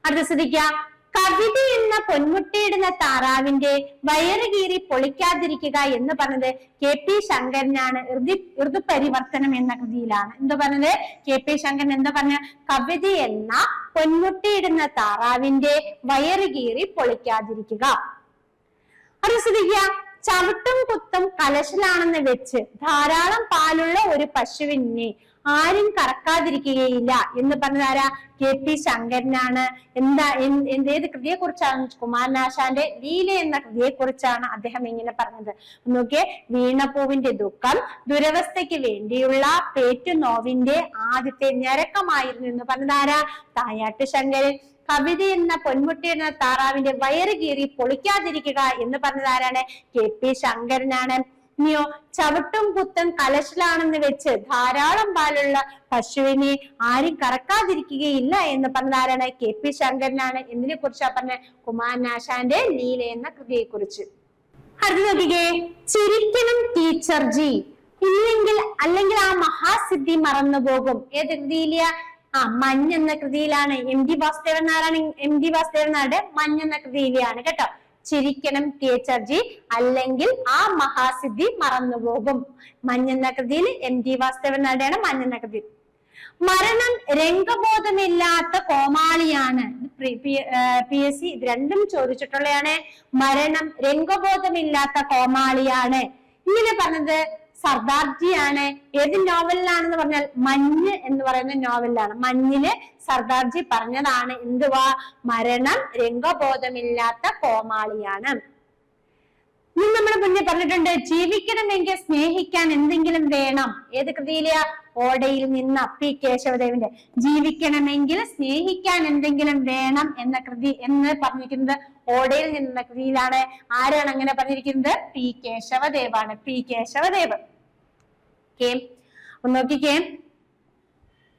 അടുത്ത ശ്രദ്ധിക്കാം. കവിത എന്ന പൊന്മുട്ടിയിടുന്ന താറാവിന്റെ വയറ് കീറി പൊളിക്കാതിരിക്കുക എന്ന് പറഞ്ഞത് KP ശങ്കരനാണ്. ഋതുപരിവർത്തനം എന്ന കൃതിയിലാണ്. എന്താ പറഞ്ഞത്? KP ശങ്കരൻ എന്താ പറഞ്ഞ? കവിത എന്ന പൊന്മുട്ടിയിടുന്ന താറാവിന്റെ വയറ് കീറി പൊളിക്കാതിരിക്കുക. അത് ശ്രദ്ധിക്കുക. ചവിട്ടും കുത്തും കലശലാണെന്ന് വെച്ച് ധാരാളം പാലുള്ള ഒരു പശുവിനെ ആരും കറക്കാതിരിക്കുകയില്ല എന്ന് പറഞ്ഞതാരാ? KP ശങ്കരനാണ്. ഏത് കൃതിയെ കുറിച്ചാണ്? കുമാരനാശാന്റെ ലീല എന്ന കൃതിയെ കുറിച്ചാണ് അദ്ദേഹം ഇങ്ങനെ പറഞ്ഞത്. നോക്കിയേ. വീണപ്പൂവിന്റെ ദുഃഖം ദുരവസ്ഥയ്ക്ക് വേണ്ടിയുള്ള പേറ്റുനോവിന്റെ ആദ്യത്തെ ഞരക്കമായിരുന്നു എന്ന് പറഞ്ഞതാരാ? തായാട്ട് ശങ്കരൻ. കവിത എന്ന പൊന്മുട്ടി എന്ന താറാവിന്റെ വയറ് കീറി പൊളിക്കാതിരിക്കുക എന്ന് പറഞ്ഞതാരാണ്? KP ശങ്കരനാണ്. ഇനിയോ, ചവിട്ടും കുത്തും കലശലാണെന്ന് വെച്ച് ധാരാളം പാലുള്ള പശുവിനെ ആരും കറക്കാതിരിക്കുകയില്ല എന്ന് പറഞ്ഞതാരാണ്? KP ശങ്കരനാണ്. എന്തിനെ കുറിച്ചാ പറഞ്ഞ? കുമാരനാശാന്റെ ലീല എന്ന കൃതിയെ കുറിച്ച്. അടുത്ത് നോക്കിക്കേ. ചിരിക്കണം ടീച്ചർജി, അല്ലെങ്കിൽ ആ മഹാസിദ്ധി മറന്നുപോകും. ഏത് കൃതിയില? മഞ്ഞ് എന്ന കൃതിയിലാണ്. MT വാസുദേവൻ നായരാണ്. MT വാസുദേവൻ നായരുടെ മഞ്ഞ് എന്ന കൃതിയിലാണ് കേട്ടോ. ചിരിക്കണം ടീച്ചർജി, അല്ലെങ്കിൽ ആ മഹാസിദ്ധി മറന്നുപോകും. മഞ്ഞെന്ന കൃതിയിൽ MT വാസുദേവൻ നായരുടെയാണ് മഞ്ഞെന്ന കൃതി. മരണം രംഗബോധമില്ലാത്ത കോമാളിയാണ്. PSC ഇത് രണ്ടും ചോദിച്ചിട്ടുള്ളതാണ്. മരണം രംഗബോധമില്ലാത്ത കോമാളിയാണ്. ഇങ്ങനെ പറഞ്ഞത് സർദാർജിയാണ്. ഏത് നോവലിലാണെന്ന് പറഞ്ഞാൽ മഞ്ഞ് എന്ന് പറയുന്ന നോവലിലാണ്. മഞ്ഞില് സർദാർജി പറഞ്ഞതാണ് എന്തുവാ? മരണം രംഗബോധമില്ലാത്ത കോമാളിയാണ്. ഇനി നമ്മൾ മുന്നേ പറഞ്ഞിട്ടുണ്ട്, ജീവിക്കണമെങ്കിൽ സ്നേഹിക്കാൻ എന്തെങ്കിലും വേണം. ഏത് കൃതിയിലെ? ഓടയിൽ നിന്ന് P കേശവദേവന്റെ ജീവിക്കണമെങ്കിൽ സ്നേഹിക്കാൻ എന്തെങ്കിലും വേണം എന്ന കൃതി എന്ന് പറഞ്ഞിരിക്കുന്നത് ഓടയിൽ നിന്ന കൃതിയിലാണ്. ആരാണ് അങ്ങനെ പറഞ്ഞിരിക്കുന്നത്? P കേശവദേവാണ്. P കേശവദേവ്. നോക്കിക്കേ.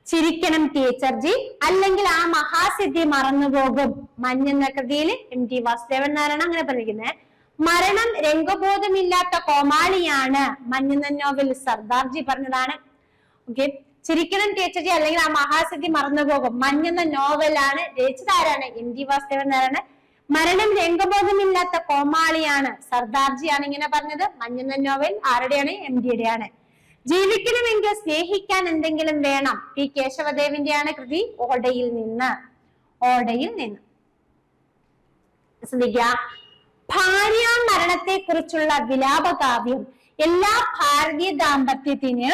ചിരിക്കണം ടീച്ചർജി, അല്ലെങ്കിൽ ആ മഹാസിദ്ധി മറന്നുപോകും. മഞ്ഞെന്ന കൃതിയിൽ MT വാസുദേവൻ നായരാണ് അങ്ങനെ പറഞ്ഞിരിക്കുന്നത്. മരണം രംഗബോധമില്ലാത്ത കോമാളിയാണ് മഞ്ഞെന്ന നോവൽ സർദാർജി പറഞ്ഞതാണ്. ഓക്കെ, ചിരിക്കണം ടീച്ചർജി അല്ലെങ്കിൽ ആ മഹാസിദ്ധി മറന്നുപോകും മഞ്ഞെന്ന നോവലാണ്. രചിച്ചത് ആരാണ്? MT വാസുദേവൻ നായരാണ്. മരണം രംഗബോധമില്ലാത്ത കോമാളിയാണ് സർദാർജിയാണ് ഇങ്ങനെ പറഞ്ഞത്. മഞ്ഞെന്ന നോവൽ ആരുടെയാണ്? MTയുടെയാണ്. ജീവിക്കണമെങ്കിൽ സ്നേഹിക്കാൻ എന്തെങ്കിലും വേണം. P കേശവദേവിന്റെയാണ് കൃതി. ഓടയിൽ നിന്ന്. ശ്രദ്ധിക്കുക. ഭാര്യ മരണത്തെ കുറിച്ചുള്ള വിലാപകാവ്യം എല്ലാ ഭാരതീയ ദാമ്പത്യത്തിന്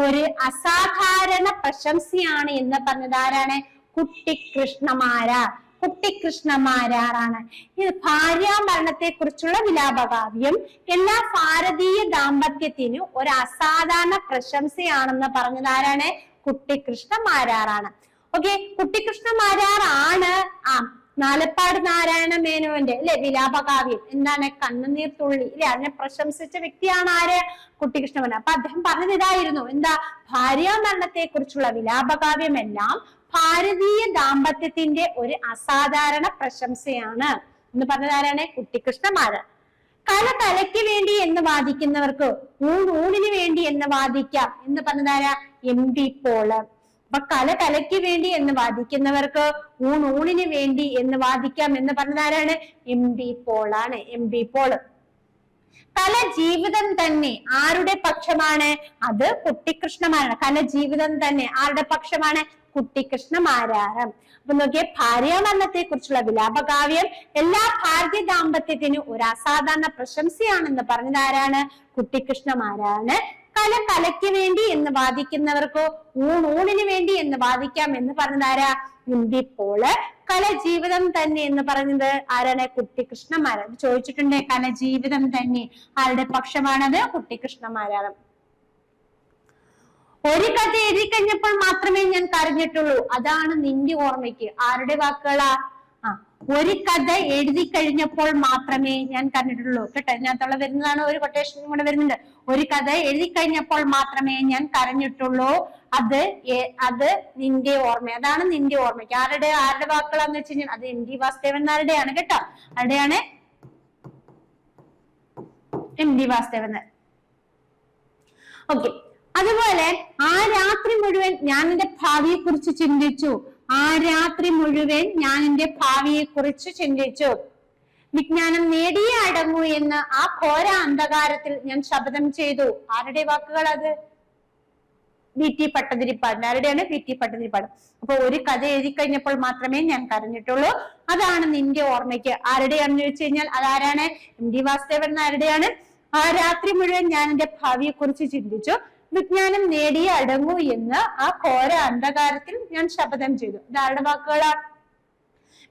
ഒരു അസാധാരണ പ്രശംസയാണ് എന്ന് പറഞ്ഞത് ആരാണ്? കുട്ടിക്കൃഷ്ണമാരാർ. കുട്ടിക്കൃഷ്ണമാരാറാണ്. ഇത് ഭാര്യാമരണത്തെ കുറിച്ചുള്ള വിലാപകാവ്യം എല്ലാ ഭാരതീയ ദാമ്പത്യത്തിനും ഒരു അസാധാരണ പ്രശംസയാണെന്ന് പറഞ്ഞത് ആരാണ്? കുട്ടിക്കൃഷ്ണമാരാറാണ്. ഓക്കെ, കുട്ടിക്കൃഷ്ണമാരാറാണ് നാലപ്പാട് നാരായണ മേനോന്റെ അല്ലെ വിലാപകാവ്യം എന്താണ്? കണ്ണുനീർ തുള്ളി അല്ലെ, അതിനെ പ്രശംസിച്ച വ്യക്തിയാണ് ആര്? കുട്ടിക്കൃഷ്ണമാരാർ. അപ്പൊ അദ്ദേഹം പറഞ്ഞത് ഇതായിരുന്നു, എന്താ? ഭാര്യാമരണത്തെ കുറിച്ചുള്ള വിലാപകാവ്യം എല്ലാം ഭാരതീയ ദാമ്പത്യത്തിന്റെ ഒരു അസാധാരണ പ്രശംസയാണ് എന്ന് പറഞ്ഞത് ആരാണ്? കുട്ടിക്കൃഷ്ണമാരാർ. കല കലയ്ക്ക് വേണ്ടി എന്ന് വാദിക്കുന്നവർക്ക് ഊണിന് വേണ്ടി എന്ന് വാദിക്കാം എന്ന് പറഞ്ഞതാരാ? MB Paul. അപ്പൊ കല കലയ്ക്ക് വേണ്ടി എന്ന് വാദിക്കുന്നവർക്ക് ഊണിന് വേണ്ടി എന്ന് വാദിക്കാം എന്ന് പറഞ്ഞതാരാണ്? MB പോളാണ്. MB പോള്. കല ജീവിതം തന്നെ ആരുടെ പക്ഷമാണ്? അത് കുട്ടിക്കൃഷ്ണമാരാണ്. കല ജീവിതം തന്നെ ആരുടെ പക്ഷമാണ്? കുട്ടിക്കൃഷ്ണമാരാർ. അപ്പൊ നോക്കിയേ, ഭാര്യാമരണത്തെ കുറിച്ചുള്ള വിലാപകാവ്യം എല്ലാ ഭാരതീയ ദാമ്പത്യത്തിനും ഒരു അസാധാരണ പ്രശംസയാണെന്ന് പറഞ്ഞത് ആരാണ്? കുട്ടിക്കൃഷ്ണമാരാണ്. കല കലയ്ക്ക് വേണ്ടി എന്ന് വാദിക്കുന്നവർക്ക് ഊണിന് വേണ്ടി എന്ന് വാദിക്കാം എന്ന് പറഞ്ഞത് ആരാ? MB പോള്. കല ജീവിതം തന്നെ എന്ന് പറഞ്ഞത് ആരാണ്? കുട്ടിക്കൃഷ്ണമാരാർ. ചോദിച്ചിട്ടുണ്ട്, കല ജീവിതം തന്നെ ആരുടെ പക്ഷമാണത്? കുട്ടിക്കൃഷ്ണമാരാർ. ഒരു കഥ എഴുതി കഴിഞ്ഞപ്പോൾ മാത്രമേ ഞാൻ കരഞ്ഞിട്ടുള്ളൂ, അതാണ് നിന്റെ ഓർമ്മയ്ക്ക്. ആരുടെ വാക്കുകളാ? ഒരു കഥ എഴുതി കഴിഞ്ഞപ്പോൾ മാത്രമേ ഞാൻ കരഞ്ഞിട്ടുള്ളൂ. കേട്ടോ, ഇതിനകത്തുള്ള വരുന്നതാണ്. ഒരു കൊട്ടേഷൻ കൂടെ വരുന്നുണ്ട്. ഒരു കഥ എഴുതി കഴിഞ്ഞപ്പോൾ മാത്രമേ ഞാൻ കരഞ്ഞിട്ടുള്ളൂ, അത് നിന്റെ ഓർമ്മ. അതാണ് നിന്റെ ഓർമ്മയ്ക്ക്. ആരുടെ വാക്കുകളാന്ന് വെച്ച് കഴിഞ്ഞാൽ അത് MD വാസുദേവൻ നായരുടെയാണ്. കേട്ടോ, ആരുടെയാണ്? MD വാസുദേവൻ നായർ. ഓക്കെ, അതുപോലെ ആ രാത്രി മുഴുവൻ ഞാൻ എന്റെ ഭാവിയെ കുറിച്ച് ചിന്തിച്ചു. ആ രാത്രി മുഴുവൻ ഞാൻ എന്റെ ഭാവിയെ കുറിച്ച് ചിന്തിച്ചു. വിജ്ഞാനം നേടിയേ അടങ്ങൂ എന്ന് ആ ഘോര അന്ധകാരത്തിൽ ഞാൻ ശപഥം ചെയ്തു. ആരുടെ വാക്കുകൾ അത്? VT പട്ടതിരിപ്പാട്. ആരുടെയാണ്? VT പട്ടതിരിപ്പാട്. അപ്പൊ ഒരു കഥ എഴുതി കഴിഞ്ഞപ്പോൾ മാത്രമേ ഞാൻ കരഞ്ഞിട്ടുള്ളൂ, അതാണ് നിന്റെ ഓർമ്മയ്ക്ക്. ആരുടെയാണെന്ന് ചോദിച്ചു കഴിഞ്ഞാൽ അതാരാണ്? MD വാസുദേവൻ നായരുടെയാണ്. ആ രാത്രി മുഴുവൻ ഞാൻ എന്റെ ഭാവിയെ കുറിച്ച് ചിന്തിച്ചു. വിജ്ഞാനം നേടിയേ അടങ്ങൂ എന്ന് ആ ഘോര അന്ധകാരത്തിൽ ഞാൻ ശപഥം ചെയ്തു. ഇതാരുടെ വാക്കുകളാ?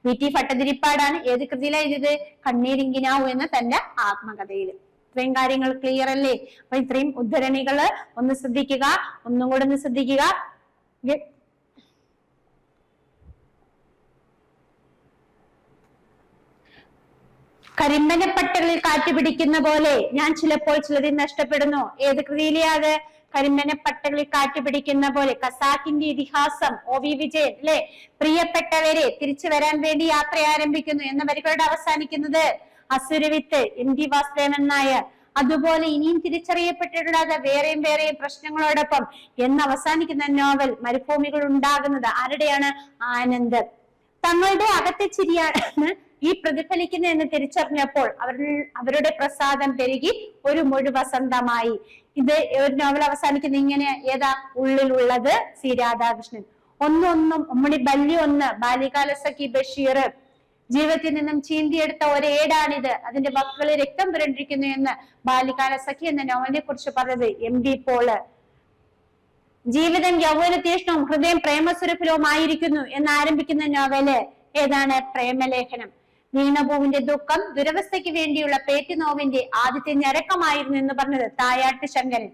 VT ഭട്ടതിരിപ്പാടാണ്. ഏത് കൃതിയിലാ എഴുതിയത്? കണ്ണീരിങ്കിനാവു എന്ന തന്റെ ആത്മകഥയിൽ. ഇത്രയും കാര്യങ്ങൾ ക്ലിയർ അല്ലേ? അപ്പൊ ഇത്രയും ഉദ്ധരണികള് ഒന്ന് ശ്രദ്ധിക്കുക, ഒന്നും കൂടെ ഒന്ന് ശ്രദ്ധിക്കുക. കരിമ്പനപ്പട്ടകളിൽ കാറ്റുപിടിക്കുന്ന പോലെ ഞാൻ ചിലപ്പോൾ ചിലതിൽ നഷ്ടപ്പെടുന്നു. ഏത് കൃതിയിലെയാത്? കരിമ്പനപ്പട്ടകളിൽ കാറ്റുപിടിക്കുന്ന പോലെ. ഖസാക്കിന്റെ ഇതിഹാസം, OV വിജയൻ അല്ലെ. പ്രിയപ്പെട്ടവരെ തിരിച്ചു വരാൻ വേണ്ടി യാത്ര ആരംഭിക്കുന്നു എന്ന വരികളോട് അവസാനിക്കുന്നത് അസുരവിത്ത്, MD വാസുദേവൻ നായർ. അതുപോലെ ഇനിയും തിരിച്ചറിയപ്പെട്ടിട്ടുള്ളത് വേറെയും പ്രശ്നങ്ങളോടൊപ്പം എന്ന് അവസാനിക്കുന്ന നോവൽ മരുഭൂമികൾ ഉണ്ടാകുന്നത് ആരുടെയാണ്? ആനന്ദ്. തങ്ങളുടെ അകത്തെ ചിരിയാണ് ഈ പ്രതിഫലിക്കുന്ന എന്ന് തിരിച്ചറിഞ്ഞപ്പോൾ അവരുടെ പ്രസാദം പെരുകി ഒരു മുഴുവസന്തമായി. ഇത് ഒരു നോവൽ അവസാനിക്കുന്ന ഇങ്ങനെ. ഏതാ? ഉള്ളിലുള്ളത് C രാധാകൃഷ്ണൻ. ഒന്നൊന്നും ഉമ്മണി ബല്യ ഒന്ന്, ബാല്യകാല സഖി ബഷീർ. ജീവിതത്തിൽ നിന്നും ചീന്തിയെടുത്ത ഒരേടാണിത്, അതിന്റെ വാക്കുകളിൽ രക്തം പുരണ്ടിരിക്കുന്നു എന്ന് ബാല്യകാല സഖി എന്ന നോവലിനെ കുറിച്ച് പറഞ്ഞത് MB പോള്. ജീവിതം യൗവന തീഷ്ണവും ഹൃദയം പ്രേമസുരഭിലവുമായിരിക്കുന്നു എന്ന് ആരംഭിക്കുന്ന നോവല് ഏതാണ്? പ്രേമലേഖനം. വീണപൂവിന്റെ ദുഃഖം ദുരവസ്ഥയ്ക്ക് വേണ്ടിയുള്ള പേറ്റുനോവിന്റെ ആദ്യത്തെ ഞരക്കമായിരുന്നു എന്ന് പറഞ്ഞത് തായാട്ട് ശങ്കരൻ.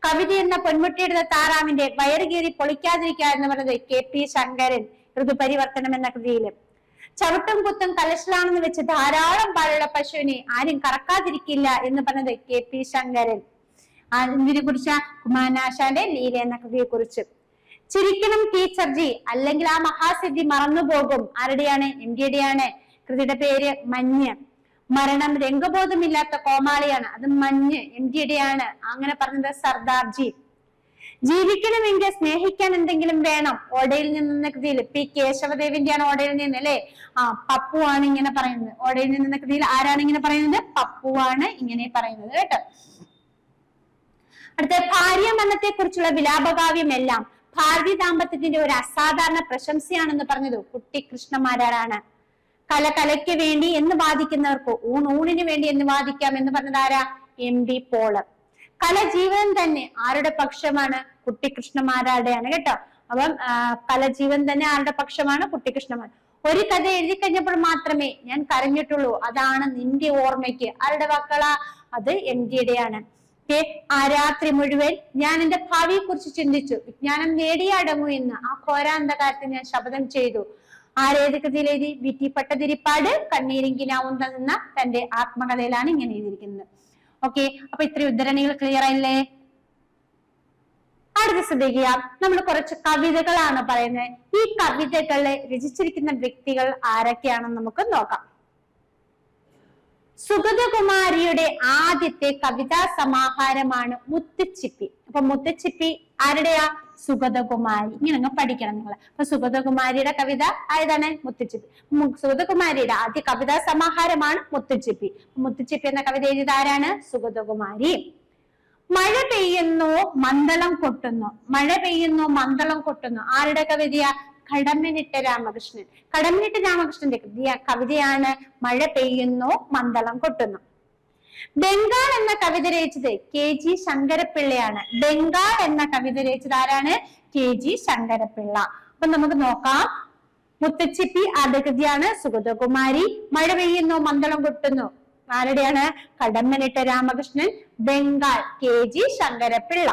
കവിത എന്ന പൊന്മുട്ടിയെടുത്ത താറാവിന്റെ വയറുകീറി പൊളിക്കാതിരിക്കുക എന്ന് പറഞ്ഞത് KP ശങ്കരൻ ഋതുപരിവർത്തനം എന്ന കൃതിയില്. ചവിട്ടും കുത്തും കലശലാണെന്ന് വെച്ച് ധാരാളം പാലുള്ള പശുവിനെ ആരും കറക്കാതിരിക്കില്ല എന്ന് പറഞ്ഞത് KP ശങ്കരൻ. ഇതിനെ കുറിച്ച് കുമാരനാശാന്റെ ലീല എന്ന കൃതിയെ കുറിച്ച്. ചിരിക്കണം ടീച്ചർജി, അല്ലെങ്കിൽ ആ മഹാസിദ്ധി മറന്നുപോകും. ആരുടെയാണ്? MDയുടെയാണ്. കൃതിയുടെ പേര് മഞ്ഞ്. മരണം രംഗബോധമില്ലാത്ത കോമാളിയാണ്, അത് മഞ്ഞ്, MDയുടെയാണ്. അങ്ങനെ പറഞ്ഞത് സർദാർജി. ജീവിക്കണമെങ്കിൽ സ്നേഹിക്കാൻ എന്തെങ്കിലും വേണം, ഓടയിൽ നിന്ന കൃതിയിൽ P കേശവദേവിന്റെയാണ് ഓടയിൽ നിന്ന് അല്ലെ. പപ്പു ആണ് ഇങ്ങനെ പറയുന്നത്. ഓടയിൽ നിന്ന കൃതിയിൽ ആരാണ് ഇങ്ങനെ പറയുന്നത്? പപ്പുവാണ് ഇങ്ങനെ പറയുന്നത്. കേട്ടോ. അടുത്ത ഭാര്യാമരണത്തെ കുറിച്ചുള്ള വിലാപകാവ്യം എല്ലാം ഭാരതീയ ദാമ്പത്യത്തിന്റെ ഒരു അസാധാരണ പ്രശംസയാണെന്ന് പറഞ്ഞത് കുട്ടിക്കൃഷ്ണമാരാറാണ്. കല കലയ്ക്ക് വേണ്ടി എന്ന് വാദിക്കുന്നവർക്ക് ഊണിന് വേണ്ടി എന്ന് വാദിക്കാം എന്ന് പറഞ്ഞത് ആരാ? MD പോള്. കല ജീവൻ തന്നെ ആരുടെ പക്ഷമാണ്? കുട്ടിക്കൃഷ്ണമാരാരുടെയാണ്. കേട്ടോ. അപ്പം കല ജീവൻ തന്നെ ആരുടെ പക്ഷമാണ്? കുട്ടിക്കൃഷ്ണമാർ. ഒരു കഥ എഴുതി കഴിഞ്ഞപ്പോൾ മാത്രമേ ഞാൻ കരഞ്ഞിട്ടുള്ളൂ, അതാണ് നിന്റെ ഓർമ്മയ്ക്ക്. ആരുടെ വാക്കുകളാ? അത് MTയുടെയാണ്. ആ രാത്രി മുഴുവൻ ഞാൻ എന്റെ ഭാവിയെ കുറിച്ച് ചിന്തിച്ചു, വിജ്ഞാനം നേടിയേ അടങ്ങൂ എന്ന് ആ ഘോരാന്ധകാരത്തിൽ ഞാൻ ശപഥം ചെയ്തു. ആരേത് കൃതിയിൽ എഴുതി? VT പട്ടതിരിപ്പാട് കണ്ണീരിങ്കിനാവുന്ന തന്റെ ആത്മകഥയിലാണ് ഇങ്ങനെ എഴുതിയിരിക്കുന്നത്. ഓക്കെ, അപ്പൊ ഇത്രയും ഉദ്ധരണികൾ ക്ലിയർ ആയില്ലേ? അടുത്ത ശ്രദ്ധിക്കുക, നമ്മൾ കുറച്ച് കവിതകളാണ് പറയുന്നത്. ഈ കവിതകളെ രചിച്ചിരിക്കുന്ന വ്യക്തികൾ ആരൊക്കെയാണെന്ന് നമുക്ക് നോക്കാം. സുഗതകുമാരിയുടെ ആദ്യത്തെ കവിതാ സമാഹാരമാണ് മുത്തുച്ചിപ്പി. അപ്പൊ മുത്തുച്ചിപ്പി ആരുടെയാ? സുഗതകുമാരി. ഇങ്ങനെ അങ്ങ് പഠിക്കണം നിങ്ങൾ. അപ്പൊ സുഗതകുമാരിയുടെ കവിത ആയതാണ് മുത്തുച്ചിപ്പി. സുഗതകുമാരിയുടെ ആദ്യ കവിതാ സമാഹാരമാണ് മുത്തുച്ചിപ്പി. മുത്തുച്ചിപ്പി എന്ന കവിത എഴുതിയത് ആരാണ്? സുഗതകുമാരി. മഴ പെയ്യുന്നു മന്ദളം കൊട്ടുന്നു. മഴ പെയ്യുന്നു മന്ദളം കൊട്ടുന്നു ആരുടെ കവിതയാ? കടമ്മനിട്ട രാമകൃഷ്ണൻ. കടമ്മനിട്ട രാമകൃഷ്ണന്റെ കവിതയാണ് മഴ പെയ്യുന്നു മന്ദളം കൊട്ടുന്നു. ബംഗാൾ എന്ന കവിത രചിച്ചത് KG ശങ്കരപ്പിള്ളയാണ്. ബംഗാൾ എന്ന കവിത രചിച്ചത് ആരാണ്? KG ശങ്കരപ്പിള്ള. അപ്പൊ നമുക്ക് നോക്കാം. മുത്തുച്ചിപ്പി ആദ്യ കൃതിയാണ്. സുഗതകുമാരി. മഴ പെയ്യുന്നു മന്ദളം കൊട്ടുന്നു ആരുടെയാണ്? കടമ്മനിട്ട രാമകൃഷ്ണൻ. ബംഗാൾ KG ശങ്കരപ്പിള്ള.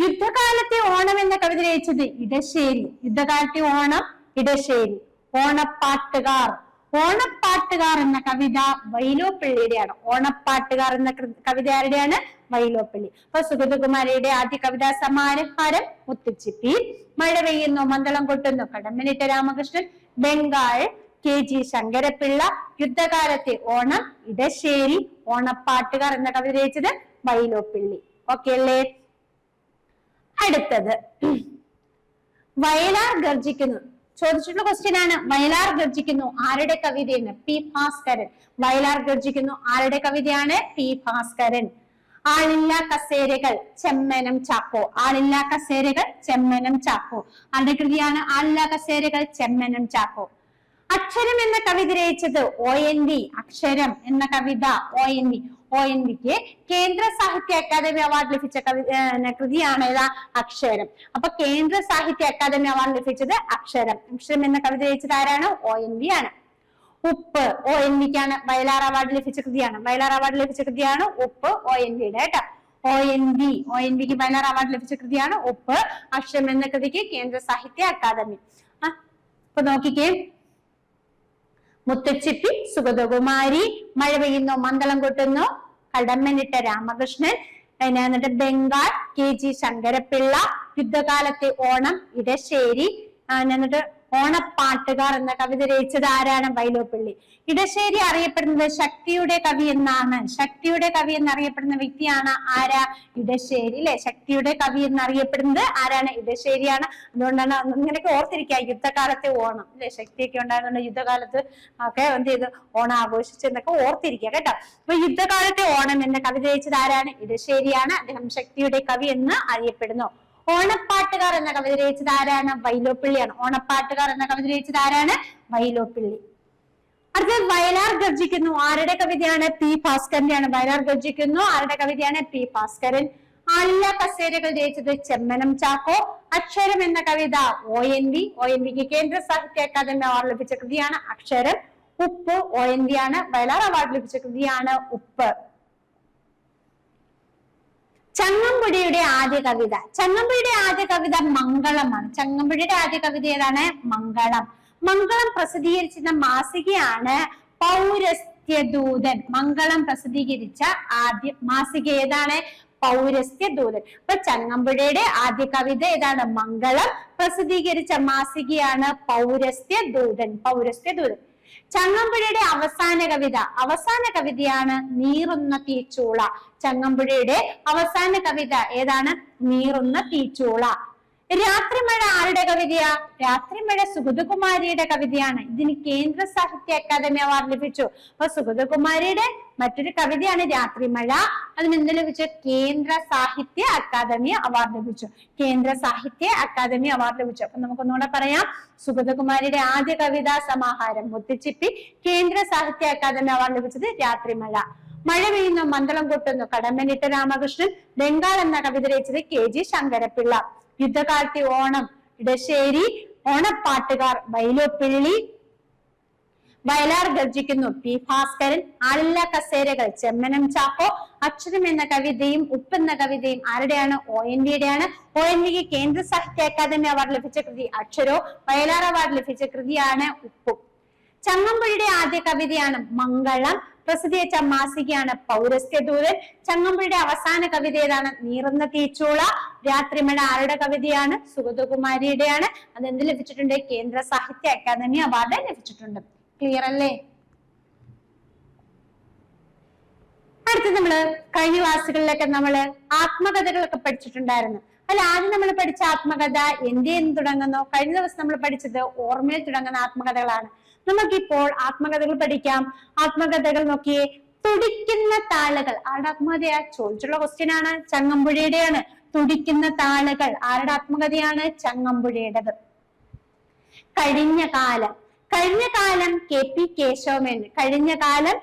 യുദ്ധകാലത്തെ ഓണം എന്ന കവിത രചിച്ചത് ഇടശ്ശേരി. യുദ്ധകാലത്തെ ഓണം ഇടശ്ശേരി. ഓണപ്പാട്ടുകാർ. ഓണപ്പാട്ടുകാർ എന്ന കവിത വൈലോപ്പിള്ളിയുടെയാണ്. ഓണപ്പാട്ടുകാർ എന്ന കവിത ആരുടെയാണ്? വൈലോപ്പിള്ളി. അപ്പൊ സുഗതകുമാരിയുടെ ആദ്യ കവിതാ സമാഹാരം മുത്തുച്ചിപ്പി. മഴ പെയ്യുന്നു മന്ദളം കൊട്ടുന്നു കടമ്മനിട്ട രാമകൃഷ്ണൻ. ബംഗാൾ KG ശങ്കരപ്പിള്ള. യുദ്ധകാലത്തെ ഓണം ഇടശ്ശേരി. ഓണപ്പാട്ടുകാർ എന്ന കവിത രചിച്ചത് വൈലോപ്പിള്ളി. ഓക്കെ അല്ലേ? അടുത്തത് വയലാർ ഗർജിക്കുന്നു. ചോദിച്ചിട്ടുള്ള ക്വസ്റ്റ്യൻ ആണ്. വയലാർ ഗർജിക്കുന്നു ആരുടെ കവിതയെന്ന്? P ഭാസ്കരൻ. വയലാർ ഗർജിക്കുന്നു ആരുടെ കവിതയാണ്? P ഭാസ്കരൻ. ആളില്ലാ കസേരകൾ ചെമ്മനം ചാക്കോ. ആളില്ലാ കസേരകൾ ചെമ്മനം ചാക്കോ ആരുടെ കൃതിയാണ്? ആളില്ലാ കസേരകൾ ചെമ്മനം ചാക്കോ. അക്ഷരം എന്ന കവിത രചിച്ചത് ONV. അക്ഷരം എന്ന കവിത ONV. ONVക്ക് കേന്ദ്ര സാഹിത്യ അക്കാദമി അവാർഡ് ലഭിച്ച കൃതിയാണ് ഏതാ? അക്ഷരം. അപ്പൊ കേന്ദ്ര സാഹിത്യ അക്കാദമി അവാർഡ് ലഭിച്ചത് അക്ഷരം. അക്ഷരം എന്ന കവിത രചിച്ചത് ആരാണ്? ONV ആണ്. ഉപ്പ് ONVക്കാണ്. വയലാർ അവാർഡ് ലഭിച്ച കൃതിയാണ്. വയലാർ അവാർഡ് ലഭിച്ച കൃതിയാണ് ഉപ്പ് ONVയുടെ കേട്ടോ. ONVക്ക് വയലാർ അവാർഡ് ലഭിച്ച കൃതിയാണ് ഉപ്പ്. അക്ഷരം എന്ന കൃതിക്ക് കേന്ദ്ര സാഹിത്യ അക്കാദമി. അപ്പൊ നോക്കിക്കേ, മുത്തുച്ചിപ്പി സുഗതകുമാരി. മഴ പെയ്യുന്നു മന്ദളം കൊട്ടുന്നു കടമ്മനിട്ട രാമകൃഷ്ണൻ. എന്നിട്ട് ബംഗാൾ KG ശങ്കരപ്പിള്ള. യുദ്ധകാലത്തെ ഓണം ഇടശ്ശേരി. എന്നിട്ട് ഓണപ്പാട്ടുകാർ എന്ന കവിത രചിച്ചത് ആരാണ്? വൈലോപ്പിള്ളി. ഇടശ്ശേരി അറിയപ്പെടുന്നത് ശക്തിയുടെ കവി എന്നാണ്. ശക്തിയുടെ കവി എന്നറിയപ്പെടുന്ന വ്യക്തിയാണ് ആരാ? ഇടശ്ശേരി അല്ലെ. ശക്തിയുടെ കവി എന്നറിയപ്പെടുന്നത് ആരാണ്? ഇടശ്ശേരിയാണ്. അതുകൊണ്ടാണ് ഇങ്ങനെയൊക്കെ ഓർത്തിരിക്കുക. യുദ്ധകാലത്തെ ഓണം അല്ലെ, ശക്തിയൊക്കെ ഉണ്ടായതുകൊണ്ട് യുദ്ധകാലത്ത് ഒക്കെ എന്ത് ചെയ്ത് ഓണം ആഘോഷിച്ചെന്നൊക്കെ ഓർത്തിരിക്കുക കേട്ടോ. അപ്പൊ യുദ്ധകാലത്തെ ഓണം എന്ന കവിത രചിച്ചത് ആരാണ്? ഇടശ്ശേരിയാണ്. അദ്ദേഹം ശക്തിയുടെ കവി എന്ന് അറിയപ്പെടുന്നു. ഓണപ്പാട്ടുകാർ എന്ന കവിത രചിച്ചത് ആരാണ്? വൈലോപ്പിള്ളിയാണ്. ഓണപ്പാട്ടുകാർ എന്ന കവിത രചിച്ചത് ആരാണ്? വൈലോപ്പിള്ളി. അടുത്തത് വയലാർ ഗർജിക്കുന്നു ആരുടെ കവിതയാണ്? P ഭാസ്കരന്റെയാണ്. വയലാർ ഗർജിക്കുന്നു ആരുടെ കവിതയാണ്? P ഭാസ്കരൻ. ആളില്ലാ കസേരകൾ രചിച്ചത് ചെമ്മനം ചാക്കോ. അക്ഷരം എന്ന കവിത ONVക്ക് കേന്ദ്ര സാഹിത്യ അക്കാദമി അവാർഡ് ലഭിച്ച കൃതിയാണ് അക്ഷരം. ഉപ്പ് ONV ആണ്. വയലാർ അവാർഡ് ലഭിച്ച കൃതിയാണ് ഉപ്പ്. ചങ്ങമ്പുഴയുടെ ആദ്യ കവിത. ചങ്ങമ്പുഴയുടെ ആദ്യ കവിത മംഗളമാണ്. ചങ്ങമ്പുഴയുടെ ആദ്യ കവിത ഏതാണ്? മംഗളം. മംഗളം പ്രസിദ്ധീകരിച്ചിരുന്ന മാസികയാണ് പൗരസ്ത്യദൂതൻ. മംഗളം പ്രസിദ്ധീകരിച്ച ആദ്യ മാസിക ഏതാണ്? പൗരസ്ത്യദൂതൻ. അപ്പൊ ചങ്ങമ്പുഴയുടെ ആദ്യ കവിത ഏതാണ്? മംഗളം. പ്രസിദ്ധീകരിച്ച മാസികയാണ് പൗരസ്ത്യദൂതൻ. പൗരസ്ത്യദൂതൻ. ചങ്ങമ്പുഴയുടെ അവസാന കവിതയാണ് നീറുന്ന തീച്ചൂള. ചങ്ങമ്പുഴയുടെ അവസാന കവിത ഏതാണ്? നീറുന്ന തീച്ചൂള. രാത്രിമഴ ആരുടെ കവിതയാ? രാത്രിമഴ സുഗതകുമാരിയുടെ കവിതയാണ്. ഇതിന് കേന്ദ്ര സാഹിത്യ അക്കാദമി അവാർഡ് ലഭിച്ചു. അപ്പൊ സുഗതകുമാരിയുടെ മറ്റൊരു കവിതയാണ് രാത്രിമഴ. അതിന് എന്ത് ലഭിച്ചു? കേന്ദ്ര സാഹിത്യ അക്കാദമി അവാർഡ് ലഭിച്ചു. കേന്ദ്ര സാഹിത്യ അക്കാദമി അവാർഡ് ലഭിച്ചു. അപ്പൊ നമുക്കൊന്നുകൂടെ പറയാം. സുഗതകുമാരിയുടെ ആദ്യ കവിതാ സമാഹാരം മുത്തുച്ചിപ്പി. കേന്ദ്ര സാഹിത്യ അക്കാദമി അവാർഡ് ലഭിച്ചത് രാത്രിമഴ. മഴ പെയ്യുന്നു മന്ദളം കൊട്ടുന്നു കടമ്മനിട്ട രാമകൃഷ്ണൻ. ബംഗാൾ എന്ന കവിത രചിച്ചത് KG ശങ്കരപ്പിള്ള. യുദ്ധകാലത്തെ ഓണം ഇടശ്ശേരി. ഓണപ്പാട്ടുകാർ വൈലോപ്പിള്ളി. വയലാർ ഗർജിക്കുന്നു, പി ഭാസ്കരൻ. ആളില്ലാ കസേരകൾ, ചെമ്മനം ചാക്കോ. അക്ഷരം എന്ന കവിതയും ഉപ്പ് എന്ന കവിതയും ആരുടെയാണ്? ONV-യുടെയാണ്. ONV-ക്ക് കേന്ദ്ര സാഹിത്യ അക്കാദമി അവാർഡ് ലഭിച്ച കൃതി അക്ഷരോ. വയലാർ അവാർഡ് ലഭിച്ച കൃതിയാണ് ഉപ്പും. ചങ്ങമ്പുഴയുടെ ആദ്യ കവിതയാണ് മംഗളം. പ്രസിദ്ധീകരിച്ച മാസികയാണ് പൗരസ്ത്യദൂതൻ. ചങ്ങമ്പുഴയുടെ അവസാന കവിത ഏതാണ്? നീറുന്ന തീച്ചൂള. രാത്രിമഴ ആരുടെ കവിതയാണ്? സുഗതകുമാരിയുടെയാണ്. അത് എന്ത് ലഭിച്ചിട്ടുണ്ട്? കേന്ദ്ര സാഹിത്യ അക്കാദമി അവാർഡ് ലഭിച്ചിട്ടുണ്ട്. ക്ലിയർ അല്ലേ? അടുത്ത് നമ്മള് കഴിഞ്ഞ ക്ലാസ്സുകളിലൊക്കെ നമ്മള് ആത്മകഥകളൊക്കെ പഠിച്ചിട്ടുണ്ടായിരുന്നു. അല്ല, ആദ്യം നമ്മൾ പഠിച്ച ആത്മകഥ എന്റെ എന്ന് തുടങ്ങുന്നു. കഴിഞ്ഞ ദിവസം നമ്മൾ പഠിച്ചത് ഓർമ്മയിൽ തുടങ്ങുന്ന ആത്മകഥകളാണ്. നമുക്കിപ്പോൾ ആത്മകഥകൾ പഠിക്കാം. ആത്മകഥകൾ നോക്കിയേ. തുടിക്കുന്ന താളുകൾ ആരുടെ ആത്മകഥയാ? ചോദിച്ചുള്ള ക്വസ്റ്റ്യൻ ആണ്. ചങ്ങമ്പുഴയുടെയാണ്. തുടിക്കുന്ന താളുകൾ ആരുടെ ആത്മകഥയാണ്? ചങ്ങമ്പുഴയുടേത്. കഴിഞ്ഞ കാലം. കഴിഞ്ഞ കാലം KP കേശവമേനോൻ. കഴിഞ്ഞ കാലം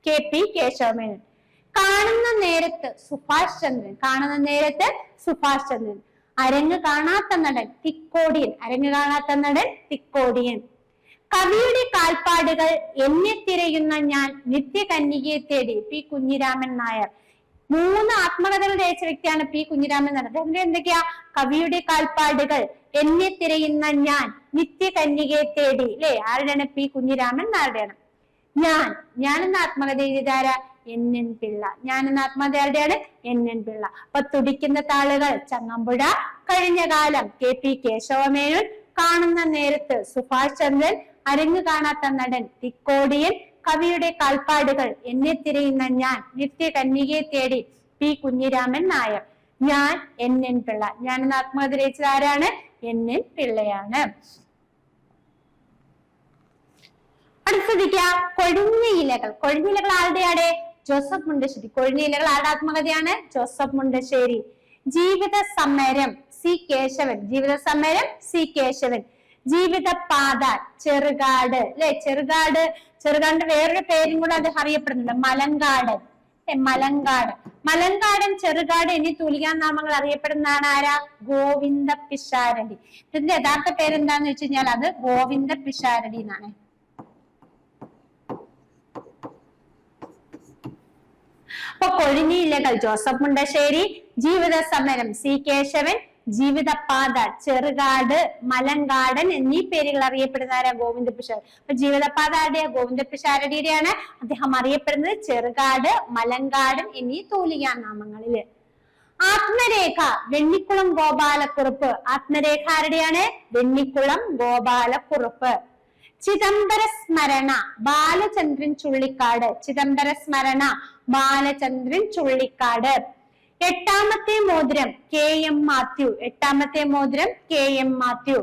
KP കേശവമേനോൻ. കാണുന്ന നേരത്ത് സുഭാഷ് ചന്ദ്രൻ. കാണുന്ന നേരത്ത് സുഭാഷ് ചന്ദ്രൻ. അരങ്ങ് കാണാത്ത നടൻ തിക്കോടിയൻ. അരങ്ങ് കാണാത്ത നടൻ തിക്കോടിയൻ. കവിയുടെ കാൽപ്പാടുകൾ എന്നെ തിരയുന്ന ഞാൻ നിത്യകന്യകയെ തേടി പി കുഞ്ഞിരാമൻ നായർ. 3 ആത്മകഥകൾ രചിച്ച വ്യക്തിയാണ് പി കുഞ്ഞിരാമൻ നായർ. അതിന്റെ എന്തൊക്കെയാ? കവിയുടെ കാൽപ്പാടുകൾ, എന്നെ തിരയുന്ന ഞാൻ, നിത്യകന്യകയെ തേടി. അല്ലെ? ആരുടെയാണ്? പി കുഞ്ഞിരാമൻ നായരുടെയാണ്. ഞാൻ എന്ന ആത്മകഥ എഴുതിയതാര? NN പിള്ള. ഞാൻ എന്ന ആത്മകഥ ആരുടെയാണ്? NN പിള്ള. അപ്പൊ തുടിക്കുന്ന താളുകൾ ചങ്ങമ്പുഴ. കഴിഞ്ഞ കാലം KP കേശവമേനോൻ. കാണുന്ന നേരത്ത് സുഭാഷ് ചന്ദ്രൻ. അരങ്ങ് കാണാത്ത നടൻ തിക്കോടിയൻ. കവിയുടെ കാൽപ്പാടുകൾ, എന്നെ തിരയുന്ന ഞാൻ, നിത്യകന്യകയെ തേടി പി കുഞ്ഞിരാമൻ നായർ. ഞാൻ NN പിള്ള. ഞാൻ എന്ന ആത്മകഥ രചിച്ചത് ആരാണ്? NN പിള്ളയാണ്. അടുത്തതിക്ക കൊഴിഞ്ഞ ഇലകൾ. കൊഴിഞ്ഞ ഇലകൾ ആരുടെയാണ്? ജോസഫ് മുണ്ടശ്ശേരി. കൊഴിഞ്ഞ ഇലകൾ ആരുടെ ആത്മകഥയാണ്? ജോസഫ് മുണ്ടശ്ശേരി. ജീവിത സമരം C കേശവൻ. ജീവിത സമരം C കേശവൻ. ജീവിതപാത ചെറുകാട്. അല്ലെ? ചെറുകാടിന്റെ വേറൊരു പേരും കൂടെ അദ്ദേഹം അറിയപ്പെടുന്നുണ്ട്, മലങ്കാടൻ. മലങ്കാടൻ, ചെറുകാട് എന്നീ തൂലികാ നാമങ്ങൾ അറിയപ്പെടുന്നതാണ് ആരാ? ഗോവിന്ദ പിഷാരടി. ഇതിന്റെ യഥാർത്ഥ പേരെന്താന്ന് വെച്ച് കഴിഞ്ഞാൽ അത് ഗോവിന്ദ പിഷാരടി എന്നാണ്. അപ്പൊ കൊഴിഞ്ഞ ഇലകൾ ജോസഫ് മുണ്ടശ്ശേരി. ജീവിത സമരം C കേശവൻ. ജീവിതപാത ചെറുകാട്, മലങ്കാടൻ എന്നീ പേരുകൾ അറിയപ്പെടുന്ന ആരാ? ഗോവിന്ദ പിഷാരടി. അപ്പൊ ജീവിതപാത ആരുടെയാ? ഗോവിന്ദ പിഷാരടിയുടെയാണ്. അദ്ദേഹം അറിയപ്പെടുന്നത് ചെറുകാട്, മലങ്കാടൻ എന്നീ തൂലികാ നാമങ്ങളില്. ആത്മരേഖ വെണ്ണിക്കുളം ഗോപാലക്കുറുപ്പ്. ആത്മരേഖ ആരുടെയാണ്? വെണ്ണിക്കുളം ഗോപാലക്കുറുപ്പ്. ചിദംബര സ്മരണ ബാലചന്ദ്രൻ ചുള്ളിക്കാട്. ചിദംബര സ്മരണ ബാലചന്ദ്രൻ ചുള്ളിക്കാട്. എട്ടാമത്തെ മോതിരം KM മാത്യു. എട്ടാമത്തെ മോതിരം KM മാത്യു.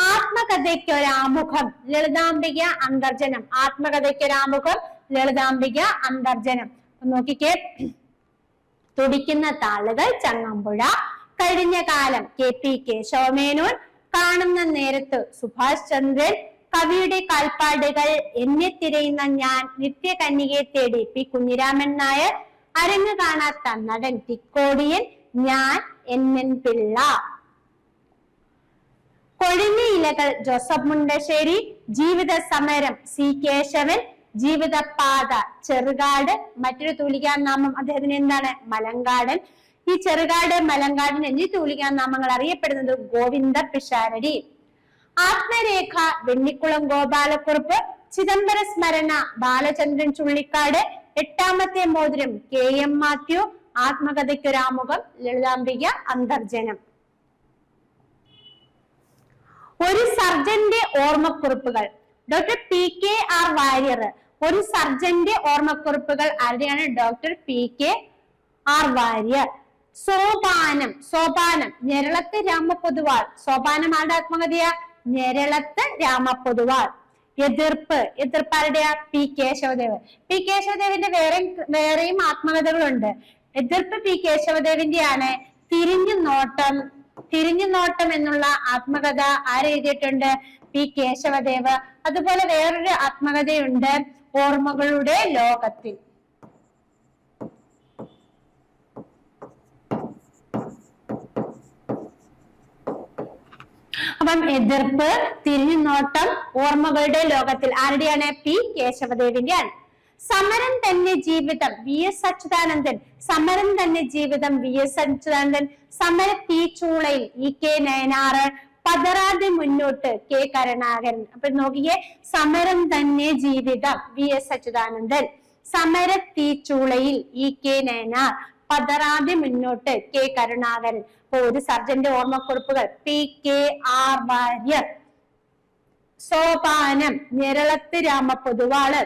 ആത്മകഥയ്ക്കൊരാമുഖം ലളിതാംബിക അന്തർജനം. ആത്മകഥയ്ക്കൊരാമുഖം ലളിതാംബിക അന്തർജനം. നോക്കിക്കേ. തുടിക്കുന്ന താളുകൾ ചങ്ങമ്പുഴ. കഴിഞ്ഞ കാലം KP കേശവമേനോൻ. കാണുന്ന നേരത്ത് സുഭാഷ് ചന്ദ്രൻ. കവിയുടെ കാൽപ്പാടുകൾ, എന്നെ തിരയുന്ന ഞാൻ, നിത്യകന്യകയെ തേടി പി കുഞ്ഞിരാമൻ നായർ. അരങ്ങ് കാണാത്ത നടൻ തിക്കോടിയൻ. ഞാൻ NN പിള്ള. കൊഴിഞ്ഞ ഇലകൾ ജോസഫ് മുണ്ടശ്ശേരി. ജീവിത സമരം C കേശവൻ. ജീവിതപാത ചെറുകാട്. മറ്റൊരു തൂലികാ നാമം അദ്ദേഹത്തിന് എന്താണ്? മലങ്കാടൻ. ഈ ചെറുകാട്, മലങ്കാടൻ എന്നീ തൂലികാ നാമങ്ങൾ അറിയപ്പെടുന്നത് ഗോവിന്ദ പിഷാരടി. ആത്മരേഖ വെണ്ണിക്കുളം ഗോപാലക്കുറുപ്പ്. ചിദംബര സ്മരണ ബാലചന്ദ്രൻ ചുള്ളിക്കാട്. എട്ടാമത്തെ മോതിരം KM മാത്യു. ആത്മകഥയ്ക്കൊരാമുഖം ലളിതാംബിക അന്തർജനം. ഒരു സർജന്റെ ഓർമ്മക്കുറിപ്പുകൾ. Doctor PKR Warrier. ഒരു സർജന്റെ ഓർമ്മക്കുറിപ്പുകൾ ആരുടെയാണ്? Doctor PKR Warrier. സോപാനം ഞെരളത്ത് രാമപൊതുവാൾ. സോപാനം ആരുടെ ആത്മകഥയാ? ഞെരളത്ത് രാമപൊതുവാൾ. എതിർപ്പ് ആരുടെയാ? P കേശവദേവൻ. P കേശവദേവന്റെ വേറെയും ആത്മകഥകളുണ്ട്. എതിർപ്പ് P കേശവദേവന്റെയാണ്. തിരിഞ്ഞു നോട്ടം എന്നുള്ള ആത്മകഥ ആരെഴുതിയിട്ടുണ്ട്? P കേശവദേവ്. അതുപോലെ വേറൊരു ആത്മകഥയുണ്ട്, ഓർമ്മകളുടെ ലോകത്തിൽ. അപ്പം എതിർപ്പ്, തിരിഞ്ഞുനോട്ടം, ഓർമ്മകളുടെ ലോകത്തിൽ ആരുടെയാണ്? പി കേശവദേവിന്റെ ആണ്. സമരം തന്നെ ജീവിതം വി എസ് അച്യുതാനന്ദൻ. സമരം തന്നെ ജീവിതം വി എസ് അച്യുതാനന്ദൻ. സമര തീച്ചൂളയിൽ ഇ കെ നയനാറ്. പതറാതെ മുന്നോട്ട് കെ കരുണാകരൻ. അപ്പൊ നോക്കിയേ, സമരം തന്നെ ജീവിതം വി എസ് അച്യുതാനന്ദൻ. സമര തീച്ചൂളയിൽ ഇ കെ നയനാർ. പതറാതെ മുന്നോട്ട് കെ കരുണാകരൻ. അപ്പൊ ഒരു സർജന്റെ ഓർമ്മക്കുറിപ്പുകൾ P K R Warrier. Sopanam Njeralathu Ramapothuval.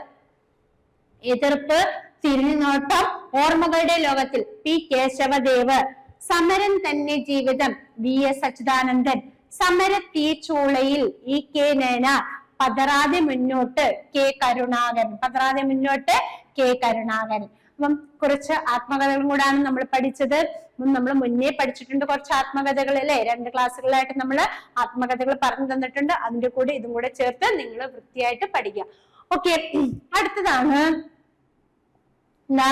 Ethirppu, Thirinjunottam, ഓർമ്മകളുടെ ലോകത്തിൽ പി കേശവദേവ്. സമരം തന്നെ ജീവിതം വി എസ് അച്യുതാനന്ദൻ. സമര തീച്ചൂളയിൽ ഇ കെ നയനാർ. പതറാതെ മുന്നോട്ട് കെ കരുണാകരൻ. പതറാതെ മുന്നോട്ട് കെ കരുണാകരൻ. അപ്പം കുറച്ച് ആത്മകഥകളും കൂടാണ് നമ്മൾ പഠിച്ചത്. നമ്മൾ മുന്നേ പഠിച്ചിട്ടുണ്ട് കുറച്ച് ആത്മകഥകൾ അല്ലെ. 2 ക്ലാസ്സുകളായിട്ട് നമ്മൾ ആത്മകഥകൾ പറഞ്ഞു തന്നിട്ടുണ്ട്. അതിന്റെ കൂടെ ഇതും കൂടെ ചേർത്ത് നിങ്ങൾ വൃത്തിയായിട്ട് പഠിക്കുക. ഓക്കെ, അടുത്തതാണ് എന്താ?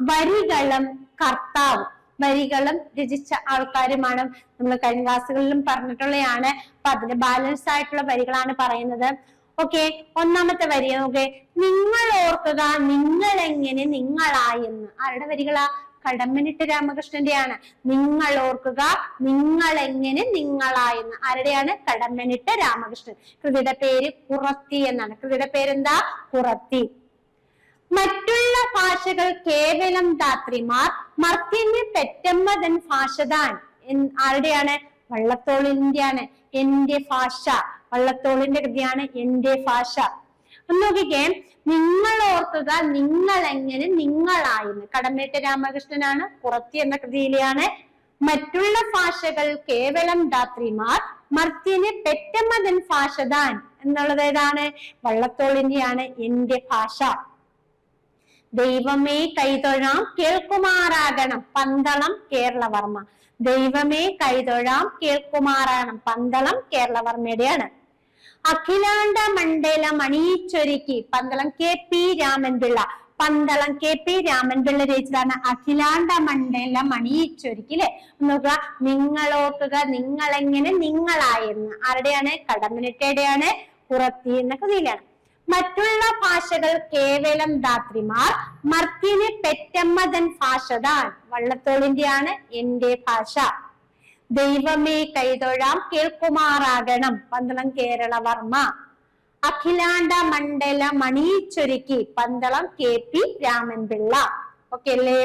വരികളും കർത്താവും. വരികളും രചിച്ച ആൾക്കാരുമാണ്. നമ്മൾ കഴിഞ്ഞ ക്ലാസ്സുകളിലും പറഞ്ഞിട്ടുള്ളതാണ്. അപ്പൊ അതിന്റെ ബാലൻസ് ആയിട്ടുള്ള വരികളാണ് പറയുന്നത്. ഓക്കെ, ഒന്നാമത്തെ വരി നോക്കെ, നിങ്ങൾ ഓർക്കുക നിങ്ങൾ എങ്ങനെ നിങ്ങളായെന്ന്. ആരുടെ വരികളാ? കടമ്മനിട്ട രാമകൃഷ്ണന്റെയാണ്. നിങ്ങൾ ഓർക്കുക നിങ്ങൾ എങ്ങനെ നിങ്ങളായെന്ന്. ആരുടെയാണ്? കടമ്മനിട്ട രാമകൃഷ്ണൻ. കൃതിയുടെ പേര് കുറത്തി എന്നാണ്. കൃതിയുടെ പേരെന്താ? കുറത്തി. മറ്റുള്ള ഭാഷകൾ കേവലം ധാത്രിമാർ, മർത്യന് പെറ്റമ്മതൻ ഭാഷതാൻ. ആരുടെയാണ്? വള്ളത്തോളിന്റെയാണ്. എന്റെ ഭാഷ. വള്ളത്തോളിന്റെ കൃതിയാണ് എന്റെ ഭാഷ. നോക്കിക്കേ, നിങ്ങൾ ഓർക്കുക നിങ്ങൾ എങ്ങനെ നിങ്ങളായെന്ന്. കടമ്മനിട്ട രാമകൃഷ്ണനാണ്. കുറത്തി എന്ന കൃതിയിലെയാണ്. മറ്റുള്ള ഭാഷകൾ കേവലം ധാത്രിമാർ, മർത്യന് പെറ്റമ്മതൻ ഭാഷതാൻ എന്നുള്ളത് ഏതാണ്? വള്ളത്തോളിന്റെയാണ് എന്റെ ഭാഷ. ദൈവമേ കൈതൊഴാം കേൾക്കുമാറാകണം. പന്തളം കേരളവർമ്മ. ദൈവമേ കൈതൊഴാം കേൾക്കുമാറാകണം. പന്തളം കേരളവർമ്മയുടെയാണ്. Akhilanda Mandala Maniyichorukki. Pandalam K P Ramanpillai. Pandalam K P Ramanpillai രചിച്ചതാണ് അഖിലാണ്ട മണ്ഡല മണിയിച്ചൊരുക്കി അല്ലെ. നോക്കുക, നിങ്ങൾ ഓർക്കുക നിങ്ങൾ എങ്ങനെ നിങ്ങളായെന്ന്. ആരുടെയാണ്? കടമ്മനിട്ടയുടെയാണ്. കുറത്തി എന്ന കൃതിയിലാണ്. മറ്റുള്ള ഭാഷകൾ കേവലം ധാത്രിമാർ, മർത്യന് പെറ്റമ്മതൻ ഭാഷതാൻ. വള്ളത്തോളിന്റെയാണ് എന്റെ ഭാഷ. ദൈവമേ കൈതൊഴാം കേൾക്കുമാറാകണം. Pandalam Keralavarma. Akhilanda Mandala Maniyichorukki. Pandalam K P Ramanpillai. Okay അല്ലേ?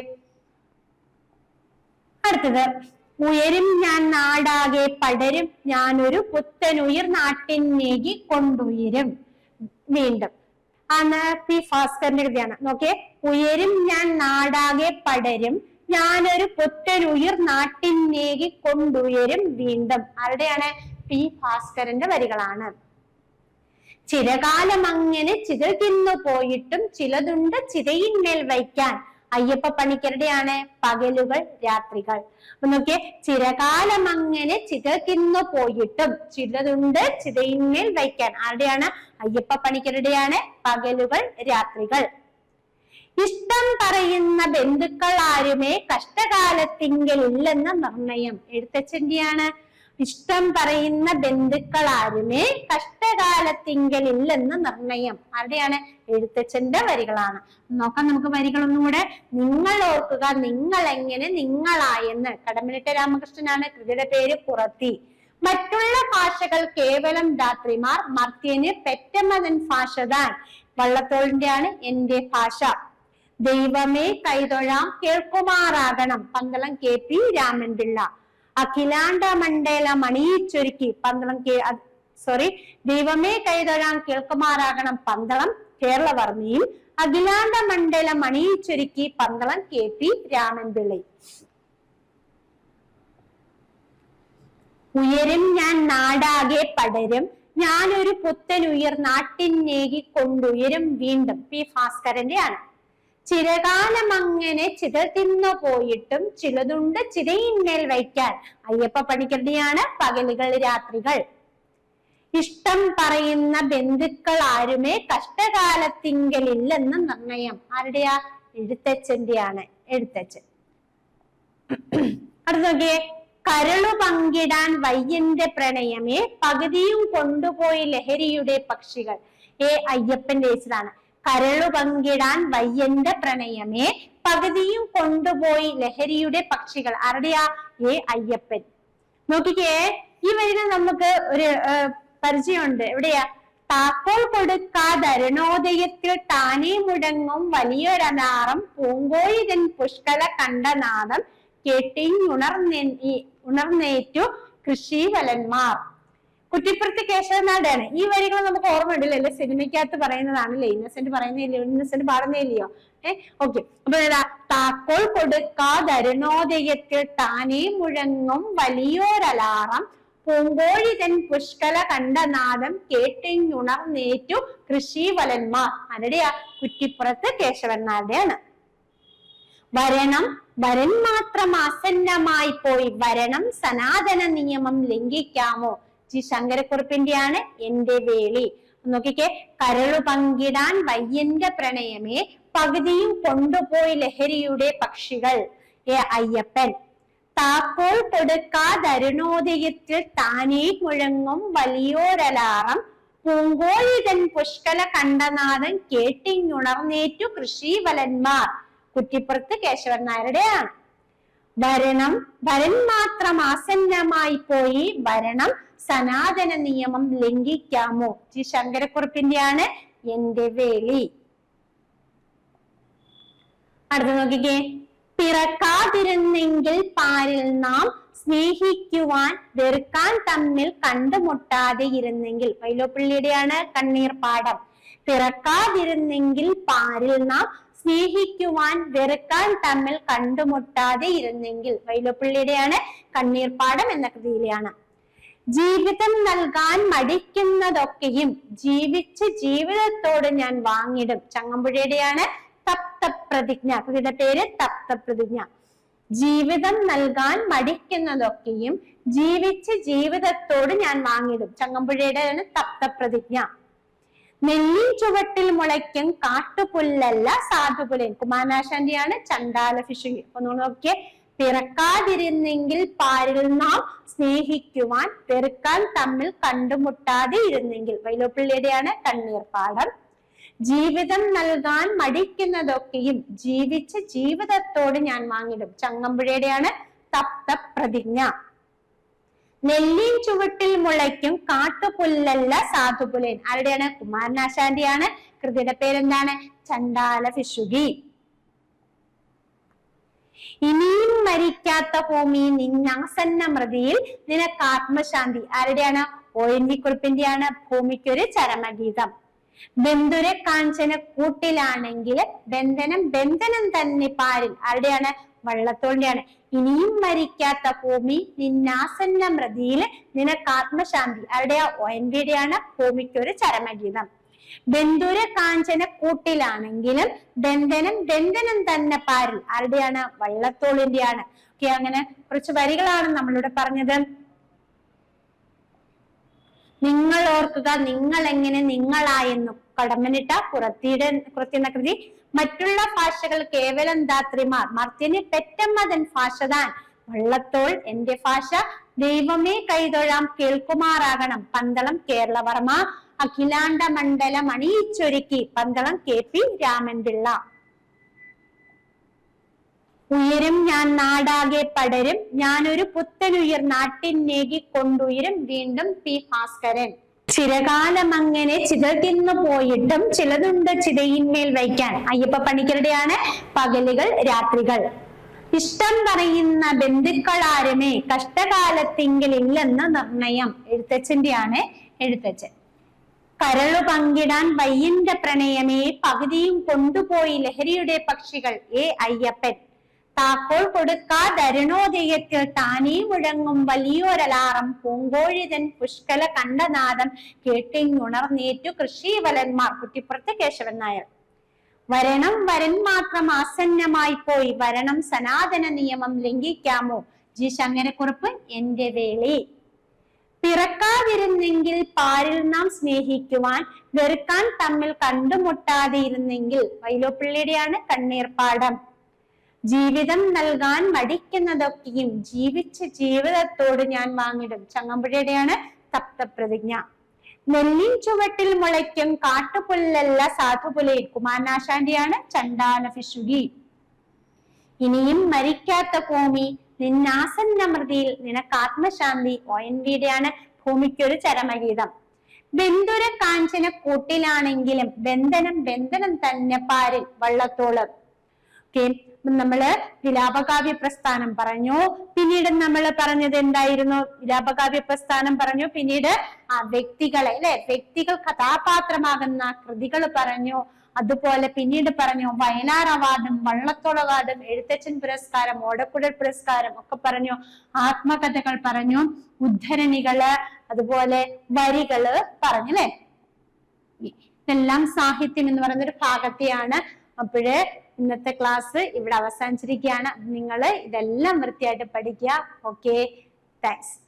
അടുത്തത്, ഉയരും ഞാൻ നാടാകെ പടരും ഞാനൊരു പുത്തനുയിർ നാട്ടിനേകി കൊണ്ടുയരും. വീണ്ടും ആണ് പി ഭാസ്കരന്റെ കൃതിയാണ്. നോക്കിയേ, ഉയരും ഞാൻ നാടാകെ പടരും ഞാനൊരു പുത്തനുയിർ നാട്ടിനേകി കൊണ്ടുയരും വീണ്ടും. ആരുടെയാണ്? പി ഭാസ്കരന്റെ വരികളാണ്. ചിരകാലം അങ്ങനെ ചിതൽ തിന്നു പോയിട്ടും ചിലതുണ്ട് ചിതയിന്മേൽ വയ്ക്കാൻ. അയ്യപ്പ പണിക്കരുടെയാണ് പകലുകൾ രാത്രികൾ. അപ്പൊ നോക്കിയേ, ചിരകാലം അങ്ങനെ ചിതൽ തിന്നു പോയിട്ടും ചിലതുണ്ട് ചിതയിന്മേൽ വയ്ക്കാൻ. ആരുടെയാണ്? അയ്യപ്പ പണിക്കരുടെയാണ് പകലുകൾ രാത്രികൾ. ഇഷ്ടം പറയുന്ന ബന്ധുക്കൾ ആരുമേ കഷ്ടകാലത്തിങ്കൽ ഇല്ലെന്ന നിർണയം. എഴുത്തച്ഛന്റെയാണ്. ഇഷ്ടം പറയുന്ന ബന്ധുക്കൾ ആരുമേ കഷ്ടകാലത്തിങ്കൽ ഇല്ലെന്ന നിർണയം. ആരുടെയാണ്? എഴുത്തച്ഛന്റെ വരികളാണ്. നോക്കാം നമുക്ക് വരികളൊന്നും കൂടെ. നിങ്ങൾ ഓർക്കുക നിങ്ങൾ എങ്ങനെ നിങ്ങളായെന്ന്. കടമ്മനിട്ട രാമകൃഷ്ണനാണ്. കൃതിയുടെ പേര് കുറത്തി. മറ്റുള്ള ഭാഷകൾ കേവലം ധാത്രിമാർ, മർത്യന് പെറ്റമ്മതൻ ഭാഷതാൻ. വള്ളത്തോളിന്റെയാണ് എന്റെ ഭാഷ. ദൈവമേ കൈതൊഴാം കേൾക്കുമാറാകണം. Pandalam K P Ramanpillai. അഖിലാണ്ട മണ്ഡല മണിയിച്ചൊരുക്കി. പന്തളം ദൈവമേ കൈതൊഴാം കേൾക്കുമാറാകണം. പന്തളം കേരളവർമ്മയിൽ. അഖിലാണ്ട മണ്ഡല മണിയിച്ചൊരുക്കി. Pandalam K P Ramanpillai. ഉയരും ഞാൻ നാടാകെ പടരും ഞാനൊരു പുത്തനുയർ നാട്ടിനേകി കൊണ്ടുയരും വീണ്ടും. പി ഭാസ്കരന്റെ ആണ്. ചിരകാലം അങ്ങനെ ചിതൽ തിന്നു പോയിട്ടും ചിലതുണ്ട് ചിതയിന്മേൽ വയ്ക്കാൻ. അയ്യപ്പ പണിക്കരുടെയാണ് പകലുകൾ രാത്രികൾ. ഇഷ്ടം പറയുന്ന ബന്ധുക്കൾ ആരുമേ കഷ്ടകാലത്തിങ്കലില്ലെന്ന നിർണയം. ആരുടെയാ? എഴുത്തച്ഛന്റെയാണ്. എഴുത്തച്ഛൻ. അടുത്ത നോക്കിയേ, കരളു പങ്കിടാൻ വയ്യന്റെ പ്രണയമേ പകുതിയും കൊണ്ടുപോയി ലഹരിയുടെ പക്ഷികൾ. അയ്യപ്പൻ രചിച്ചതാണ്. കരളു പങ്കിടാൻ വയ്യന്റെ പ്രണയമേ പകുതിയും കൊണ്ടുപോയി ലഹരിയുടെ പക്ഷികൾ. ആരുടെയാ? അയ്യപ്പൻ. നോക്കിക്കേ, ഈ വരികൾ നമുക്ക് ഒരു പരിചയമുണ്ട്. എവിടെയാ? താക്കോൽ കൊടുക്കാതരുണോദയത്തിൽ താനേ മുഴങ്ങും വലിയൊരലാറം പൂങ്കോഴിതൻ പുഷ്കല കണ്ടനാദം ഉണർന്നേറ്റു കൃഷിവലന്മാർ. കുറ്റിപ്പുറത്ത് കേശവനാടാണ്. ഈ വരികൾ നമുക്ക് ഓർമ്മയുണ്ടല്ലേ? സിനിമയ്ക്കകത്ത് പറയുന്നതാണല്ലേ? ഇന്നസെന്റ് പറയുന്നില്ലയോ? ഇന്നസെന്റ് പാടുന്നില്ലയോ? ഓക്കെ. അപ്പൊ ഏതാ? താക്കോൽ കൊടുക്കാതരുണോദയത്തിൽ താനേ മുഴങ്ങും വലിയൊരലാറം പൂങ്കോഴിതൻ പുഷ്കല കണ്ടനാദം കേട്ടിങ്ങുണർന്നേറ്റു കൃഷിവലന്മാർ. ആരുടെയാ? കുറ്റിപ്പുറത്ത് കേശവന്മാരുടെയാണ്. വരണം വരൻ മാത്രം ആസന്നമായി പോയി വരണം സനാതന നിയമം ലംഘിക്കാമോ. ജി ശങ്കരക്കുറുപ്പിന്റെയാണ് എന്റെ വേളി. നോക്കിക്കേ, കരളു പങ്കിടാൻ വയ്യന്റെ പ്രണയമേ പകുതിയും കൊണ്ടുപോയി ലഹരിയുടെ പക്ഷികൾ. അയ്യപ്പൻ. താക്കോൽ കൊടുക്കാതരുണോദയത്തിൽ താനേ മുഴങ്ങും വലിയൊരലാറം പൂങ്കോഴിതൻ പുഷ്കല കണ്ടനാദം കേട്ടിങ്ങുണർന്നേറ്റു കൃഷിവലന്മാർ. കുറ്റിപ്പുറത്ത് കേശവൻ നായരുടെയാണ്. വരണം വരൻ മാത്രം ആസന്നമായി പോയി വരണം സനാതന നിയമം ലംഘിക്കാമോ. ജി ശങ്കരക്കുറുപ്പിന്റെയാണ് എന്റെ വേളി. അടുത്ത നോക്കിക്കേ, പിറക്കാതിരുന്നെങ്കിൽ പാരിൽ നാം സ്നേഹിക്കുവാൻ വെറുക്കാൻ തമ്മിൽ കണ്ടുമുട്ടാതെ ഇരുന്നെങ്കിൽ. വൈലോപ്പിള്ളിയുടെയാണ് കണ്ണീർ പാഠം. പിറക്കാതിരുന്നെങ്കിൽ പാരിൽ നാം സ്നേഹിക്കുവാൻ വെറുക്കാൻ തമ്മിൽ കണ്ടുമുട്ടാതെ ഇരുന്നെങ്കിൽ. വൈലോപ്പിള്ളിയുടെയാണ് കണ്ണീർ പാഠം എന്ന കൃതിയിലെയാണ്. ജീവിതം നൽകാൻ മടിക്കുന്നതൊക്കെയും ജീവിച്ച് ജീവിതത്തോട് ഞാൻ വാങ്ങിടും. ചങ്ങമ്പുഴയുടെയാണ് തപ്തപ്രതിജ്ഞ. കൃതിയുടെ പേര് തപ്തപ്രതിജ്ഞ. ജീവിതം നൽകാൻ മടിക്കുന്നതൊക്കെയും ജീവിച്ച് ജീവിതത്തോട് ഞാൻ വാങ്ങിടും. ചങ്ങമ്പുഴയുടെയാണ് തപ്തപ്രതിജ്ഞ. നെല്ലിൻ ചുവട്ടിൽ മുളയ്ക്കും കാട്ടുപുല്ലല്ല സാധുപുലൻ. കുമാരനാശാന്റെയാണ് ചണ്ടാല ഫിഷുകി. അപ്പൊ നോക്കിയേ, പിറക്കാതിരുന്നെങ്കിൽ പാരിൽ നാം സ്നേഹിക്കുവാൻ വെറുക്കാൻ തമ്മിൽ കണ്ടുമുട്ടാതെ ഇരുന്നെങ്കിൽ. വൈലോപ്പിള്ളിയുടെയാണ് കണ്ണീർ പാഠം. ജീവിതം നൽകാൻ മടിക്കുന്നതൊക്കെയും ജീവിച്ച് ജീവിതത്തോട് ഞാൻ വാങ്ങിടും. ചങ്ങമ്പുഴയുടെയാണ് തപ്തപ്രതിജ്ഞ. നെല്ലിൻ ചുവട്ടിൽ മുളയ്ക്കും കാട്ടുപുല്ലല്ല സാധുപുലൻ. ആരുടെയാണ്? കുമാരനാശാന്റെയാണ്. കൃതിയുടെ പേരെന്താണ്? ചണ്ടാല ഫിഷുകി. ഇനിയും മരിക്കാത്ത ഭൂമി നിന്നാസന്ന മൃതിയിൽ നിനക്ക് ആത്മശാന്തി. ആരുടെയാണ്? ONV കുറിപ്പിന്റെയാണ്. ഭൂമിക്കൊരു ചരമഗീതം. ബന്ധുരെ കാഞ്ചന കൂട്ടിലാണെങ്കിൽ ബന്ധനം ബന്ധനം തന്നെ പാരിൽ. ആരുടെയാണ്? വള്ളത്തോളിന്റെയാണ്. ഇനിയും മരിക്കാത്ത ഭൂമി നിന്നാസന്ന മൃതിയിൽ നിനക്ക് ആത്മശാന്തി. ആരുടെയാ? ONVയുടെയാണ്. ഭൂമിക്കൊരു ചരമഗീതം. ബന്ധുര കാഞ്ചന കൂട്ടിലാണെങ്കിലും ബന്ധനം ബന്ധനം തന്നെ പാരിൽ. ആരുടെയാണ്? വള്ളത്തോളിന്റെയാണ്. ഓക്കെ, അങ്ങനെ കുറച്ച് വരികളാണ് നമ്മളിവിടെ പറഞ്ഞത്. നിങ്ങൾ ഓർക്കുക നിങ്ങൾ എങ്ങനെ നിങ്ങളായെന്നു. കടമ്മനിട്ട കുറത്തിയെന്ന കൃതി. മറ്റുള്ള ഭാഷകൾ കേവലം ധാത്രിമാർ മർത്യന് പെറ്റമ്മതൻ ഭാഷ താൻ. വള്ളത്തോൾ എന്റെ ഭാഷ ദൈവമേ കൈതൊഴാം കേൾക്കുമാറാകണം. പന്തളം കേരളവർമ്മ. അഖിലാണ്ട മണ്ഡലം അണിയിച്ചൊരുക്കി. പന്തളം KP രാമൻപിള്ള. ഉയരും ഞാൻ നാടാകെ പടരും ഞാനൊരു പുത്തനുയർ നാട്ടിന്നേകി കൊണ്ടുയരും വീണ്ടും P ഭാസ്കരൻ. ചിരകാലം അങ്ങനെ ചിതൽ തിന്നു പോയിട്ടും ചിലതുണ്ട് ചിതയിന്മേൽ വയ്ക്കാൻ. അയ്യപ്പ പണിക്കരുടെയാണ് പകലുകൾ രാത്രികൾ. ഇഷ്ടം പറയുന്ന ബന്ധുക്കളാരുമേ കഷ്ടകാലത്തിങ്കിലില്ലെന്ന് നിർണയം. എഴുത്തച്ഛന്റെയാണ്. എഴുത്തച്ഛൻ. കരളു പങ്കിടാൻ വയ്യന്റെ പ്രണയമേ പകുതിയും കൊണ്ടുപോയി ലഹരിയുടെ പക്ഷികൾ. അയ്യപ്പൻ. താക്കോൽ കൊടുക്കാതരുണോദയത്തിൽ താനേ മുഴങ്ങും വലിയൊരലാറം പൂങ്കോഴിതൻ പുഷ്കല കണ്ടനാദം കേട്ടിങ്ങുണർന്നേറ്റു കൃഷിവലന്മാർ. കുറ്റിപ്പുറത്ത് കേശവൻ നായർ. വരണം വരൻ മാത്രം ആസന്നമായി പോയി വരണം സനാതന നിയമം ലംഘിക്കാമോ. ജി ശങ്കരക്കുറുപ്പ് എന്റെ വേളി. പിറക്കാതിരുന്നെങ്കിൽ പാരിൽ നാം സ്നേഹിക്കുവാൻ വെറുക്കാൻ തമ്മിൽ കണ്ടുമുട്ടാതെ ഇരുന്നെങ്കിൽ. വൈലോപ്പിള്ളിയുടെയാണ് കണ്ണീർ പാഠം. ജീവിതം നൽകാൻ മടിക്കുന്നതൊക്കെയും ജീവിച്ച ജീവിതത്തോട് ഞാൻ വാങ്ങിടും. ചങ്ങമ്പുഴയുടെയാണ് തപ്തപ്രതിജ്ഞ. നെല്ലിൻ ചുവട്ടിൽ മുളയ്ക്കും കാട്ടുപുല്ലല്ല സാധുപുലയിൽ, കുമാരനാശാന്റെയാണ് ചണ്ടാല ഭിക്ഷുകി. ഇനിയും മരിക്കാത്ത ഭൂമി നിന്നാസന്നമൃതിയിൽ നിനക്കാത്മശാന്തി, ONV.യുടെയാണ് ഭൂമിക്കൊരു ചരമഗീതം. ബന്ധുര കാഞ്ചന കൂട്ടിലാണെങ്കിലും ബന്ധനം ബന്ധനം തന്നെ പാരിൽ വള്ളത്തോള്. നമ്മള് വിലാപകാവ്യ പ്രസ്ഥാനം പറഞ്ഞു. പിന്നീട് നമ്മൾ പറഞ്ഞത് എന്തായിരുന്നു? വിലാപകാവ്യ പ്രസ്ഥാനം പറഞ്ഞു. പിന്നീട് ആ വ്യക്തികളെ വ്യക്തികൾ കഥാപാത്രമാകുന്ന കൃതികൾ പറഞ്ഞു. അതുപോലെ പിന്നീട് പറഞ്ഞു വയലാർ അവാർഡും വള്ളത്തോൾ അവാർഡും എഴുത്തച്ഛൻ പുരസ്കാരം ഓടക്കുഴൽ പുരസ്കാരം ഒക്കെ പറഞ്ഞു. ആത്മകഥകൾ പറഞ്ഞു, ഉദ്ധരണികള്, അതുപോലെ വരികള് പറഞ്ഞു അല്ലെ. ഇതെല്ലാം സാഹിത്യം എന്ന് പറയുന്ന ഒരു ഭാഗത്തെയാണ്. അപ്പോഴ് ഇന്നത്തെ ക്ലാസ് ഇവിടെ അവസാനിച്ചിരിക്കുകയാണ്. നിങ്ങൾ ഇതെല്ലാം വൃത്തിയായിട്ട് പഠിക്കുക. Okay, thanks.